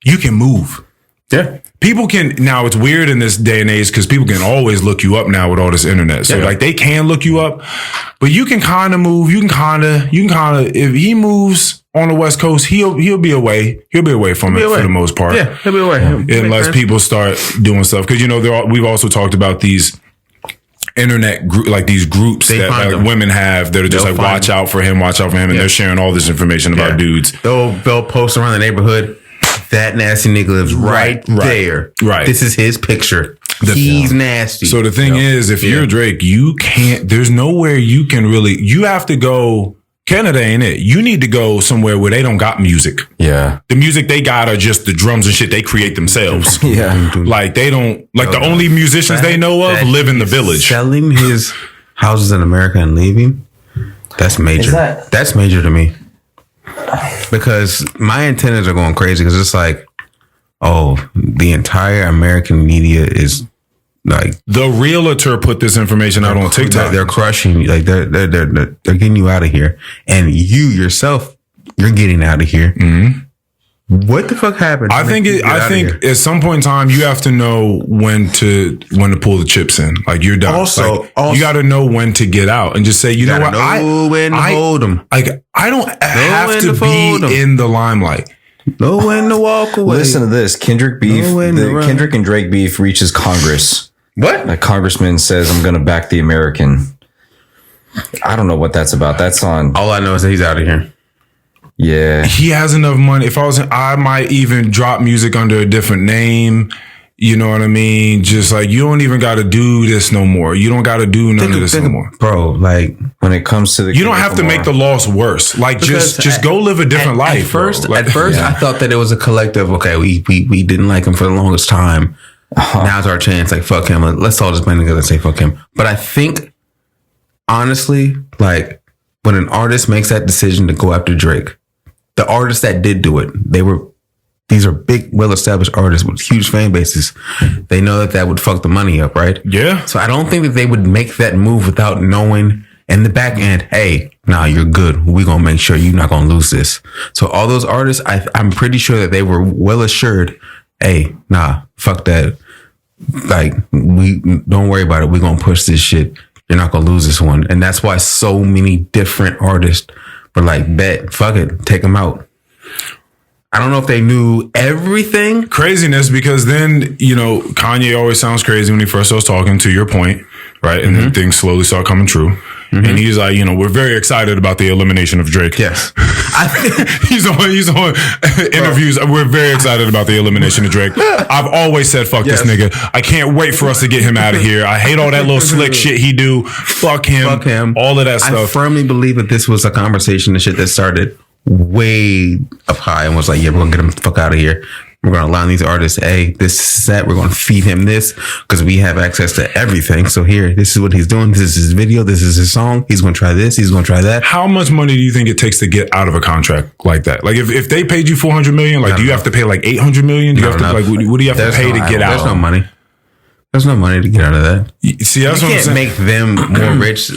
you can move. Yeah. People can now. It's weird in this day and age because people can always look you up now with all this internet. So like they can look you up, but you can kind of move. You can kind of. If he moves on the West Coast, he'll be away. He'll be away from it for the most part. Yeah, he'll be away unless people start doing stuff because we've also talked about these internet like these groups that like women have that are just like watch out for him, and they're sharing all this information about dudes. They'll post around the neighborhood. That nasty nigga lives right there. Right. This is his picture. He's nasty. So the thing is, if you're Drake, you can't, there's nowhere you can really, you have to go, Canada ain't it. You need to go somewhere where they don't got music. Yeah. The music they got are just the drums and shit they create themselves. Yeah. Like they don't, like the only musicians they know of live in the village. Selling his houses in America and leaving, that's major. That's major to me. Because my antennas are going crazy because it's like, oh, the entire American media is like the realtor put this information out on TikTok. They're crushing you. Like they're getting you out of here, and you yourself, you're getting out of here. Mm-hmm. What the fuck happened? I think at some point in time you have to know when to pull the chips in. Like you're done. Also, you got to know when to get out and just say, you know what, when to hold them. Like I don't have to be in the limelight. Know when to walk away. Listen to this. Kendrick beef. Kendrick and Drake beef reaches Congress. What? A congressman says, I'm going to back the American. I don't know what that's about. That's on. All I know is that he's out of here. Yeah. He has enough money. If I might even drop music under a different name. You know what I mean? Just like, you don't even got to do this no more. You don't got to do none of this no more. Bro, like, when it comes to the... You don't have to make the loss worse. Like, just go live a different life. At first, I thought that it was a collective, okay, we didn't like him for the longest time. Now's our chance. Like, fuck him. Let's all just band together and say fuck him. But I think, honestly, like, when an artist makes that decision to go after Drake, the artists that did do it, these are big, well-established artists with huge fan bases. They know that would fuck the money up, right? Yeah. So I don't think that they would make that move without knowing in the back end, hey, nah, you're good. We're going to make sure you're not going to lose this. So all those artists, I'm pretty sure that they were well assured, hey, nah, fuck that. Like, we don't worry about it. We're going to push this shit. You're not going to lose this one. And that's why so many different artists were like, bet, fuck it, take them out. I don't know if they knew everything. Craziness, because then, you know, Kanye always sounds crazy when he first starts talking, to your point, right? And then things slowly start coming true. Mm-hmm. And he's like, you know, we're very excited about the elimination of Drake. Yes. He's on interviews. We're very excited about the elimination of Drake. I've always said, fuck this nigga. I can't wait for us to get him out of here. I hate all that little slick shit he do. Fuck him. Fuck him. All of that stuff. I firmly believe that this was a conversation and shit that started way up high and was like, yeah, we're gonna get him the fuck out of here. We're gonna allow these artists, hey, this is that. We're gonna feed him this because we have access to everything. So here, this is what he's doing. This is his video. This is his song. He's gonna try this. He's gonna try that. How much money do you think it takes to get out of a contract like that? Like if they paid you $400 million, like do you have to pay like $800 million? Do you have to, like, what do you have to pay to get out? There's no money. There's no money to get out of that. See, that's what I'm saying. Make them more rich.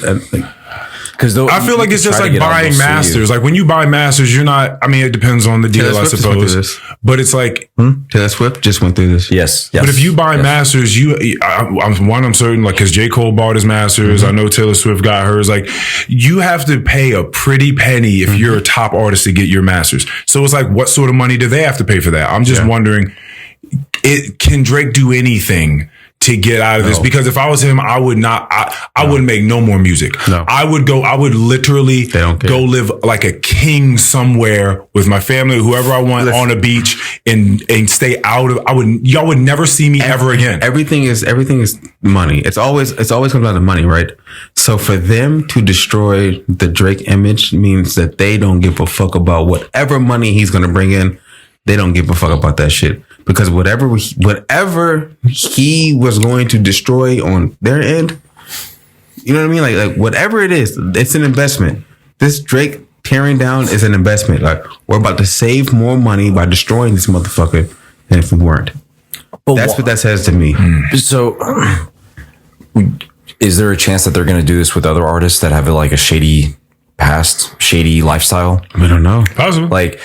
Because I feel like it's just like buying masters. Like when you buy masters, you're not. I mean, it depends on the deal, I suppose. But it's like Taylor Swift just went through this. Yes. But if you buy masters, I'm certain, like, because J. Cole bought his masters. I know Taylor Swift got hers. Like, you have to pay a pretty penny if you're a top artist to get your masters. So it's like, what sort of money do they have to pay for that? I'm just wondering, can Drake do anything to get out of this? Because if I was him, I would not. I wouldn't make no more music. No. I would literally go live like a king somewhere with my family, whoever I want, on a beach, and stay out of. Y'all would never see me ever again. Everything is money. It's always comes down to money, right? So for them to destroy the Drake image means that they don't give a fuck about whatever money he's going to bring in. They don't give a fuck about that shit. Because whatever he was going to destroy on their end, you know what I mean? Like whatever it is, it's an investment. This Drake tearing down is an investment. Like, we're about to save more money by destroying this motherfucker than if we weren't. That's what that says to me. So, is there a chance that they're going to do this with other artists that have like a shady past, shady lifestyle? We don't know. Possible. Like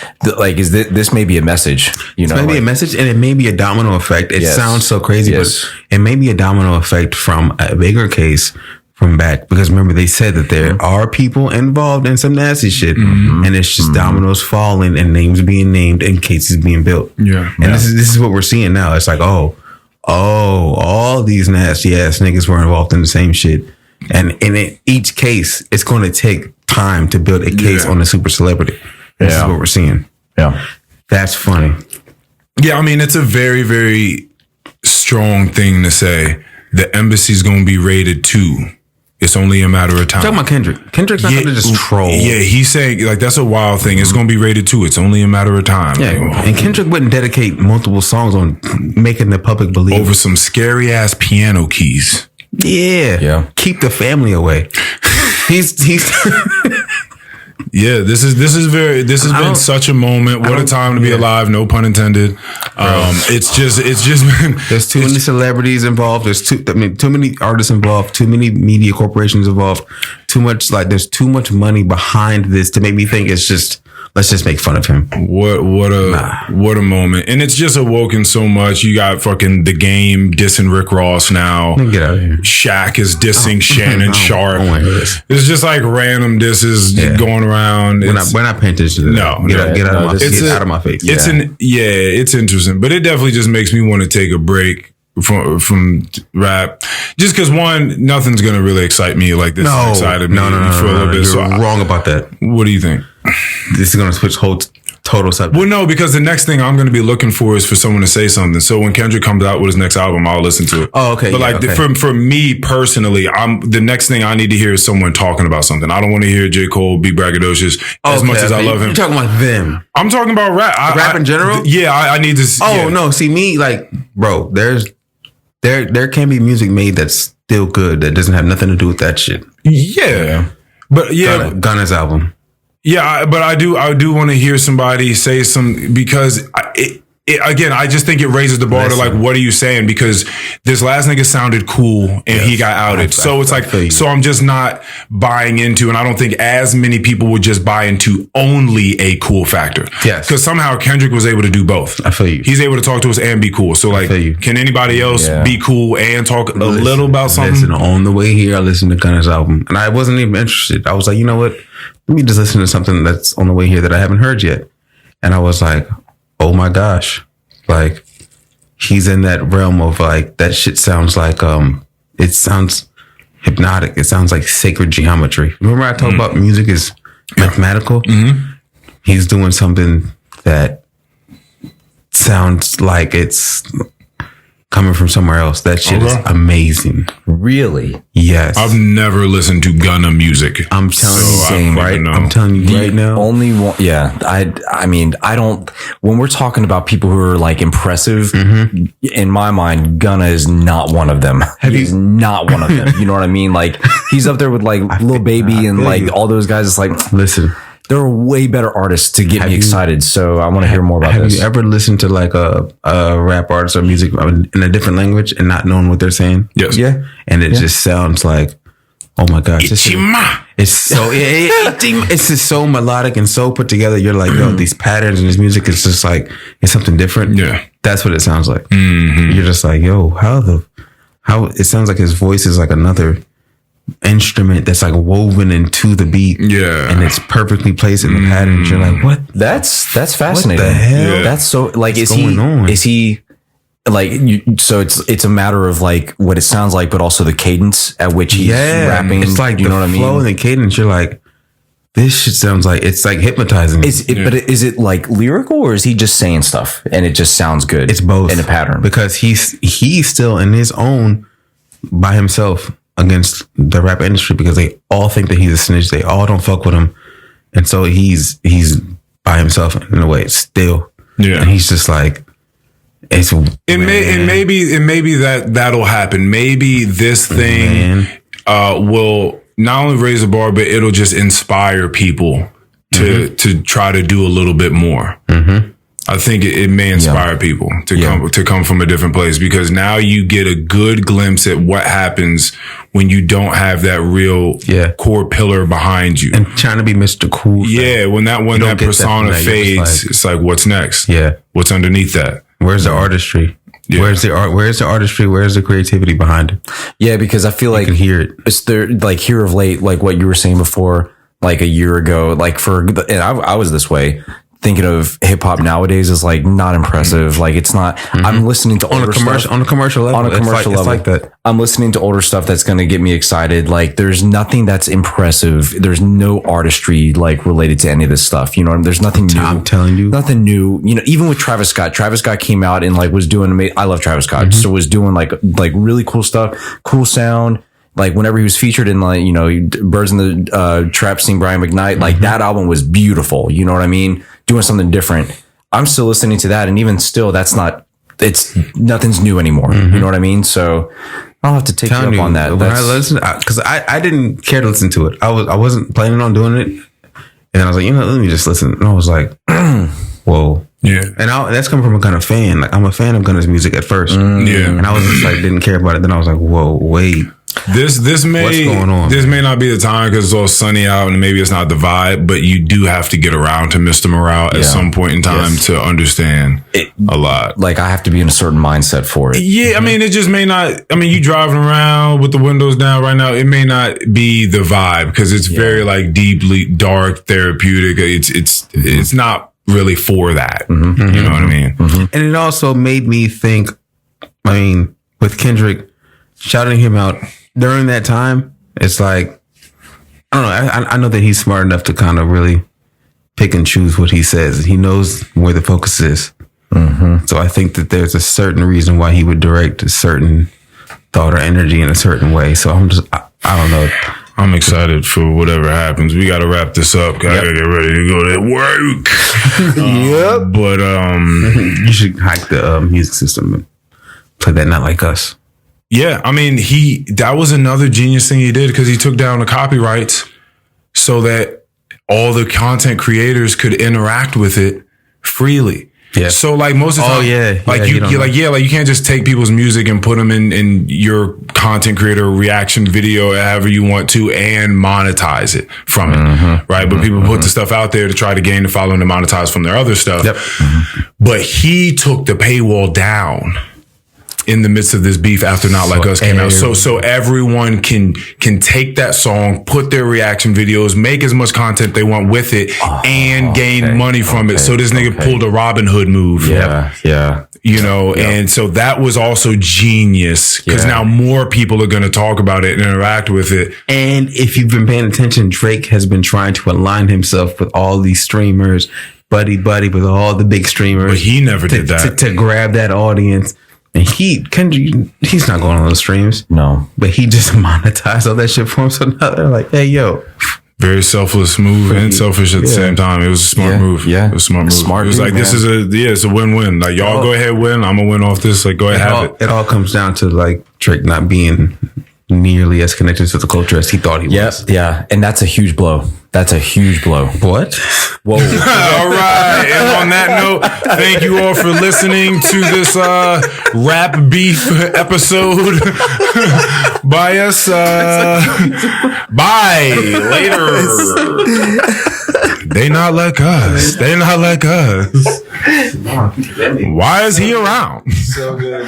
is this may be a message? You know, maybe a message, and it may be a domino effect. It sounds so crazy, but it may be a domino effect from a bigger case from back. Because remember, they said that there are people involved in some nasty shit, and it's just dominoes falling and names being named and cases being built. Yeah, and this is what we're seeing now. It's like, oh, all these nasty ass niggas were involved in the same shit. And in each case, it's going to take time to build a case on a super celebrity. This is what we're seeing. Yeah. That's funny. Yeah, I mean, it's a very, very strong thing to say. The embassy's going to be raided too. It's only a matter of time. Talking about Kendrick. Kendrick's not going to just troll. Yeah, he's saying, like, that's a wild thing. It's going to be rated too. It's only a matter of time. Yeah, and Kendrick wouldn't dedicate multiple songs on making the public believe. Over some scary ass piano keys. Yeah. Keep the family away. He's Yeah, this has been such a moment. What a time to be alive. No pun intended. It's just been. There's too many celebrities involved. There's too many artists involved. Too many media corporations involved. Too much there's too much money behind this to make me think it's just. Let's just make fun of him. What a moment. And it's just awoken so much. You got fucking The Game dissing Rick Ross now. Get out of here. Shaq is dissing Shannon Sharp. It's just like random disses going around. We're not paying attention to that. Get out of my face. It's interesting. But it definitely just makes me want to take a break from rap, just because nothing's gonna really excite me like this. Excited me for a little bit. You're wrong about that. What do you think? This is gonna switch total subject. Well, no, because the next thing I'm gonna be looking for is for someone to say something. So when Kendrick comes out with his next album, I'll listen to it. Oh, okay. But for me personally, the next thing I need to hear is someone talking about something. I don't want to hear J. Cole be braggadocious as much as I love him. You're talking about them. I'm talking about rap. Rap in general. I need to. No, see me bro. There can be music made that's still good that doesn't have nothing to do with that shit. Yeah. But Gunna's album. Yeah, but I do want to hear somebody say some, because again, I just think it raises the bar to like, what are you saying? Because this last nigga sounded cool and he got outed. So it's like, so I'm just not buying into, and I don't think as many people would just buy into only a cool factor. Yes. Because somehow Kendrick was able to do both. I feel you. He's able to talk to us and be cool. So like, can anybody else be cool and talk a little about something? Listen, on the way here, I listened to Gunna's album and I wasn't even interested. I was like, you know what? Let me just listen to something that's on the way here that I haven't heard yet. And I was like, oh my gosh. Like, he's in that realm of like, that shit sounds like, it sounds hypnotic. It sounds like sacred geometry. Remember I talk about music is mathematical? Mm-hmm. He's doing something that sounds like it's coming from somewhere else. That shit is amazing. Really? Yes. I've never listened to Gunna music. I'm telling you, I'm telling you right now. Only one. Yeah. I mean, I don't. When we're talking about people who are like impressive, in my mind, Gunna is not one of them. He's not one of them. You know what I mean? Like, he's up there with like Lil Baby and like all those guys. It's like, listen. There are way better artists to get me excited. So I want to hear more about this. Have you ever listened to like a rap artist or music in a different language and not knowing what they're saying? Yes. Yeah. And it just sounds like, oh my gosh. It's so, it's just so melodic and so put together. You're like, yo, these patterns in this music is just like, it's something different. Yeah. That's what it sounds like. Mm-hmm. You're just like, yo, how it sounds like his voice is like another instrument that's like woven into the beat, and it's perfectly placed in the patterns. You're like, what? That's fascinating. What the hell? Yeah. That's so like, What's going on? Is he like so it's a matter of like what it sounds like, but also the cadence at which he's rapping. It's like you know what I mean? Flow and the cadence. You're like, this shit sounds like it's like hypnotizing. But is it like lyrical, or is he just saying stuff and it just sounds good? It's both in a pattern, because he's still in his own by himself against the rap industry, because they all think that he's a snitch. They all don't fuck with him. And so he's by himself in a way still. Yeah. And he's just like, maybe that'll happen. Maybe this thing will not only raise the bar, but it'll just inspire people to try to do a little bit more. Mm-hmm. I think it may inspire people to come from a different place, because now you get a good glimpse at what happens when you don't have that real core pillar behind you. And trying to be Mr. Cool. Yeah, when that persona fades, it's like, what's next? Yeah. What's underneath that? Where's the artistry? Yeah. Where's the art? Where's the artistry? Where's the creativity behind it? Yeah, because I feel like you can hear it. It's there, like here of late, like what you were saying before, like a year ago, like and I was this way. thinking of hip hop nowadays is like not impressive. Like it's not. I'm listening to older stuff. On a commercial level. On a commercial level, it's like that. I'm listening to older stuff that's going to get me excited. Like there's nothing that's impressive. There's no artistry like related to any of this stuff. You know, there's nothing new. I'm telling you, nothing new. You know, even with Travis Scott. Travis Scott came out and like was doing. I love Travis Scott. So was doing like really cool stuff, cool sound. Like whenever he was featured in like, you know, Birds in the Trap Sing Brian McKnight, like that album was beautiful. You know what I mean? Doing something different. I'm still listening to that. And even still, nothing's new anymore. You know what I mean? So I'll have to take you up on that. When I listened, because I didn't care to listen to it. I wasn't planning on doing it. And then I was like, you know, let me just listen. And I was like, whoa. Yeah. And that's coming from a kind of fan. Like I'm a fan of Gunna's music at first. Yeah. And I was just like, didn't care about it. Then I was like, whoa, wait. This may What's going on? This may not be the time because it's all sunny out and maybe it's not the vibe, but you do have to get around to Mr. Morale at some point in time to understand a lot. Like I have to be in a certain mindset for it. Yeah, I mean, it just may not. I mean, you driving around with the windows down right now, it may not be the vibe because it's very like deeply dark, therapeutic. It's not really for that. You know what I mean? And it also made me think, I mean, with Kendrick shouting him out during that time, it's like, I don't know. I know that he's smart enough to kind of really pick and choose what he says. He knows where the focus is. So I think that there's a certain reason why he would direct a certain thought or energy in a certain way. So I don't know. I'm excited for whatever happens. We got to wrap this up. I got to get ready to go to work. But you should hack the music system and play that Not Like Us. Yeah, I mean, that was another genius thing he did because he took down the copyrights so that all the content creators could interact with it freely. Yeah. So like most of the time, like you can't just take people's music and put them in your content creator reaction video however you want to and monetize it from it, right? But people put the stuff out there to try to gain the following to monetize from their other stuff. But he took the paywall down in the midst of this beef after Not Like Us came out. So everyone can take that song, put their reaction videos, make as much content they want with it, and gain money from it. So this nigga pulled a Robin Hood move. Yeah. You know, and so that was also genius because now more people are going to talk about it and interact with it. And if you've been paying attention, Drake has been trying to align himself with all these streamers, buddy with all the big streamers. But he never did that. To grab that audience. And Kendrick, he's not going on those streams. No. But he just monetized all that shit for him. So now they're like, hey, yo. Very selfless move and selfish at the same time. It was a smart move. Yeah. It was a smart move. Smart it was move, like, this is it's a win-win. Like, y'all go ahead, win. I'm going to win off this. Like, go ahead, have it. It all comes down to, like, Drake not being nearly as connected to the culture as he thought he was. Yeah. And that's a huge blow. That's a huge blow. What? Whoa. All right. And on that note, thank you all for listening to this rap beef episode by us. Bye. Later. They not like us. They not like us. Why is he around? So good.